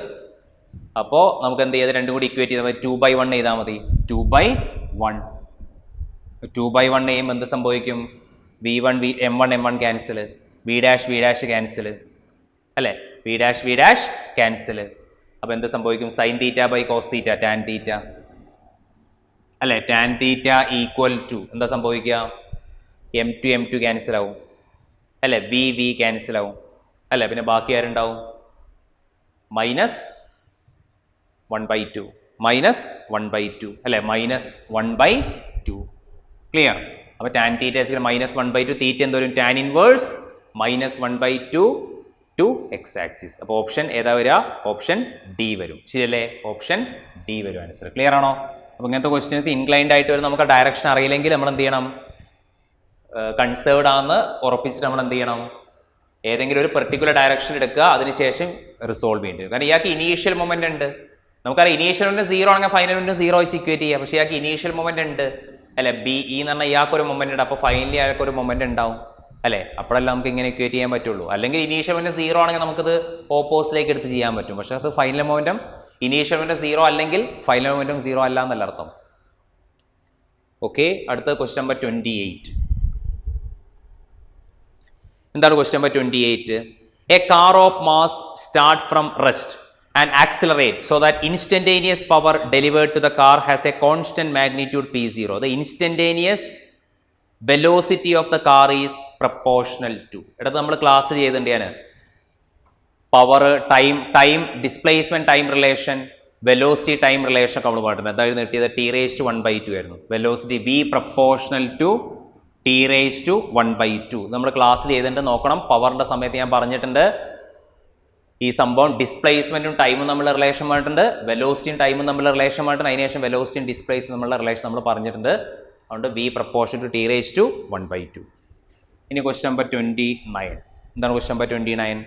S1: അപ്പോൾ നമുക്ക് എന്ത് ചെയ്ത് രണ്ടും കൂടി ഇക്വേറ്റ് ചെയ്താൽ 2/1 ചെയ്താൽ മതി. 2/1 ചെയ്യുമ്പോൾ എന്ത് സംഭവിക്കും? v1 m1 cancel, V dash cancel അല്ലേ, വി ഡാഷ് ക്യാൻസൽ. അപ്പോൾ എന്ത് സംഭവിക്കും? Sine theta by cos theta, tan theta അല്ലേ. ടാൻ തീറ്റ ഈക്വൽ ടു എന്താ സംഭവിക്കുക? m2 ക്യാൻസൽ ആവും അല്ലേ, വി ക്യാൻസൽ ആവും അല്ലേ. പിന്നെ ബാക്കി ആരുണ്ടാവും? മൈനസ് 1/2 അല്ലേ, -1/2. ക്ലിയർ. അപ്പോൾ ടാൻ തീറ്റ -1/2 തീറ്റ എന്തോരും tan inverse -1/2 to X axis. അപ്പോൾ ഓപ്ഷൻ ഏതാ വരിക? ഓപ്ഷൻ ഡി വരും. ശരിയല്ലേ? ഓപ്ഷൻ ഡി വരും ആൻസർ. ക്ലിയർ ആണോ? അപ്പോൾ ഇങ്ങനത്തെ ക്വസ്റ്റ്യൻസ് ഇൻക്ലൈൻഡ് ആയിട്ട് വരും. നമുക്ക് ഡയറക്ഷൻ അറിയില്ലെങ്കിൽ നമ്മൾ എന്ത് ചെയ്യണം? കൺസേർവ്ഡ് ആണെന്ന് ഉറപ്പിച്ചിട്ട് നമ്മൾ എന്ത് ചെയ്യണം? ഏതെങ്കിലും ഒരു പെർട്ടിക്കുലർ ഡയറക്ഷൻ എടുക്കുക, അതിനുശേഷം റിസോൾവ് ചെയ്യേണ്ടി വരും. കാരണം ഇയാൾക്ക് ഇനീഷ്യൽ മൊമെന്റ് ഉണ്ട്. നമുക്കറിയാം ഇനീഷ്യൽ മൊമെന്റ് 0 ആണെങ്കിൽ ഫൈനൽ മൊമെന്റ് 0 വെച്ച് ഇക്വേറ്റ് ചെയ്യാം. പക്ഷേ ഇയാൾക്ക് ഇനീഷ്യൽ മൊമെന്റ് ഉണ്ട് അല്ലെ? ബി ഇ എന്ന് പറഞ്ഞാൽ ഇയാൾക്ക് ഒരു മൊമെന്റ് ഉണ്ട്. അപ്പോൾ ഫൈനലി അയാൾക്ക് ഒരു മൊമെന്റ് ഉണ്ടാവും അല്ലേ? അപ്പോഴല്ല നമുക്ക് ഇങ്ങനെ ഇക്വേറ്റ് ചെയ്യാൻ പറ്റുള്ളൂ. അല്ലെങ്കിൽ ഇനീഷ്യൽ മൊമെന്റ് 0 ആണെങ്കിൽ നമുക്കത് ഓപ്പോസിലേക്ക് എടുത്ത് ചെയ്യാൻ പറ്റും. പക്ഷേ അത് ഫൈനൽ മൊമെന്റും ഇനീഷ്യൽ മൊമെന്റ് 0 അല്ലെങ്കിൽ ഫൈനൽ മൊമെന്റും 0 അല്ല എന്നല്ല അർത്ഥം. ഓക്കെ, അടുത്ത ക്വസ്റ്റ്യൻ നമ്പർ 28. എന്താണ് question number 28? A car of mass start from rest and accelerate so that instantaneous power delivered to the car has a constant magnitude p0. The instantaneous velocity of the car is proportional to. ഇടത് നമ്മൾ class ചെയ്തിട്ടുണ്ട്. Power, time displacement time relation, velocity time relation ഒക്കെ നമ്മൾ പറഞ്ഞിട്ടുണ്ട്. അതായത് കിട്ടിയത് t⁻1/2 ആയിരുന്നു. Velocity v proportional to t⁻1/2 നമ്മൾ ക്ലാസ്സിൽ ചെയ്തിട്ടുണ്ട്. നോക്കണം. പവറിന്റെ സമയത്ത് ഞാൻ പറഞ്ഞിട്ടുണ്ട് ഈ സംഭവം ഡിസ്പ്ലേസ്മെന്റും ടൈമും തമ്മിലുള്ള റിലേഷൻ പറഞ്ഞിട്ടുണ്ട്, വെലോസിറ്റിയും ടൈമും തമ്മിലുള്ള റിലേഷൻ പറഞ്ഞിട്ടുണ്ട്. അതിനുശേഷം വെലോസിറ്റിയും ഡിസ്പ്ലേസും തമ്മിലുള്ള റിലേഷൻ നമ്മൾ പറഞ്ഞിട്ടുണ്ട്. അതുകൊണ്ട് v പ്രപ്പോർഷൻ ടു t⁻1/2. ഇനി ക്വസ്റ്റ്യൻ നമ്പർ 29. എന്താണ് question number 29?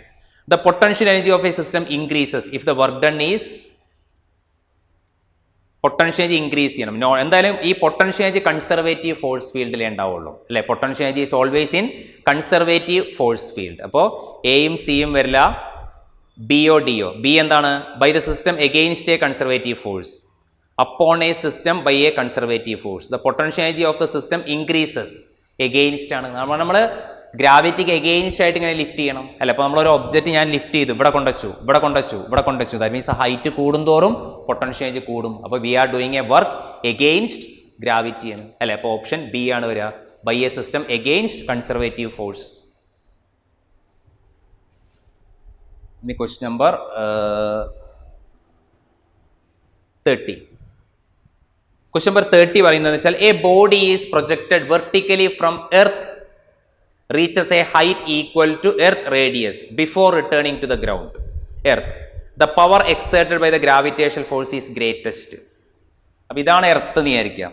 S1: The potential energy of a system increases if the work done is potential energy increase ചെയ്യണം. എന്തായാലും ഈ പൊട്ടൻഷ്യൽ എനർജി കൺസർവേറ്റീവ് ഫോഴ്സ് ഫീൽഡിലേ ഉണ്ടാവുള്ളൂ അല്ലേ? Potential energy is always in conservative force field. അപ്പോൾ എയും സിയും വരില്ല, ബിയോ ഡിയോ. ബി എന്താണ്? By the system against a conservative force upon a system by a conservative force. The potential energy of the system increases. Against ആണ്. നമ്മൾ ഗ്രാവിറ്റിക്ക് against ആയിട്ട് ഇങ്ങനെ ലിഫ്റ്റ് ചെയ്യണം അല്ല? അപ്പോൾ നമ്മളൊരു ഒബ്ജക്റ്റ് ഞാൻ ലിഫ്റ്റ് ചെയ്തു, ഇവിടെ കൊണ്ടുവച്ചു. ദാറ്റ് മീൻസ് ഹൈറ്റ് കൂടുന്തോറും പൊട്ടൻഷ്യൽ എനർജി കൂടും. അപ്പോൾ we are doing a work against gravity ആണ് അല്ലേ? അപ്പോൾ ഓപ്ഷൻ ബി ആണ് വരിക. By a system against conservative force. ഇനി ക്വസ്റ്റ്യൻ നമ്പർ 30. ക്വസ്റ്റ്യൻ നമ്പർ 30 പറയുന്നത് വെച്ചാൽ a body is projected vertically from earth reaches a height equal to earth radius before returning to the ground earth. The power exerted by the gravitational force is greatest. അപ്പോൾ ഇതാണ് earth എന്ന് വിചാരിക്കാം.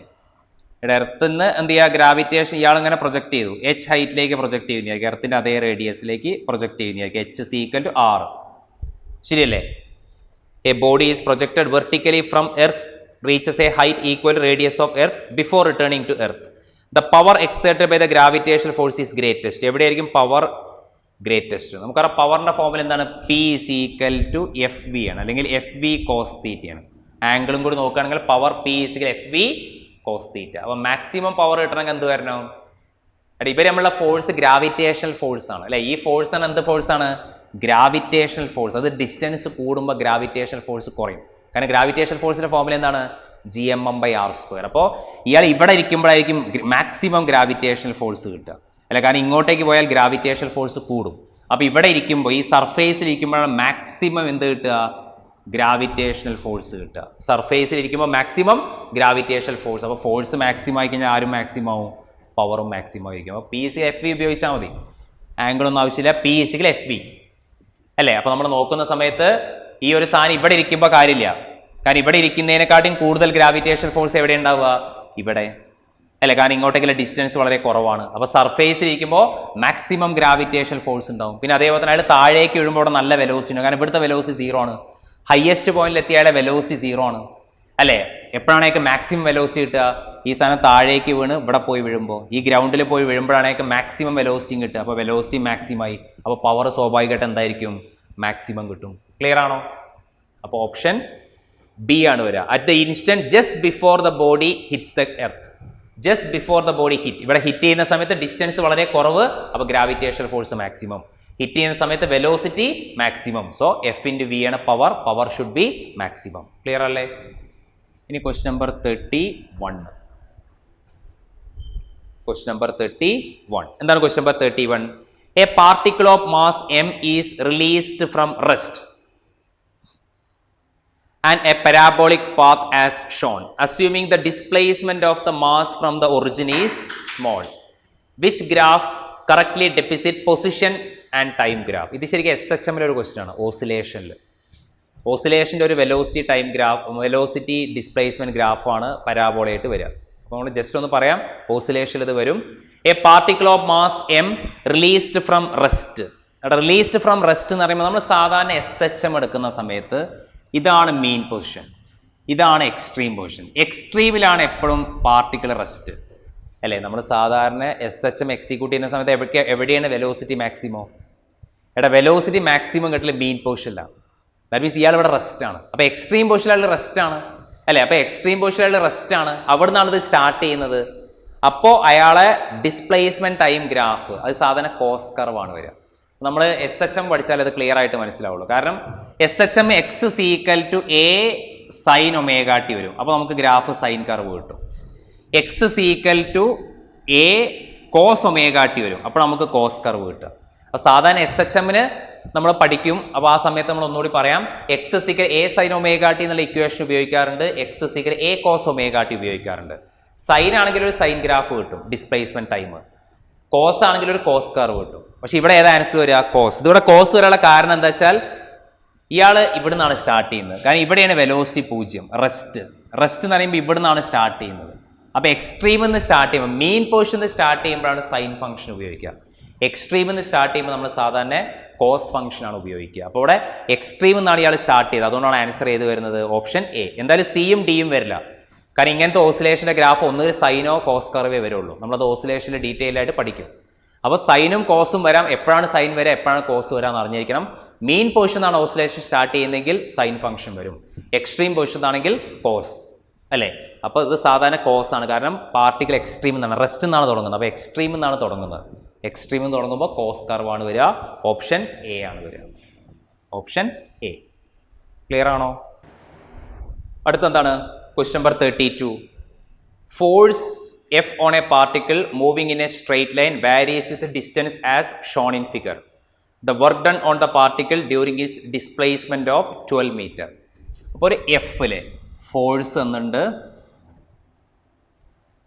S1: ഇവിടെ earth നിന്ന് എന്ത് ചെയ്യുക? Gravitation ഇയാളിങ്ങനെ project ചെയ്തു, h ഹൈറ്റിലേക്ക് project ചെയ്യുന്നതായിരിക്കും. എർത്തിൻ്റെ അതേ റേഡിയസിലേക്ക് പ്രൊജക്ട് ചെയ്യുന്നതായിരിക്കും. h is equal to r. ശരിയല്ലേ? A body is projected vertically from earth reaches a height equal to radius of earth before returning to earth. The power exerted by the gravitational force is greatest. എവിടെയായിരിക്കും power greatest? നമുക്കറിയാം പവറിന്റെ formula എന്താണ്? P is equal to FV ആണ്, അല്ലെങ്കിൽ FV cos θ ആണ്. ആംഗിളും കൂടി നോക്കുകയാണെങ്കിൽ power P is equal to FV cos θ. അപ്പോൾ മാക്സിമം പവർ കിട്ടണമെങ്കിൽ എന്ത് വരണം? ഇവർ നമ്മളുടെ ഫോഴ്സ് ഗ്രാവിറ്റേഷണൽ ഫോഴ്സ് ആണ് അല്ലെ? ഈ ഫോഴ്സ് ആണ് എന്ത് ഫോഴ്സ് ആണ്? Gravitational force. അത് ഡിസ്റ്റൻസ് കൂടുമ്പോൾ ഗ്രാവിറ്റേഷണൽ ഫോഴ്സ് കുറയും. കാരണം ഗ്രാവിറ്റേഷണൽ ഫോഴ്സിന്റെ ഫോർമുല എന്താണ്? gm/r². അപ്പോൾ ഇയാൾ ഇവിടെ ഇരിക്കുമ്പോഴായിരിക്കും മാക്സിമം ഗ്രാവിറ്റേഷണൽ ഫോഴ്സ് കിട്ടുക അല്ല? കാരണം ഇങ്ങോട്ടേക്ക് പോയാൽ ഗ്രാവിറ്റേഷണൽ ഫോഴ്സ് കൂടും. അപ്പോൾ ഇവിടെ ഇരിക്കുമ്പോൾ ഈ സർഫേസിൽ ഇരിക്കുമ്പോഴാണ് മാക്സിമം എന്ത് കിട്ടുക? ഗ്രാവിറ്റേഷണൽ ഫോഴ്സ് കിട്ടുക. സർഫേസിൽ ഇരിക്കുമ്പോൾ മാക്സിമം ഗ്രാവിറ്റേഷണൽ ഫോഴ്സ്. അപ്പോൾ ഫോഴ്സ് മാക്സിമം ആയി കഴിഞ്ഞാൽ ആരും മാക്സിമം ആവും? പവറും മാക്സിമം ആയിരിക്കും. അപ്പോൾ P = FV ഉപയോഗിച്ചാൽ മതി, ആംഗിളൊന്നും ആവശ്യമില്ല. P = FV അല്ലേ? അപ്പോൾ നമ്മൾ നോക്കുന്ന സമയത്ത് ഈ ഒരു സാധനം ഇവിടെ ഇരിക്കുമ്പോൾ കാര്യമില്ല. കാരണം ഇവിടെ ഇരിക്കുന്നതിനെക്കാട്ടും കൂടുതൽ ഗ്രാവിറ്റേഷണൽ ഫോഴ്സ് എവിടെ ഉണ്ടാവുക? ഇവിടെ അല്ലേ? കാരണം ഇങ്ങോട്ടേക്കുള്ള ഡിസ്റ്റൻസ് വളരെ കുറവാണ്. അപ്പോൾ സർഫേസിൽ ഇരിക്കുമ്പോൾ മാക്സിമം ഗ്രാവിറ്റേഷണൽ ഫോഴ്സ് ഉണ്ടാവും. പിന്നെ അതേപോലെ തന്നെ അയാൾ താഴേക്ക് വീഴുമ്പോൾ അവിടെ നല്ല വെലോസിറ്റി ഉണ്ട്. കാരണം ഇവിടുത്തെ വെലോസിറ്റി 0 ആണ്. ഹയസ്റ്റ് പോയിന്റിൽ എത്തിയാലെ വെലോസിറ്റി 0 ആണ് അല്ലേ? എപ്പോഴാണ് അയാൾക്ക് മാക്സിമം വെലോസിറ്റി കിട്ടുക? ഈ സാധനം താഴേക്ക് വീണ് ഇവിടെ പോയി വീഴുമ്പോൾ, ഈ ഗ്രൗണ്ടിൽ പോയി വീഴുമ്പോഴാണ് അയാൾക്ക് മാക്സിമം വെലോസിറ്റിയും കിട്ടുക. അപ്പോൾ വെലോസിറ്റി മാക്സിമമായി, അപ്പോൾ പവർ സ്വാഭാവികമായിട്ട് എന്തായിരിക്കും? മാക്സിമം കിട്ടും. ക്ലിയർ ആണോ? അപ്പോൾ ഓപ്ഷൻ ബി ആണ് വരിക. At the instant just before the body hits the earth. Just before the body hit. ഇവിടെ ഹിറ്റ് ചെയ്യുന്ന സമയത്ത് ഡിസ്റ്റൻസ് വളരെ കുറവ്, അപ്പോൾ ഗ്രാവിറ്റേഷണൽ ഫോഴ്സ് മാക്സിമം. ഹിറ്റ് ചെയ്യുന്ന സമയത്ത് വെലോസിറ്റി മാക്സിമം. സോ F/V ആണ് power. Power should be maximum. Clear അല്ലേ? ഇനി ക്വസ്റ്റ്യൻ നമ്പർ 31. Question number 31. എന്താണ് question number 31? A particle of mass m is released from rest and a parabolic path as shown, assuming the displacement of the mass from the origin is small. Which graph correctly depicts position and time graph? ഇത് ശരിക്കും SHM ഒരു question ആണ്. ഓസിലേഷൻ്റെ ഒരു velocity time graph, velocity displacement ഗ്രാഫാണ് പരാബോളയായിട്ട് വരിക. അപ്പോൾ നമ്മൾ ജസ്റ്റ് ഒന്ന് പറയാം, ഓസിലേഷനിൽ ഇത് വരും. A particle of mass M released from rest. Released from rest എന്ന് പറയുമ്പോൾ നമ്മൾ സാധാരണ SHM എടുക്കുന്ന സമയത്ത് ഇതാണ് മെയിൻ പൊസിഷൻ, ഇതാണ് എക്സ്ട്രീം പൊസിഷൻ. എക്സ്ട്രീമിലാണ് എപ്പോഴും പാർട്ടിക്കിൾ റെസ്റ്റ് അല്ലേ? നമ്മൾ സാധാരണ SHM എക്സിക്യൂട്ട് ചെയ്യുന്ന സമയത്ത് എവിടെയാണ് വെലോസിറ്റി മാക്സിമം? വെലോസിറ്റി മാക്സിമം കിട്ടില്ല മെയിൻ പൊസിഷനിലാണ്. ദാറ്റ് മീൻസ് ഇയാൾ ഇവിടെ റെസ്റ്റ് ആണ്. അപ്പോൾ എക്സ്ട്രീം പൊസിഷനിൽ റെസ്റ്റ് ആണ് അല്ലേ? അപ്പോൾ എക്സ്ട്രീം പൊസിഷനിൽ റെസ്റ്റ് ആണ്, അവിടെ നിന്നാണ് ഇത് സ്റ്റാർട്ട് ചെയ്യുന്നത്. അപ്പോൾ അയാളെ ഡിസ്പ്ലേസ്മെൻറ്റ് ടൈം ഗ്രാഫ് അത് സാധാരണ കോസ് കർവാണ് വരിക. നമ്മൾ SHM പഠിച്ചാൽ അത് ക്ലിയർ ആയിട്ട് മനസ്സിലാവുള്ളൂ. കാരണം SHM X equal to A sine omega T വരും. അപ്പോൾ നമുക്ക് ഗ്രാഫ് സൈൻ കർവ് കിട്ടും. X equal to A cos omega T വരും. അപ്പോൾ നമുക്ക് കോസ് കർവ് കിട്ടുക. അപ്പോൾ സാധാരണ SHMന് നമ്മൾ പഠിക്കും. അപ്പോൾ ആ സമയത്ത് നമ്മൾ ഒന്നുകൂടി പറയാം, X equal A sine omega T എന്നുള്ള ഇക്വേഷൻ ഉപയോഗിക്കാറുണ്ട്, X equal A cos omega T ഉപയോഗിക്കാറുണ്ട്. സൈൻ ആണെങ്കിൽ ഒരു സൈൻ ഗ്രാഫ് കിട്ടും, ഡിസ്പ്ലേസ്മെന്റ് ടൈം. കോസ് ആണെങ്കിൽ ഒരു കോസ് കർവ് കിട്ടും. പക്ഷെ ഇവിടെ ഏതാ ആൻസർ വരിക? കോസ്. ഇതിവിടെ കോസ് വരാനുള്ള കാരണം എന്താ വെച്ചാൽ ഇയാൾ ഇവിടെ നിന്നാണ് സ്റ്റാർട്ട് ചെയ്യുന്നത്. കാരണം ഇവിടെയാണ് വെലോസിറ്റി 0, റെസ്റ്റ് എന്ന് പറയുമ്പോൾ ഇവിടെ നിന്നാണ് സ്റ്റാർട്ട് ചെയ്യുന്നത്. അപ്പോൾ എക്സ്ട്രീമിൽ നിന്ന് സ്റ്റാർട്ട് ചെയ്യുമ്പോൾ, മെയിൻ പൊസിഷനിൽ നിന്ന് സ്റ്റാർട്ട് ചെയ്യുമ്പോഴാണ് സൈൻ ഫംഗ്ഷൻ ഉപയോഗിക്കുക. എക്സ്ട്രീമിൽ നിന്ന് സ്റ്റാർട്ട് ചെയ്യുമ്പോൾ നമ്മൾ സാധാരണ കോസ് ഫംഗ്ഷനാണ് ഉപയോഗിക്കുക. അപ്പോൾ ഇവിടെ എക്സ്ട്രീമിൽ നിന്നാണ് ഇയാൾ സ്റ്റാർട്ട് ചെയ്തത്. അതുകൊണ്ടാണ് ആൻസർ ചെയ്ത് വരുന്നത് ഓപ്ഷൻ എ. എന്തായാലും സിയും ഡിയും വരില്ല. കാരണം ഇങ്ങനത്തെ ഓസിലേഷൻ്റെ ഗ്രാഫ് ഒന്നുകിൽ സൈനോ കോസ് കർവേ വരുള്ളൂ. നമ്മളത് ഓസിലേഷനിൽ ഡീറ്റെയിൽ ആയിട്ട് പഠിക്കും. അപ്പോൾ സൈനും കോസും വരാം. എപ്പോഴാണ് സൈൻ വരിക, എപ്പോഴാണ് കോസ് വരാമെന്ന് അറിഞ്ഞിരിക്കണം. മെയിൻ പൊസിഷനാണ് ഓസിലേഷൻ സ്റ്റാർട്ട് ചെയ്യുന്നതെങ്കിൽ സൈൻ ഫംഗ്ഷൻ വരും. എക്സ്ട്രീം പൊസിഷൻ ആണെങ്കിൽ കോസ് അല്ലേ? അപ്പോൾ ഇത് സാധാരണ കോസ് ആണ്. കാരണം പാർട്ടിക്കിൾ എക്സ്ട്രീമിൽ നിന്നാണ്, റെസ്റ്റ് നിന്നാണ് തുടങ്ങുന്നത്. അപ്പോൾ എക്സ്ട്രീമിൽ നിന്നാണ് തുടങ്ങുന്നത്. എക്സ്ട്രീമിൽ നിന്ന് തുടങ്ങുമ്പോൾ കോസ് കർവാണ് വരിക. ഓപ്ഷൻ എ ആണ് വരിക. Option A. ക്ലിയർ ആണോ? അടുത്തെന്താണ്? Question number 32. Force F on a particle moving in a straight line varies with distance as shown in figure. The work done on the particle during is displacement of 12 metre. അപ്പോൾ ഒരു എഫിലെ force എന്നുണ്ട്,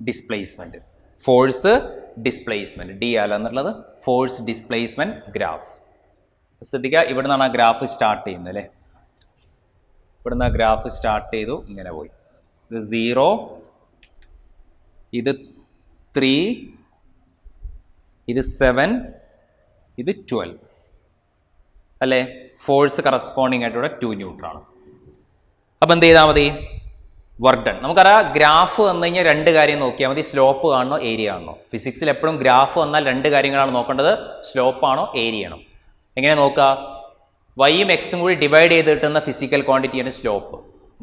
S1: displacement. Force displacement D അല്ല എന്നുള്ളത് force displacement graph. ശ്രദ്ധിക്കുക, ഇവിടെ നിന്നാണ് ആ ഗ്രാഫ് സ്റ്റാർട്ട് ചെയ്യുന്നത് അല്ലേ? ഇവിടെ നിന്ന് ആ ഗ്രാഫ് സ്റ്റാർട്ട് ചെയ്തു, ഇങ്ങനെ പോയി. ഇത് 0, ഇത് 3, ഇത് 7, ഇത് 12 അല്ലേ? ഫോഴ്സ് കറസ്പോണ്ടിങ് ആയിട്ട് ഇവിടെ 2 ന്യൂട്ടൺ. അപ്പം എന്ത് ചെയ്താൽ മതി? Work done. നമുക്കറിയാം, ഗ്രാഫ് വന്നു കഴിഞ്ഞാൽ 2 കാര്യം നോക്കിയാൽ മതി. സ്ലോപ്പ് കാണണോ ഏരിയ കാണണോ? ഫിസിക്സിൽ എപ്പോഴും ഗ്രാഫ് വന്നാൽ 2 കാര്യങ്ങളാണ് നോക്കേണ്ടത്. സ്ലോപ്പ് ആണോ ഏരിയ ആണോ? എങ്ങനെ നോക്കുക? വൈയും എക്സും കൂടി ഡിവൈഡ് ചെയ്ത് കിട്ടുന്ന ഫിസിക്കൽ ക്വാണ്ടിറ്റിയാണ് സ്ലോപ്പ്.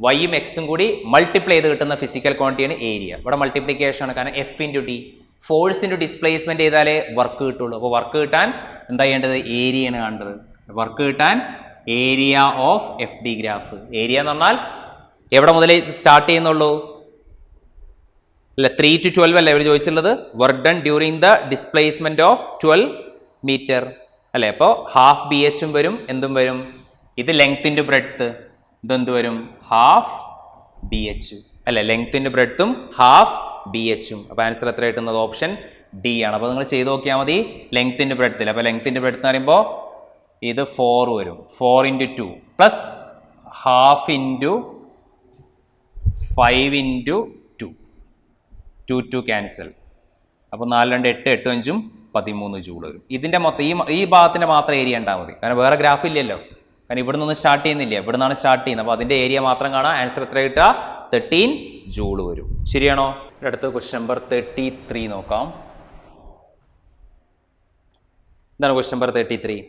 S1: വൈയും എക്സും കൂടി മൾട്ടിപ്ലൈ ചെയ്ത് കിട്ടുന്ന ഫിസിക്കൽ ക്വാണ്ടിറ്റിയാണ് ഏരിയ. ഇവിടെ മൾട്ടിപ്ലിക്കേഷൻ ആണ്. കാരണം F into D, force into displacement ചെയ്താലേ വർക്ക് കിട്ടുള്ളൂ. അപ്പോൾ വർക്ക് കിട്ടാൻ എന്താ ചെയ്യേണ്ടത്? ഏരിയയാണ് കാണേണ്ടത്. വർക്ക് കിട്ടാൻ area of F D graph. Area എന്ന് പറഞ്ഞാൽ എവിടെ മുതലേ സ്റ്റാർട്ട് ചെയ്യുന്നുള്ളൂ? അല്ല, 3 to 12 അല്ലേ ഇവർ ചോദിച്ചിട്ടുള്ളത്? Work done during the displacement of 12 metre അല്ലേ? അപ്പോൾ ഹാഫ് ബി എച്ചും വരും, എന്തും വരും. ഇത് ലെങ്ത് ഇൻറ്റു ബ്രെഡ്ത്ത്, ഇതെന്ത് വരും? ഹാഫ് ബി എച്ച് അല്ലേ? ലെങ്ത് ഇൻറ്റു ബ്രെഡ്ത്തും ഹാഫ് ബി എച്ചും. അപ്പോൾ ആൻസർ എത്ര കിട്ടുന്നത്? ഓപ്ഷൻ ഡി ആണ്. അപ്പോൾ നിങ്ങൾ ചെയ്ത് നോക്കിയാൽ മതി. ലെങ്ത് ഇൻറ്റു ബ്രെഡ്ത്തിൽ, അപ്പോൾ ലെങ്ത് ഇൻറ്റു ബ്രെഡ്ത്ത് എന്ന് പറയുമ്പോൾ ഇത് 4 വരും. 4 into 2 plus half into 5 into 2, 2 cancel. അപ്പോൾ 4 2 8, 8 5 13 ജൂൾ വരും. ഇതിൻ്റെ മൊത്തം ഈ ഭാഗത്തിൻ്റെ മാത്രം ഏരിയ ഉണ്ടാൽ മതി. കാരണം വേറെ ഗ്രാഫ് ഇല്ലല്ലോ. കാരണം ഇവിടെ നിന്നൊന്നും സ്റ്റാർട്ട് ചെയ്യുന്നില്ല, ഇവിടെ നിന്നാണ് സ്റ്റാർട്ട് ചെയ്യുന്നത്. അപ്പോൾ അതിൻ്റെ ഏരിയ മാത്രം കാണാം. ആൻസർ എത്ര കിട്ടുക? 13 ജൂൾ വരും. ശരിയാണോ? അടുത്ത ക്വസ്റ്റ്യൻ നമ്പർ 33 നോക്കാം. എന്താണ് question number 33?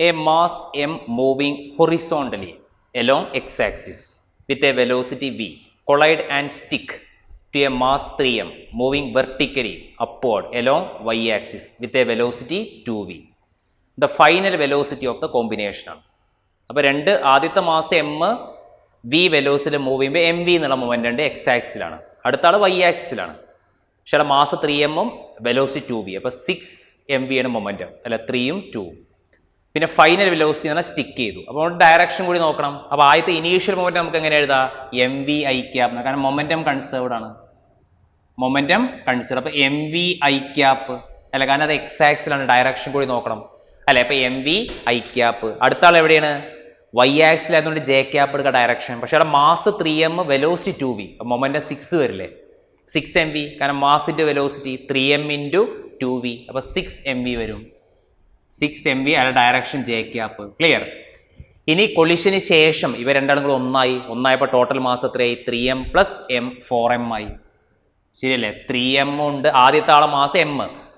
S1: A mass m moving horizontally along x-axis with a velocity v collide and stick to a mass 3m moving vertically upward along y-axis with a velocity 2v. The final velocity of the combination ആണ്. അപ്പോൾ ആദ്യത്തെ mass M V velocity move ചെയ്യുമ്പോൾ M V എന്നുള്ള moment ഉണ്ട്, X ആക്സിലാണ്. അടുത്ത ആൾ Y ആക്സിലാണ്. പക്ഷേ mass 3m velocity 2v. അപ്പോൾ 6 mv ആണ് മൊമെൻറ്റം അല്ല, 3ഉം 2ഉം. പിന്നെ ഫൈനൽ വെലോസിറ്റി എന്ന് പറഞ്ഞാൽ സ്റ്റിക്ക് ചെയ്തു. അപ്പോൾ ഡയറക്ഷൻ കൂടി നോക്കണം. അപ്പോൾ ആദ്യത്തെ ഇനീഷ്യൽ മൊമെൻറ്റം നമുക്ക് എങ്ങനെ എഴുതാം? എം വി ഐ ക്യാപ്പ്, കാരണം മൊമെൻറ്റം കൺസേർവ്ഡ് ആണ്, മൊമെൻറ്റം കൺസേർവ്. അപ്പോൾ എം വി ഐ ക്യാപ്പ് അല്ല, കാരണം അത് എക്സ് ആക്സിലാണ്, ഡയറക്ഷൻ കൂടി നോക്കണം അല്ലേ. അപ്പോൾ എം വി ഐ ക്യാപ്പ്. അടുത്ത ആൾ എവിടെയാണ്? വൈ ആക്സിലായതുകൊണ്ട് ജെ ക്യാപ്പ് എടുക്കുക ഡയറക്ഷൻ. പക്ഷേ അവിടെ mass 3m, velocity 2v, momentum 6 വരില്ലേ? 6mv, കാരണം മാസിൻ്റെ വെലോസിറ്റി 3m × 2v, അപ്പോൾ 6mv വരും. 6mv അയാളുടെ ഡയറക്ഷൻ ജെ ക്യാപ്പ്. ക്ലിയർ? ഇനി കൊളിഷന് ശേഷം ഇവ രണ്ടാളും കൂടെ ഒന്നായപ്പോൾ ടോട്ടൽ മാസ് എത്രയായി? 3m + m 4m ആയി. ശരിയല്ലേ? 3m ഉണ്ട്, ആദ്യത്തെ ആളെ മാസ് m,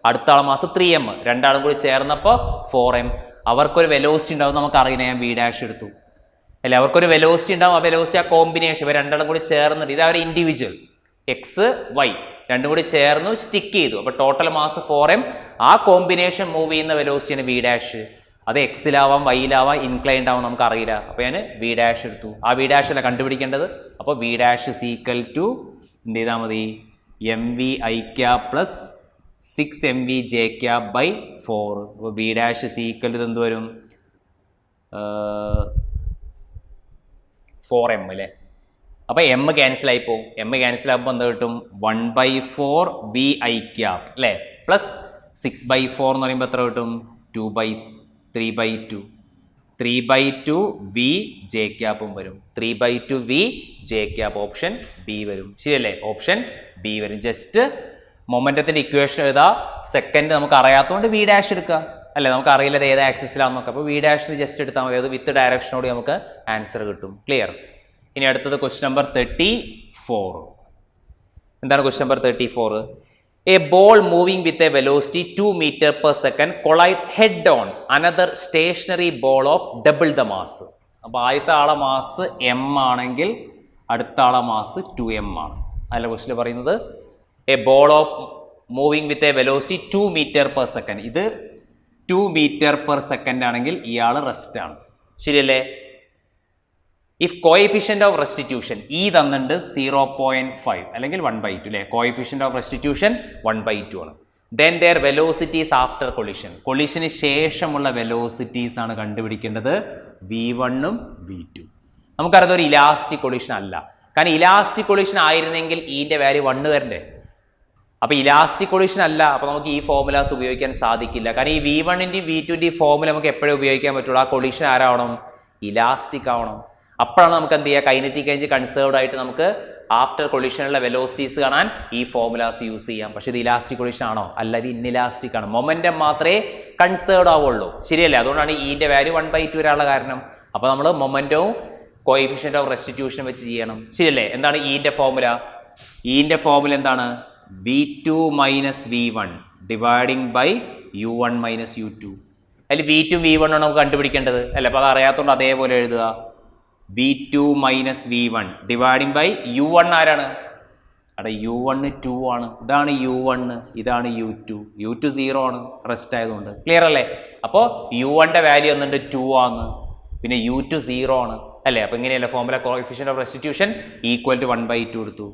S1: അടുത്ത ആളെ മാസ് 3m, രണ്ടാളും കൂടി ചേർന്നപ്പോൾ 4m. അവർക്കൊരു വെലോസിറ്റി ഉണ്ടാവും, നമുക്കറിയില്ല, ഞാൻ വി ഡാഷ് എടുത്തു അല്ലേ. അവർക്കൊരു വെലോസിറ്റി ഉണ്ടാവും, ആ വെലോസിറ്റി ആ കോമ്പിനേഷൻ ഇവർ രണ്ടാളും കൂടി ചേർന്നിട്ട്, ഇത് അവർ ഇൻഡിവിജ്വൽ എക്സ് വൈ രണ്ടും കൂടി ചേർന്ന് സ്റ്റിക്ക് ചെയ്തു. അപ്പോൾ ടോട്ടൽ മാസ് 4m, ആ കോമ്പിനേഷൻ മൂവ് ചെയ്യുന്ന വെലോസിറ്റിയാണ് വി ഡാഷ്. അത് എക്സിലാവാം വൈയിലാവാം ഇൻക്ലൈൻഡ് ആവാം, നമുക്കറിയില്ല. അപ്പോൾ ഞാൻ വി ഡാഷ് എടുത്തു. ആ വി ഡാഷ് അല്ല കണ്ടുപിടിക്കേണ്ടത്. അപ്പോൾ വി ഡാഷ് = എന്ത് ചെയ്താൽ മതി? M V I cap plus 6mv J cap by 4. അപ്പോൾ വി ഡാഷ് = എന്ത് വരും? 4m അല്ലേ. അപ്പോൾ എം ക്യാൻസൽ ആയി പോകും. എം ക്യാൻസൽ ആകുമ്പോൾ എന്ത് കിട്ടും? 1/4 വി ഐ ക്യാപ്പ് അല്ലേ, പ്ലസ് 6/4 എന്ന് പറയുമ്പോൾ എത്ര കിട്ടും? 3/2. 3/2 വി ജെ ക്യാപ്പും വരും. 3/2 V J cap, option B വരും. ശരിയല്ലേ? ഓപ്ഷൻ ബി വരും. ജസ്റ്റ് മൊമെൻറ്റത്തിൻ്റെ ഇക്വേഷൻ എഴുതാം. സെക്കൻഡ് നമുക്ക് അറിയാത്തതുകൊണ്ട് വി ഡാഷ് എടുക്കുക അല്ലേ, നമുക്ക് അറിയില്ല ഏത് ആക്സിസിലാണെന്ന് നോക്കാം. അപ്പോൾ വി ഡാഷിന് ജസ്റ്റ് എടുത്താൽ മതി, അത് വിത്ത് ഡയറക്ഷനോട് നമുക്ക് ആൻസർ കിട്ടും. ക്ലിയർ? ഇനി അടുത്തത് ക്വസ്റ്റ്യൻ നമ്പർ 34. എന്താണ് question number 34? A ball moving with a velocity 2 m/s collide head on another stationary ball of double the mass. അപ്പോൾ ആദ്യത്തെ ആളെ മാസ് m ആണെങ്കിൽ അടുത്ത ആളെ മാസ് 2m ആണ്. അല്ല ക്വസ്റ്റ്യൻ പറയുന്നത് A ball of moving with a velocity 2 m/s. ഇത് 2 m/s ആണെങ്കിൽ ഇയാൾ റെസ്റ്റ് ആണ്. ശരിയല്ലേ? ഇഫ് കോഎഫിഷ്യൻ്റ് ഓഫ് റെസ്റ്റിറ്റ്യൂഷൻ ഈ തന്നിട്ടുണ്ട് 0.5 അല്ലെങ്കിൽ 1/2 അല്ലേ. കോഎഫിഷ്യൻ്റ് ഓഫ് റെസ്റ്റിറ്റ്യൂഷൻ 1/2 ആണ്. Then their velocities after collision, കൊളിഷന് ശേഷമുള്ള വെലോസിറ്റീസ് ആണ് കണ്ടുപിടിക്കേണ്ടത്. v1ഉം v2. നമുക്കറിയാം ഒരു ഇലാസ്റ്റിക് കൊളിഷൻ അല്ല, കാരണം ഇലാസ്റ്റിക് കൊളിഷൻ ആയിരുന്നെങ്കിൽ ഈൻ്റെ വാല്യൂ 1 വരണ്ടേ. അപ്പോൾ ഇലാസ്റ്റിക് കൊളിഷൻ അല്ല, അപ്പോൾ നമുക്ക് ഈ ഫോർമുലാസ് ഉപയോഗിക്കാൻ സാധിക്കില്ല. കാരണം ഈ v1ൻ്റെയും v2ൻ്റെയും ഫോർമുല നമുക്ക് എപ്പോഴും ഉപയോഗിക്കാൻ പറ്റുള്ളൂ. ആ കൊളിഷൻ ആരാവണം? ഇലാസ്റ്റിക് ആവണം. അപ്പോഴാണ് നമുക്ക് എന്ത് ചെയ്യുക? കൈനറ്റിക് എനർജി കൺസേർവ്ഡ് ആയിട്ട് നമുക്ക് ആഫ്റ്റർ കൊളിഷനുള്ള വെലോസിറ്റീസ് കാണാൻ ഈ ഫോർമുലാസ് യൂസ് ചെയ്യാം. പക്ഷേ ഇത് ഇലാസ്റ്റിക് കൊളിഷൻ ആണോ? അല്ല, ഇത് ഇൻഇലാസ്റ്റിക് ആണ്. മൊമെൻറ്റം മാത്രമേ കൺസേർവ്ഡ് ആവുള്ളൂ. ശരിയല്ലേ? അതുകൊണ്ടാണ് ഈൻ്റെ വാല്യൂ 1/2 വരാനുള്ള കാരണം. അപ്പോൾ നമ്മൾ മൊമെൻറ്റവും കോഎഫിഷ്യൻ്റ് ഓഫ് റെസ്റ്റിറ്റ്യൂഷൻ വെച്ച് ചെയ്യണം. ശരിയല്ലേ? എന്താണ് ഈൻ്റെ ഫോർമുല? ഈൻ്റെ ഫോർമുല എന്താണ്? v2 - v1 dividing by u1 - u2. അതിൽ v2 v1 ആണ് നമുക്ക് കണ്ടുപിടിക്കേണ്ടത് അല്ലേ. അപ്പോൾ അത് അറിയാത്തതുകൊണ്ട് അതേപോലെ എഴുതുക. v2 - v1 dividing by u1 ആരാണ്? അവിടെ u1 2 ആണ്. ഇതാണ് u1, ഇതാണ് u2. u2 0 ആണ്, റെസ്റ്റ് ആയതുകൊണ്ട്. ക്ലിയർ അല്ലേ? അപ്പോൾ u1ൻ്റെ വാല്യൂ എന്നുണ്ട് 2 ആണ്, പിന്നെ u2 0 ആണ് അല്ലേ. അപ്പോൾ ഇങ്ങനെയല്ലേ ഫോർമുല? കോഎഫിഷ്യൻ്റ് ഓഫ് റെസ്റ്റിറ്റ്യൂഷൻ = 1/2 എടുത്തു,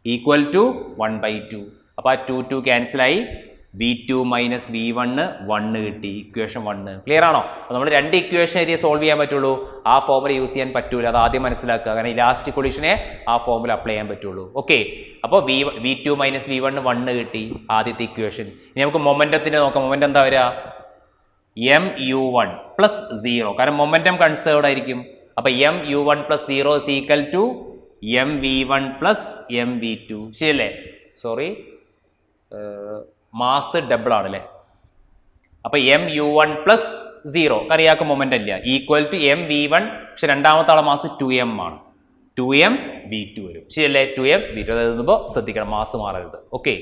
S1: = 1/2. അപ്പോൾ ആ 2 ക്യാൻസലായി. v2 - v1 1 കിട്ടി, ഇക്വേഷൻ 1. ക്ലിയർ ആണോ? അപ്പോൾ നമ്മൾ 2 ഇക്വേഷൻ ഏരിയ സോൾവ് ചെയ്യാൻ പറ്റുള്ളൂ. ആ ഫോർമുല യൂസ് ചെയ്യാൻ പറ്റൂല, അത് ആദ്യം മനസ്സിലാക്കുക. കാരണം ഇലാസ്റ്റിക് കൊളിഷനെ ആ ഫോർമുല അപ്ലൈ ചെയ്യാൻ പറ്റുള്ളൂ. ഓക്കെ, അപ്പോൾ v2 - v1 1 കിട്ടി, ആദ്യത്തെ ഇക്വേഷൻ. ഇനി നമുക്ക് മൊമെൻറ്റത്തിൻ്റെ നോക്കാം. മൊമെൻറ്റം എന്താ വരിക? mu1 + 0, കാരണം മൊമെൻറ്റം കൺസേർവ്ഡ് ആയിരിക്കും. അപ്പോൾ mu1 + 0 = mv1 + mv2. ശരിയല്ലേ? സോറി, മാസ് ഡബിൾ ആണല്ലേ. അപ്പോൾ mu1 + 0, കാരണം ഇയാൾക്ക് മൊമെൻ്റ് ഇല്ല, = mv1. പക്ഷെ രണ്ടാമത്തെ ആളെ മാസ് 2m ആണ്, 2mv2 വരും. ശരിയല്ലേ? 2mv2 എഴുതുമ്പോൾ ശ്രദ്ധിക്കണം, മാസ് മാറരുത്. ഓക്കെ,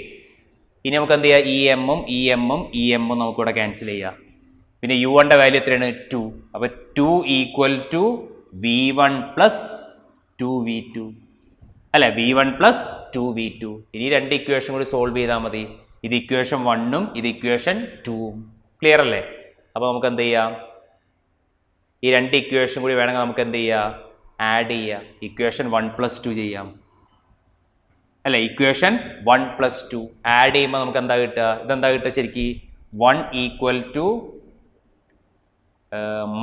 S1: ഇനി നമുക്ക് എന്ത് ചെയ്യാം? em നമുക്കിവിടെ ക്യാൻസൽ ചെയ്യാം. പിന്നെ u1ൻ്റെ വാല്യൂ എത്രയാണ്? 2. അപ്പോൾ 2 = v1 + 2v2 അല്ലേ. v1 + 2v2. ഇനി 2 ഇക്വേഷൻ കൂടി സോൾവ് ചെയ്താൽ മതി. ഇത് ഇക്വേഷൻ 1ഉം ഇത് ഇക്വേഷൻ 2ഉം. ക്ലിയർ അല്ലേ? അപ്പോൾ നമുക്ക് എന്ത് ചെയ്യാം? ഈ 2 ഇക്വേഷൻ കൂടി വേണമെങ്കിൽ നമുക്ക് എന്ത് ചെയ്യാം? ആഡ് ചെയ്യാം. ഇക്വേഷൻ 1 + 2 ചെയ്യാം അല്ലേ. ഇക്വേഷൻ 1 + 2 ആഡ് ചെയ്യുമ്പോൾ നമുക്ക് എന്താ കിട്ടുക? ഇതെന്താ കിട്ടുക ശരിക്കും? 1 =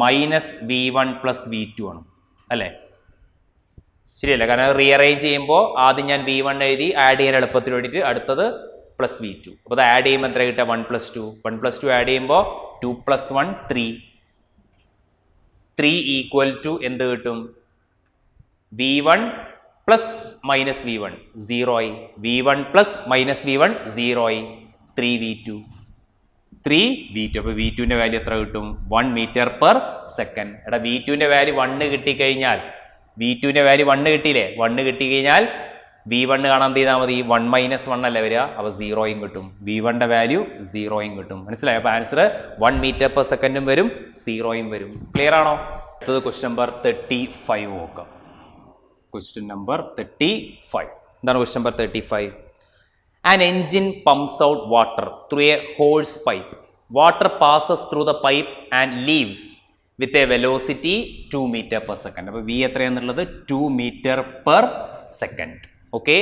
S1: മൈനസ് V1 പ്ലസ് V2 ആണ് അല്ലേ? ശരിയല്ല, കാരണം റീഅറേഞ്ച് ചെയ്യുമ്പോൾ ആദ്യം ഞാൻ V1 എഴുതി ആഡ് ചെയ്യാൻ എളുപ്പത്തിന് വേണ്ടിയിട്ട് അടുത്തത് പ്ലസ് V2. അപ്പോൾ അത് ആഡ് ചെയ്യുമ്പോൾ എത്ര കിട്ടുക? 1 + 2. 1 + 2 ആഡ് ചെയ്യുമ്പോൾ 2 + 1 3. 3 = എന്ത് കിട്ടും? V1 പ്ലസ് മൈനസ് V1 0 ആയി. V1 പ്ലസ് മൈനസ് V1 0 ആയി. 3V2. 3V2. അപ്പോൾ V2ൻ്റെ വാല്യൂ എത്ര കിട്ടും? 1 m/s. എടാ V2ൻ്റെ വാല്യൂ 1 കിട്ടിക്കഴിഞ്ഞാൽ V2ൻ്റെ വാല്യൂ 1 കിട്ടിയില്ലേ? 1 കിട്ടിക്കഴിഞ്ഞാൽ V1 കാണാൻ എന്ത് ചെയ്താൽ മതി? 1 - 1 അല്ലേ വരിക? അപ്പോൾ 0 കിട്ടും. V1ൻ്റെ വാല്യൂ 0 കിട്ടും. മനസ്സിലായോ? അപ്പോൾ ആൻസർ 1 m/s വരും, 0 വരും. ക്ലിയർ ആണോ? അടുത്തത് ക്വസ്റ്റ്യൻ നമ്പർ 35 നോക്കാം. Question number 35. എന്താണ് question number 35? An engine pumps out water through a hose pipe. Water passes through the pipe and leaves with a velocity 2 m/s. അപ്പോൾ V എത്രയാണെന്നുള്ളത് 2 m/s. Okay.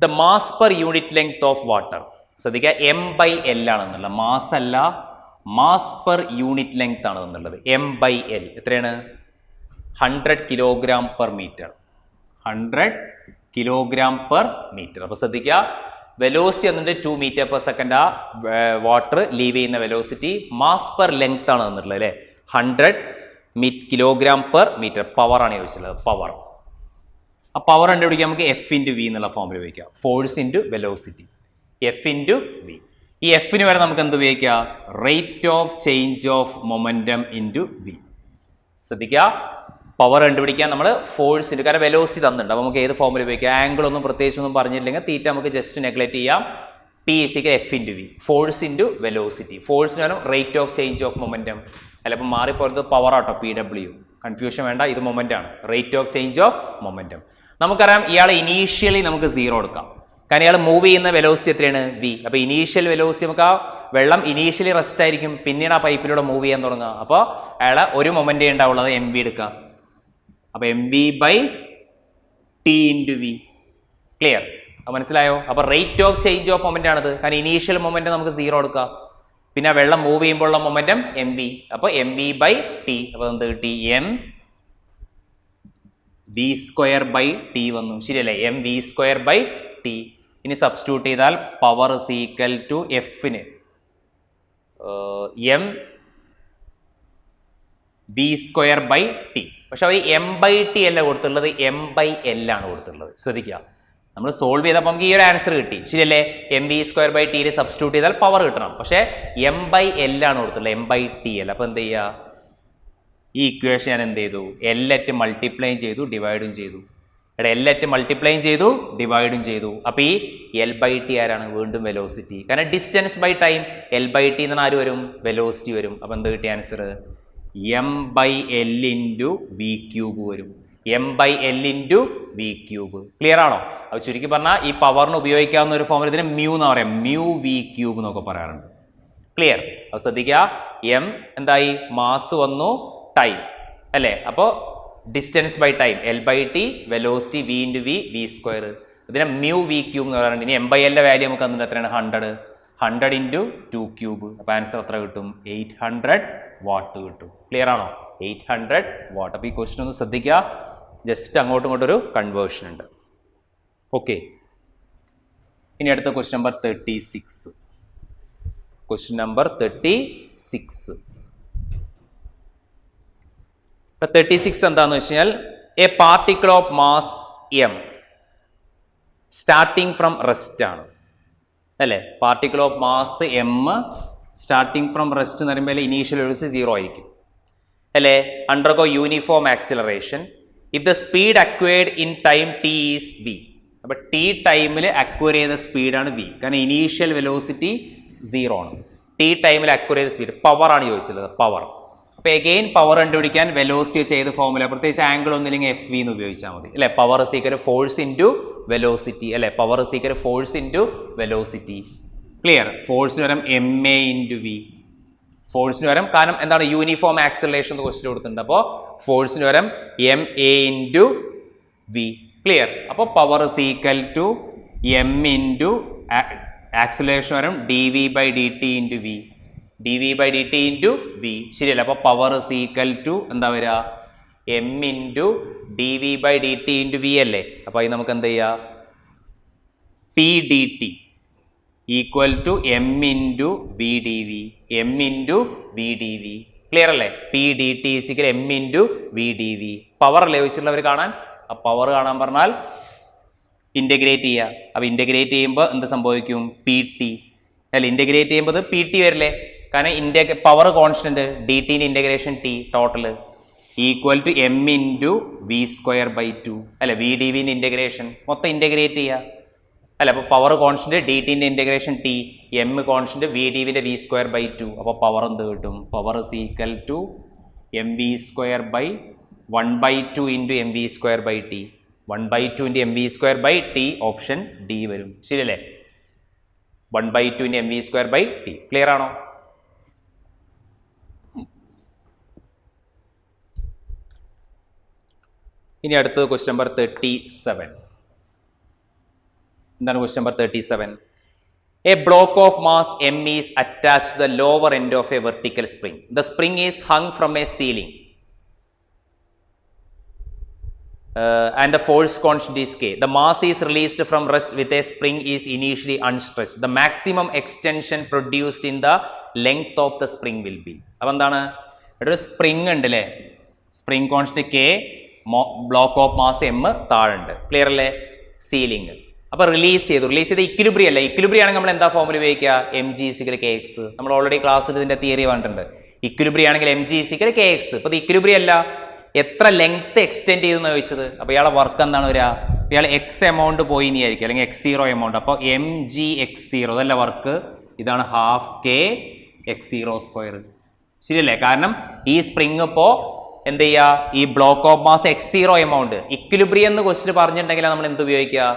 S1: The mass per unit length of water. ശ്രദ്ധിക്കുക, M/L ആണെന്നുള്ളത്, mass അല്ല, mass per unit length ആണ് എന്നുള്ളത്. M/L എത്രയാണ്? 100 kg/m. 100 kg/m. അപ്പോൾ ശ്രദ്ധിക്കുക, velocity എന്നിട്ട് 2 m/s. ആ വാട്ടർ ലീവ് ചെയ്യുന്ന വെലോസിറ്റി. മാസ് പെർ ലെങ്ത് ആണ് തന്നിട്ടുള്ളത് അല്ലേ? 100 kg/m. പവർ ആണ് ചോദിച്ചിട്ടുള്ളത്, പവർ. ആ പവർ കണ്ടുപിടിക്കാൻ നമുക്ക് F/V എന്നുള്ള ഫോമിൽ ഉപയോഗിക്കാം. Force into velocity, F/V. ഈ എഫിന് വരെ നമുക്ക് എന്ത് ഉപയോഗിക്കാം? Rate of change of momentum into V. ശ്രദ്ധിക്കുക, പവർ കണ്ടുപിടിക്കാൻ നമ്മൾ ഫോഴ്സിൻ്റെ, കാരണം വെലോസിറ്റി തന്നിട്ടുണ്ട്, അപ്പോൾ നമുക്ക് ഏത് ഫോമിൽ ഉപയോഗിക്കാം? ആംഗിൾ ഒന്നും പ്രത്യേകിച്ചൊന്നും പറഞ്ഞില്ലെങ്കിൽ തീറ്റ നമുക്ക് ജസ്റ്റ് നെഗ്ലക്ട് ചെയ്യാം. P = F/V, force into velocity. ഫോഴ്സിന് വരും rate of change of momentum. അല്ല, അപ്പോൾ മാറിപ്പോയത് പവർ ആട്ടോ, PW. കൺഫ്യൂഷൻ വേണ്ട, ഇത് മൊമെൻ്റ് ആണ്, rate of change of momentum. നമുക്കറിയാം ഇയാൾ ഇനീഷ്യലി നമുക്ക് 0 എടുക്കാം, കാരണം ഇയാൾ മൂവ് ചെയ്യുന്ന വെലോസിറ്റി എത്രയാണ്? V. അപ്പോൾ ഇനീഷ്യൽ വെലോസിറ്റി നമുക്ക് ആ വെള്ളം ഇനീഷ്യലി റെസ്റ്റ് ആയിരിക്കും, പിന്നീട് ആ പൈപ്പിലൂടെ മൂവ് ചെയ്യാൻ തുടങ്ങുക. അപ്പോൾ അയാളെ ഒരു മൊമെൻ്റേ ഉണ്ടാവുള്ളത്, MV എടുക്കുക. അപ്പോൾ MV/T × V. ക്ലിയർ? അപ്പോൾ മനസ്സിലായോ? അപ്പോൾ rate of change of moment ആണിത്, കാരണം ഇനീഷ്യൽ മൊമെൻ്റ് നമുക്ക് 0 എടുക്കുക, പിന്നെ വെള്ളം മൂവ് ചെയ്യുമ്പോഴുള്ള മൊമെൻ്റം MV. അപ്പോൾ MV/T. അപ്പോൾ എന്ത് കിട്ടി? mv²/T വന്നു. ശരിയല്ലേ? mv²/T. ഇനി സബ്സ്റ്റിറ്റ്യൂട്ട് ചെയ്താൽ പവർ = Fന് mv²/T. പക്ഷെ അത് M/T അല്ല കൊടുത്തിട്ടുള്ളത്, M/L ആണ് കൊടുത്തിട്ടുള്ളത്. ശ്രദ്ധിക്കുക, നമ്മൾ സോൾവ് ചെയ്തപ്പോൾ നമുക്ക് ഈ ഒരു ആൻസർ കിട്ടി. ശരിയല്ലേ? mv²/T സബ്സ്റ്റിറ്റ്യൂട്ട് ചെയ്താൽ പവർ കിട്ടണം, പക്ഷേ M/L ആണ് കൊടുത്തിട്ടുള്ളത്, M/T അല്ല. അപ്പോൾ എന്ത് ചെയ്യുക? ഈ ഇക്വേഷൻ ഞാൻ എന്ത് ചെയ്തു? L മൾട്ടിപ്ലൈ ചെയ്തു, ഡിവൈഡും ചെയ്തു. ഇവിടെ L മൾട്ടിപ്ലൈ ചെയ്തു, ഡിവൈഡും ചെയ്തു. അപ്പോൾ ഈ L/T ആരാണ്? വീണ്ടും വെലോസിറ്റി, കാരണം ഡിസ്റ്റൻസ് ബൈ ടൈം. L/T എന്ന് ആര് വരും? വെലോസിറ്റി വരും. അപ്പോൾ എന്ത് കിട്ടിയ ആൻസർ? M/L × V³ വരും. M/L × V³. ക്ലിയർ ആണോ? അപ്പോൾ ചുരുക്കി പറഞ്ഞാൽ ഈ പവറിന് ഉപയോഗിക്കാവുന്ന ഒരു ഫോമിൽ ഇതിന് മ്യൂ എന്ന് പറയാം, μV³ എന്നൊക്കെ പറയാറുണ്ട്. ക്ലിയർ? അപ്പോൾ ശ്രദ്ധിക്കുക, M എന്തായി? മാസ് വന്നു, ടൈം അല്ലേ? അപ്പോൾ distance by time, L/T, velocity V × V, V². ഇതിനെ μV³ എന്ന് പറയാറുണ്ട്. ഇനി M/L വാല്യൂ നമുക്ക് തന്നിട്ട് എത്രയാണ്? 100. 100 × 2³ അപ്പോൾ ആൻസർ എത്ര കിട്ടും? 800 വാട്ട് കിട്ടും. ക്ലിയർ ആണോ? 800 വാട്ട്. അപ്പോൾ ഈ ക്വസ്റ്റ്യൻ ഒന്ന് ശ്രദ്ധിക്കുക, ജസ്റ്റ് അങ്ങോട്ടും ഇങ്ങോട്ടൊരു കൺവേർഷൻ ഉണ്ട്. ഓക്കെ, ഇനി അടുത്ത ക്വസ്റ്റ്യൻ നമ്പർ 36. Question number 36. 36 എന്താണെന്ന് വെച്ച് കഴിഞ്ഞാൽ, A particle of mass M starting from rest ആണ് അല്ലേ? Particle of mass M starting from rest എന്ന് പറയുമ്പോൾ ഇനീഷ്യൽ വെലോസിറ്റി 0 ആയിരിക്കും അല്ലേ? Undergo uniform acceleration if the speed acquired in time T is V. അപ്പോൾ T ടൈമിൽ അക്വയർ ചെയ്ത സ്പീഡാണ് V, കാരണം ഇനീഷ്യൽ വെലോസിറ്റി 0 ആണ്. T ടൈമിൽ അക്വയർ ചെയ്ത സ്പീഡ്, പവർ ആണ് ചോദിച്ചത്, പവർ. അപ്പോൾ എഗെയിൻ പവർ കണ്ടുപിടിക്കാൻ വെലോസിറ്റി ചെയ്ത ഫോമുല, പ്രത്യേകിച്ച് ആംഗിൾ ഒന്നില്ലെങ്കിൽ FV എന്ന് ഉപയോഗിച്ചാൽ മതി അല്ലേ? പവർ = ഫോഴ്സ് ഇൻറ്റു വെലോസിറ്റി അല്ലേ? Power = force into velocity. Clear? ഫോഴ്സിന് പകരം MA × V. ഫോഴ്സിന് പകരം, കാരണം എന്താണ്? യൂണിഫോം ആക്സിലറേഷൻ എന്ന് ക്വസ്റ്റ്യൻ കൊടുത്തിട്ടുണ്ട്, അപ്പോൾ ഫോഴ്സിന് പകരം MA × V. ക്ലിയർ? അപ്പോൾ പവർ = M × ആക്സിലറേഷൻ പകരം dV/dt × V. D V by D T into V. ശരിയല്ല? അപ്പോൾ പവർ ഇസ് ഈക്വൽ ടു എന്താ വരിക? M into D V by D T into V അല്ലേ? അപ്പോൾ അത് നമുക്ക് എന്ത് ചെയ്യുക? P D T equal to M into V D V. M into V D V. Clear അല്ലേ? P D T equal M into V D V. Power അല്ലേ ചോദിച്ചിട്ടുള്ളവർ കാണാൻ? ആ പവർ കാണാൻ പറഞ്ഞാൽ ഇൻ്റഗ്രേറ്റ് ചെയ്യുക. അപ്പോൾ ഇൻ്റഗ്രേറ്റ് ചെയ്യുമ്പോൾ എന്ത് സംഭവിക്കും? പി ടി അല്ല, ഇൻ്റഗ്രേറ്റ് ചെയ്യുമ്പോൾ പി ടി വരില്ലേ? കാരണം പവർ കോൺസ്റ്റൻറ്റ് ഡി ടീൻ്റെ integration T total equal to M into V square by 2 അല്ല, വി ഡി വിൻ്റെ ഇൻ്റഗ്രേഷൻ മൊത്തം ഇൻ്റഗ്രേറ്റ് ചെയ്യുക അല്ല. അപ്പോൾ പവർ കോൺസ്റ്റൻറ്റ് ഡി ടീൻ്റെ integration T, M constant V D വിൻ്റെ വി സ്ക്വയർ ബൈ 2. അപ്പോൾ പവർ എന്ത് കിട്ടും? Power is equal to M V square by 1/2 into M V square by T. 1/2 into M V square by T option D വരും. ശരിയല്ലേ? 1/2 into M V square by T. Clear ആണോ? ഇനി അടുത്തത് question number 37. എന്താണ് question number 37? A block of mass m is attached to the lower end of a vertical spring. The spring is hung from a ceiling. And the force constant is K. The mass is released from rest with a spring is initially unstretched. The maximum extension produced in the length of the spring will be. അപ്പോൾ എന്താണ്? ഇവിടെ ഒരു spring ഉണ്ട് അല്ലേ? Spring constant K, block of mass M താഴുണ്ട്. Clear അല്ലേ? Ceiling. അപ്പോൾ release ചെയ്ത് ഇക്വിലിബ്രിയം അല്ലേ? ഇക്വിലിബ്രിയം ആണെങ്കിൽ നമ്മൾ എന്താ ഫോമിൽ ഉപയോഗിക്കുക? M G is equal K X. നമ്മൾ ഓൾറെഡി ക്ലാസ്സിൽ ഇതിൻ്റെ തിയറി പറഞ്ഞിട്ടുണ്ട്. ഇക്വിലിബ്രിയം ആണെങ്കിൽ M G is equal K X. അപ്പോൾ ഇത് ഇക്വിലിബ്രിയം അല്ല, എത്ര ലെങ്ത് എക്സ്റ്റെൻഡ് ചെയ്തു എന്ന് ചോദിച്ചത്. അപ്പോൾ ഇയാളെ വർക്ക് എന്താണ് വരിക? ഇയാൾ എക്സ് എമൗണ്ട് പോയി എന്ന് ആയിരിക്കും, അല്ലെങ്കിൽ x0 എമൗണ്ട്. അപ്പോൾ എം ജി x0 അതല്ല വർക്ക്. ഇതാണ് ഹാഫ് കെ x0 സ്ക്വയർ. ശരിയല്ലേ? കാരണം ഈ സ്പ്രിങ് ഇപ്പോൾ എന്ത് ചെയ്യുക? ഈ block of mass x0 amount equilibrium എന്ന് ക്വസ്റ്റ്യൻ പറഞ്ഞിട്ടുണ്ടെങ്കിൽ നമ്മൾ എന്ത് ഉപയോഗിക്കുക?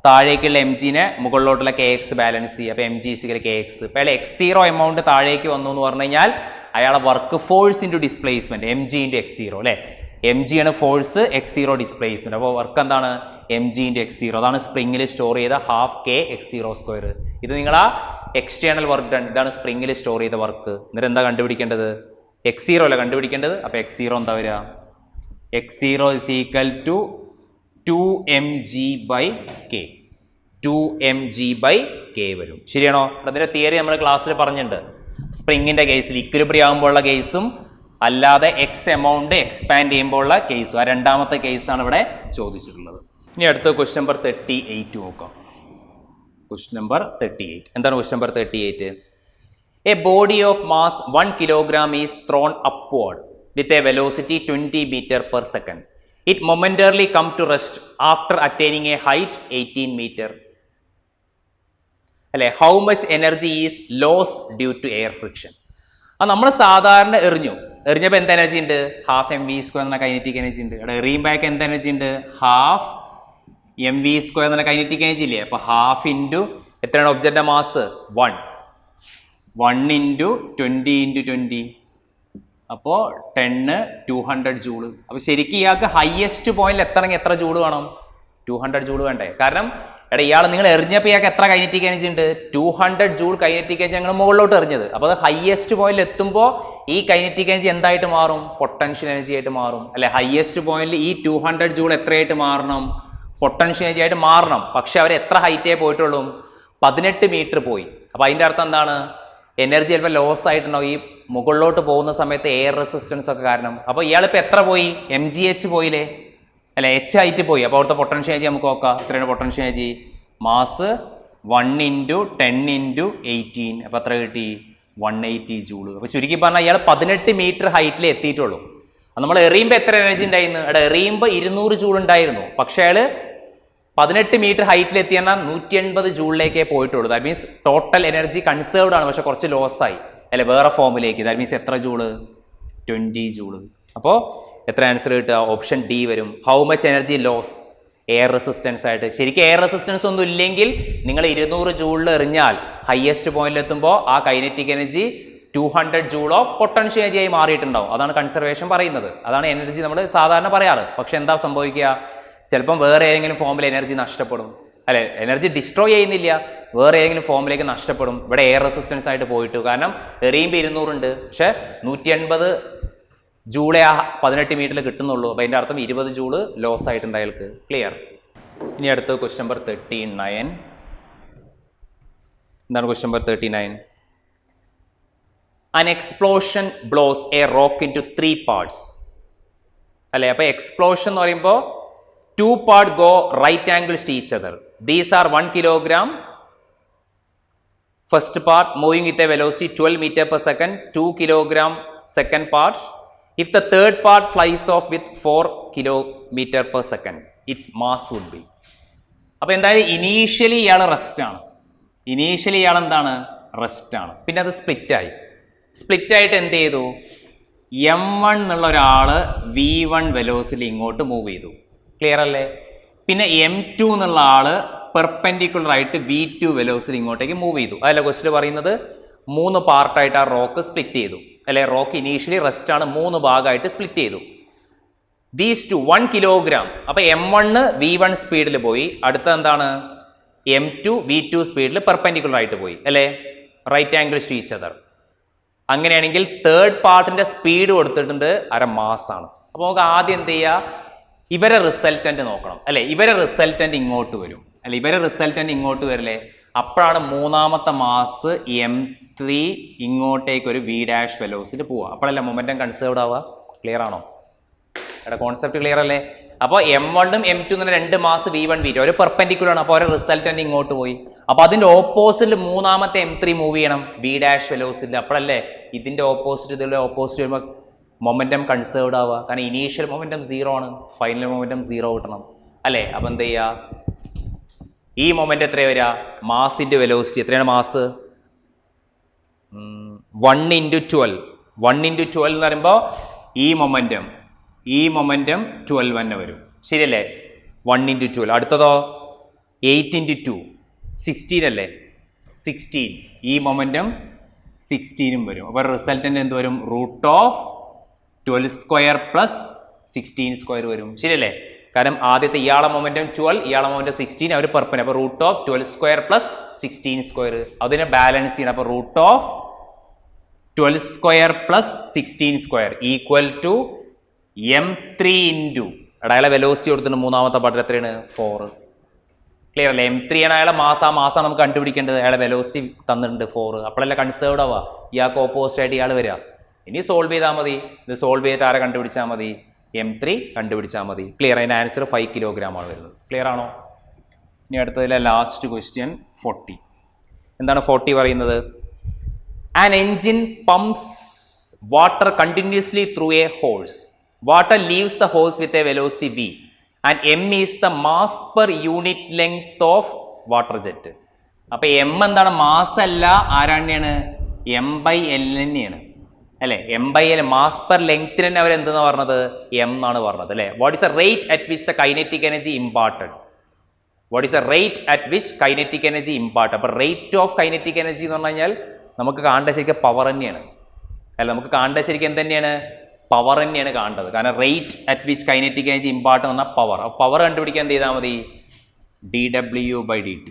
S1: താഴേക്കുള്ള എം ജിനെ മുകളിലോട്ടുള്ള കെ എക്സ് ബാലൻസ് ചെയ്യുക. അപ്പോൾ M G is equal K X. അപ്പോൾ അയാൾ x0 എമൗണ്ട് താഴേക്ക് വന്നു എന്ന് പറഞ്ഞു കഴിഞ്ഞാൽ അയാളെ work force into displacement M G into x0 അല്ലേ? എം ജി ആണ് ഫോഴ്സ്, x0 ഡിസ്പ്ലേസ്മെൻറ്റ്. അപ്പോൾ വർക്ക് എന്താണ്? M G into x0. അതാണ് സ്പ്രിങ്ങിൽ സ്റ്റോർ ചെയ്ത ഹാഫ് കെ x0 സ്ക്വയർ. ഇത് നിങ്ങളാ എക്സ്റ്റേണൽ വർക്ക് ഡൺ. ഇതാണ് സ്പ്രിങ്ങിൽ സ്റ്റോർ ചെയ്ത വർക്ക്. എന്നിട്ട് എന്താ കണ്ടുപിടിക്കേണ്ടത്? x0 അല്ല കണ്ടുപിടിക്കേണ്ടത്. അപ്പോൾ x0 എന്താ വരിക? x0 is equal to 2mg by K. 2mg by K വരും. ശരിയാണോ? അതിൻ്റെ തിയറി നമ്മൾ ക്ലാസ്സിൽ പറഞ്ഞിട്ടുണ്ട്. സ്പ്രിങ്ങിൻ്റെ കേസിൽ ഇക്വിലിബ്രിയം ആകുമ്പോഴുള്ള കേസും അല്ലാതെ എക്സ് എമൗണ്ട് എക്സ്പാൻഡ് ചെയ്യുമ്പോഴുള്ള കേസും. ആ രണ്ടാമത്തെ കേസാണ് ഇവിടെ ചോദിച്ചിട്ടുള്ളത്. ഇനി അടുത്ത ക്വസ്റ്റ്യൻ നമ്പർ 38 നോക്കാം. Question number 38. എന്താണ് question number 38? A body of mass 1 kilogram is thrown upward with a velocity 20 meter per second. It momentarily comes to rest after attaining a height 18 meter. അല്ലെ? How much energy is loss due to air friction. അത് നമ്മൾ സാധാരണ എറിഞ്ഞപ്പോൾ എന്ത് energy ഉണ്ട്? Half M V square എന്ന kinetic energy ഉണ്ട്. അവിടെ എറിയുമ്പോഴേക്ക് എന്ത് എനർജി ഉണ്ട്? ഹാഫ് എം വി സ്ക്വയർ എന്ന കൈനറ്റിക് എനർജി ഇല്ലേ? അപ്പോൾ ഹാഫ് ഇൻറ്റു എത്രയാണ് ഒബ്ജക്റ്റിൻ്റെ മാസ്? 1 into 20 into 20. അപ്പോൾ 10 200 ജൂള്. അപ്പോൾ ശരിക്കും ഇയാൾക്ക് ഹയസ്റ്റ് പോയിന്റിൽ എത്തണമെങ്കിൽ എത്ര ജൂള് വേണം? 200 ജൂള് വേണ്ടേ? കാരണം ഇയാൾ നിങ്ങൾ എറിഞ്ഞപ്പോൾ ഇയാൾക്ക് എത്ര കൈനറ്റിക് എനർജി ഉണ്ട്? 200 ജൂൾ കൈനറ്റിക് എനർജി ഞങ്ങൾ മുകളിലോട്ട് എറിഞ്ഞത്. അപ്പോൾ അത് ഹയസ്റ്റ് പോയിന്റിൽ എത്തുമ്പോൾ ഈ കൈനറ്റിക് എനർജി എന്തായിട്ട് മാറും? പൊട്ടൻഷ്യൽ എനർജി ആയിട്ട് മാറും അല്ലെ? ഹയസ്റ്റ് പോയിന്റിൽ ഈ 200 ജൂൾ എത്രയായിട്ട് മാറണം? പൊട്ടൻഷ്യൽ എനർജി ആയിട്ട് മാറണം. പക്ഷെ അവർ എത്ര ഹൈറ്റേ പോയിട്ടുള്ളൂ? 18 മീറ്റർ പോയി. അപ്പോൾ അതിൻ്റെ അർത്ഥം എന്താണ്? എനർജി ചിലപ്പോൾ ലോസ് ആയിട്ടുണ്ടാവും ഈ മുകളിലോട്ട് പോകുന്ന സമയത്ത് എയർ റെസിസ്റ്റൻസ് ഒക്കെ കാരണം. അപ്പോൾ ഇയാളിപ്പോൾ എത്ര പോയി? MgH പോയില്ലേ അല്ലെ? H ഹൈറ്റ് പോയി. അപ്പോൾ അവിടുത്തെ പൊട്ടൻഷ്യൽ എനർജി നമുക്ക് നോക്കാം. എത്രയാണ് potential energy? Mass 1 into 10 into 18. അപ്പോൾ എത്ര കിട്ടി? 180 ജൂള്. അപ്പോൾ ചുരുക്കി പറഞ്ഞാൽ ഇയാൾ 18 മീറ്റർ ഹൈറ്റിൽ എത്തിയിട്ടുള്ളൂ. അത് നമ്മൾ എറിയുമ്പോൾ എത്ര എനർജി ഉണ്ടായിരുന്നു? അവിടെ എറിയുമ്പോൾ 200 ജൂൾ ഉണ്ടായിരുന്നു. പക്ഷേ അയാൾ 18 മീറ്റർ ഹൈറ്റിൽ എത്തിയെന്നാൽ 180 ജൂളിലേക്കേ പോയിട്ടുള്ളൂ. That means total energy conserved ആണ്, പക്ഷെ കുറച്ച് ലോസ് ആയി അല്ലെ? വേറെ ഫോമിലേക്ക്. ദാറ്റ് മീൻസ് എത്ര ജൂള്? 20 ജൂള്. അപ്പോൾ എത്ര ആൻസർ കിട്ടുക? ഓപ്ഷൻ ഡി വരും. How much energy loss? Air resistance ആയിട്ട്. ശരിക്കും എയർ റെസിസ്റ്റൻസ് ഒന്നും ഇല്ലെങ്കിൽ നിങ്ങൾ 200 ജൂളിൽ എറിഞ്ഞാൽ ഹയസ്റ്റ് പോയിന്റിൽ എത്തുമ്പോൾ ആ കൈനറ്റിക് എനർജി 200 ജൂളോ പൊട്ടൻഷ്യൽ എനർജി ആയി മാറിയിട്ടുണ്ടാവും. അതാണ് കൺസർവേഷൻ പറയുന്നത്. അതാണ് എനർജി നമ്മൾ സാധാരണ പറയാറ്. പക്ഷെ എന്താ സംഭവിക്കുക? ചിലപ്പം വേറെ ഏതെങ്കിലും ഫോമിൽ എനർജി നഷ്ടപ്പെടും അല്ലെ, എനർജി ഡിസ്ട്രോയ് ചെയ്യുന്നില്ല, വേറെ ഏതെങ്കിലും ഫോമിലേക്ക് നഷ്ടപ്പെടും. ഇവിടെ എയർ റെസിസ്റ്റൻസ് ആയിട്ട് പോയിട്ട്, കാരണം എറിയുമ്പോൾ 200 ഉണ്ട്, പക്ഷെ 180 ജൂളെ ആ 18 മീറ്ററിൽ കിട്ടുന്നുള്ളൂ. അപ്പോൾ അതിൻ്റെ അർത്ഥം 20 ജൂള് ലോസ് ആയിട്ടുണ്ട് അയാൾക്ക്. ക്ലിയർ. ഇനി അടുത്ത ക്വസ്റ്റ്യൻ നമ്പർ 39. എന്താണ് question number 39? An explosion blows a rock into 3 parts. അല്ലേ, അപ്പോൾ എക്സ്പ്ലോഷൻ എന്ന് പറയുമ്പോൾ 2 parts go right angles to each other. These are 1 kilogram. First part moving with a velocity 12 meter per second, 2 kilogram second part. If the third part flies off with 4 kilometer per second, its mass would be. അപ്പോൾ എന്തായാലും initially ഇയാൾ rest ആണ്. Initially ഇയാൾ എന്താണ്? Rest ആണ്. പിന്നെ അത് സ്പ്ലിറ്റായി. സ്പ്ലിറ്റായിട്ട് എന്ത് ചെയ്തു? M1 എന്നുള്ള ഒരാൾ V1 വെലോസിറ്റി ഇങ്ങോട്ട് മൂവ് ചെയ്തു. ക്ലിയർ അല്ലേ? പിന്നെ M2 എന്നുള്ള ആൾ പെർപെൻഡിക്കുലർ ആയിട്ട് V2 വെലോസിറ്റി ഇങ്ങോട്ടേക്ക് മൂവ് ചെയ്തു. അതല്ല ക്വസ്റ്റ്യൻ പറയുന്നത് 3 പാർട്ടായിട്ട് ആ റോക്ക് സ്പ്ലിറ്റ് ചെയ്തു. അല്ലെ, റോക്ക് ഇനീഷ്യലി റെസ്റ്റ് ആണ്, 3 ഭാഗമായിട്ട് സ്പ്ലിറ്റ് ചെയ്തു. These 2 1 kilogram. അപ്പോൾ M1 V1 സ്പീഡിൽ പോയി, അടുത്ത എന്താണ്? M2 V2 സ്പീഡിൽ പെർപെൻഡിക്കുലർ ആയിട്ട് പോയി. അല്ലേ, right angle to each other. അങ്ങനെയാണെങ്കിൽ തേർഡ് പാർട്ടിന്റെ സ്പീഡ് കൊടുത്തിട്ടുണ്ട്, അര മാസാണ്. അപ്പോൾ നമുക്ക് ആദ്യം എന്ത് ചെയ്യുക? ഇവരെ റിസൾട്ടന്റ് നോക്കണം. അല്ലെ, ഇവരെ റിസൾട്ടന്റ് ഇങ്ങോട്ട് വരും. അല്ലെ, ഇവരെ റിസൾട്ടന്റ് ഇങ്ങോട്ട് വരില്ലേ? അപ്പോഴാണ് മൂന്നാമത്തെ മാസ് M3 ഇങ്ങോട്ടേക്ക് ഒരു V' വെലോസിറ്റി പോവുക. അപ്പോഴല്ലേ മൊമെന്റം കൺസേർവ്ഡ് ആവുക. ക്ലിയർ ആണോ? എടാ, കോൺസെപ്റ്റ് ക്ലിയർ അല്ലേ? അപ്പോൾ M1ഉം M2 എന്ന 2 മാസ് V1 V2 ഒരു പെർപെൻഡിക്കുലർ ആണ്. അപ്പോൾ ഒരു റിസൾട്ടന്റ് ഇങ്ങോട്ട് പോയി. അപ്പോൾ അതിന്റെ ഓപ്പോസിറ്റ് മൂന്നാമത്തെ M3 മൂവ് ചെയ്യണം V' വെലോസിറ്റി. അപ്പോഴല്ലേ ഇതിന്റെ ഓപ്പോസിറ്റ് ഇതിന്റെ ഓപ്പോസിറ്റ് വരുമ്പോൾ മൊമെന്റം കൺസേർവ്ഡ് ആവുക. കാരണം ഇനീഷ്യൽ മൊമെന്റം 0 ആണ്, ഫൈനൽ മൊമെന്റം 0 കിട്ടണം. അല്ലേ, അപ്പോൾ എന്ത് ചെയ്യുക? ഈ മൊമെന്റ് എത്ര വരിക? മാസിന്റെ വെലോസിറ്റി എത്രയാണ്? മാസ് 1 × 12. 1 × 12 എന്ന് പറയുമ്പോൾ ഈ മൊമെന്റം 12 തന്നെ വരും. ശരിയല്ലേ? 1 × 12. അടുത്തതോ 8 × 2 16 അല്ലേ? 16. ഈ മൊമെന്റം 16 വരും. അപ്പോൾ റിസൾട്ടന്റ് എന്ത് വരും? √12² + 16² വരും. ശരിയല്ലേ? കാരണം ആദ്യത്തെ ഇയാളെ മൊമെന്റം 12, ഇയാളെ മൊമെന്റം 16, അവർ പെർപ്പൻ. അപ്പോൾ √12² + 16². അതിനെ ബാലൻസ് ചെയ്യണം. അപ്പോൾ √12² + 16² = M3 × അയാളെ വെലോസിറ്റി കൊടുത്തിട്ടുണ്ട് മൂന്നാമത്തെ പാർട്ടിൽ എത്രയാണ്? 4. ക്ലിയർ അല്ലേ? M3 ആണ് അയാളെ മാസം. ആ മാസം നമുക്ക് കണ്ടുപിടിക്കേണ്ടത്. അയാളെ വെലോസിറ്റി തന്നിട്ടുണ്ട് 4. അപ്പോഴല്ലേ കൺസേർവ്ഡ് ആവുക. ഇയാൾക്ക് ഓപ്പോസിറ്റ് ആയിട്ട് ഇയാൾ വരിക. ഇനി സോൾവ് ചെയ്താൽ മതി. ഇത് സോൾവ് ചെയ്തിട്ട് ആരെ കണ്ടുപിടിച്ചാൽ മതി? M3 കണ്ടുപിടിച്ചാൽ മതി. ക്ലിയർ. അതിൻ്റെ ആൻസർ 5 കിലോഗ്രാം ആണ് വരുന്നത്. ക്ലിയർ ആണോ? ഇനി അടുത്തതിലെ ലാസ്റ്റ് ക്വസ്റ്റ്യൻ 40. എന്താണ് 40 പറയുന്നത്? An engine pumps water continuously through A horse. Water leaves the hose with a velocity v and m is the mass per unit length of water jet. അപ്പോൾ m എന്താണ്? Mass അല്ല, ആരാണെയാണ്? m/l തന്നെയാണ്. അല്ലേ, m/l mass per ലെങ്ത്തിന് തന്നെ അവർ എന്തെന്ന് പറഞ്ഞത്? m എന്നാണ് പറഞ്ഞത്. അല്ലേ, what is A rate at which the kinetic energy imparted? What is A rate at which kinetic energy impart? അപ്പോൾ റേറ്റ് ഓഫ് കൈനറ്റിക് എനർജി എന്ന് പറഞ്ഞു കഴിഞ്ഞാൽ നമുക്ക് കാണേണ്ട ശരിക്കും പവർ തന്നെയാണ്. അല്ല, നമുക്ക് കാണേണ്ട ശരിക്കും എന്ത് തന്നെയാണ്? പവർ തന്നെയാണ് കാണേണ്ടത്. കാരണം rate at which kinetic energy impart എന്ന് പറഞ്ഞാൽ പവർ. പവർ കണ്ടുപിടിക്കാൻ എന്ത് ചെയ്താൽ മതി? dW/dt.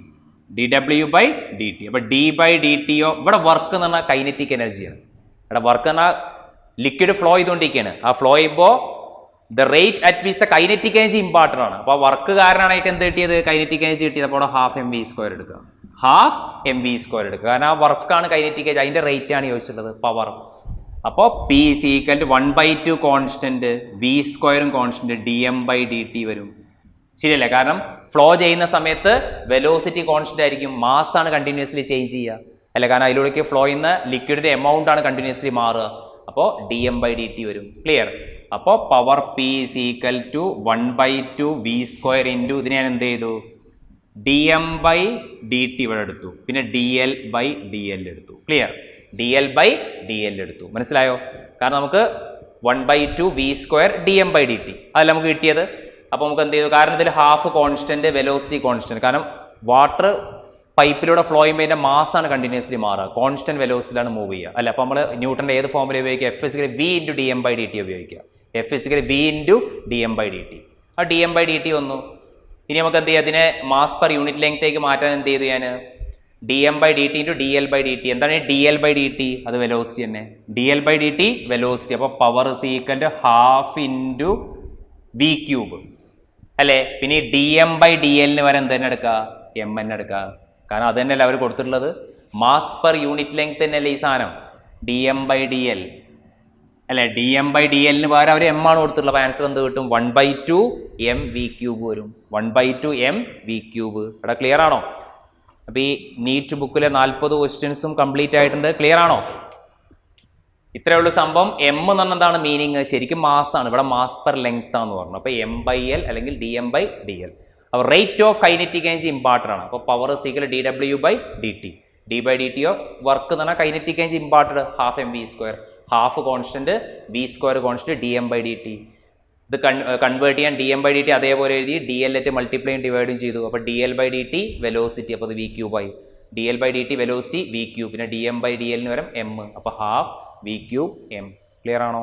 S1: dW/dt. അപ്പോൾ d/dt ഇവിടെ വർക്ക് എന്ന് പറഞ്ഞാൽ കൈനറ്റിക് എനർജിയാണ്. ഇവിടെ വർക്ക് എന്ന് പറഞ്ഞാൽ ലിക്വിഡ് ഫ്ലോ ചെയ്തുകൊണ്ടിരിക്കുകയാണ്. ആ ഫ്ലോ ചെയ്യുമ്പോൾ the rate at which the kinetic energy important ആണ്. അപ്പോൾ വർക്ക് കാരണമായിട്ട് എന്ത് കിട്ടിയത്? കൈനറ്റിക് എനർജി കിട്ടിയത്. അപ്പോൾ ½ mv² എടുക്കുക. ½ mv² എടുക്കുക. കാരണം ആ വർക്കാണ് കൈനറ്റിക് എനർജി. അതിൻ്റെ റേറ്റ് ആണ് ചോദിച്ചിട്ടുള്ളത്, പവർ. അപ്പോൾ P = 1/2 constant, v² constant, dm/dt വരും. ശരിയല്ലേ? കാരണം ഫ്ലോ ചെയ്യുന്ന സമയത്ത് വെലോസിറ്റി കോൺസ്റ്റന്റ് ആയിരിക്കും, മാസ് ആണ് കണ്ടിന്യൂസ്ലി ചേഞ്ച് ചെയ്യുക. അല്ല, കാരണം അതിലൂടെ ഫ്ലോ ചെയ്യുന്ന ലിക്വിഡിന്റെ എമൗണ്ട് ആണ് കണ്ടിന്യൂസ്ലി മാറുക. അപ്പോൾ dm/dt വരും. ക്ലിയർ? അപ്പോൾ പവർ P = 1/2 v² ഇതിനെ ഞാൻ എന്ത് ചെയ്തു? dm/dt ഇവിടെ എടുത്തു. പിന്നെ dl/dl എടുത്തു. ക്ലിയർ? dl/dl എടുത്തു. മനസ്സിലായോ? കാരണം നമുക്ക് 1/2 v² dm/dt അതല്ല നമുക്ക് കിട്ടിയത്. അപ്പോൾ നമുക്ക് എന്ത് ചെയ്തു? കാരണം ഇതിൽ ഹാഫ് കോൺസ്റ്റന്റ്, വെലോസിറ്റി കോൺസ്റ്റന്റ്. കാരണം വാട്ടർ പൈപ്പിലൂടെ ഫ്ലോ ചെയ്യുമ്പോൾ അതിൻ്റെ മാസാണ് കണ്ടിന്യൂസ്ലി മാറുക, കോൺസ്റ്റന്റ് വെലോസിറ്റിയിലാണ് മൂവ് ചെയ്യുക. അല്ല, അപ്പോൾ നമ്മൾ ന്യൂട്ടൻ്റെ ഏത് ഫോമിൽ ഉപയോഗിക്കുക? F = v × dm/dt ഉപയോഗിക്കുക. F = v × dm/dt. ആ dm/dt വന്നു. ഇനി നമുക്ക് എന്ത് ചെയ്യാം, അതിനെ മാസ് പെർ യൂണിറ്റ് ലെങ്ത്തേക്ക് മാറ്റാൻ എന്ത് ചെയ്തു ഞാൻ, dm/dt ഇൻറ്റു dl/dt. എന്താണ് ഈ dl/dt? അത് വെലോസിറ്റി തന്നെ. dl/dt velocity. അപ്പോൾ power is equal to half into V cube അല്ലേ. പിന്നെ ഈ dm/dl വരെ എന്ത് തന്നെ എടുക്കുക, m തന്നെ എടുക്കുക. കാരണം അത് തന്നെയല്ലേ അവർ കൊടുത്തിട്ടുള്ളത്, മാസ് പെർ യൂണിറ്റ് ലെങ്ത് തന്നെയല്ലേ ഈ സാധനം, dm/dl അല്ലേ. dm/dl പകരം അവർ m ആണ് കൊടുത്തിട്ടുള്ളത്. അപ്പോൾ ആൻസർ എന്ത് കിട്ടും, 1/2 m v ക്യൂബ് വരും. 1/2 m v ക്യൂബ്. ഇവിടെ ക്ലിയർ ആണോ? അപ്പോൾ ഈ നീറ്റ് ബുക്കിലെ 40 ക്വസ്റ്റ്യൻസും കംപ്ലീറ്റ് ആയിട്ടുണ്ട്. ക്ലിയർ ആണോ? ഇത്രയേ ഉള്ളൂ സംഭവം. എം എന്ന് പറഞ്ഞാൽ എന്താണ് മീനിങ്, ശരിക്കും മാസ് ആണ്, ഇവിടെ മാസ് പെർ ലെങ്ത് ആണെന്ന് പറഞ്ഞു. അപ്പോൾ m/l അല്ലെങ്കിൽ dm/dl. അപ്പോൾ rate of kinetic energy important ആണ്. അപ്പോൾ power is equal dw/dt. d/dt of work എന്ന് പറഞ്ഞാൽ kinetic energy important, half mv², half constant v² constant dm/dt. ഇത് കൺവേർട്ട് ചെയ്യാൻ dm/dt അതേപോലെ എഴുതി dl മൾട്ടിപ്ലൈയും ഡിവൈഡും ചെയ്തു. അപ്പോൾ dl/dt വെലോസിറ്റി, അപ്പോൾ അത് v ക്യൂബായി. dl/dt velocity v cube, പിന്നെ dm/dl വരും m, അപ്പോൾ half v cube m. Clear ആണോ?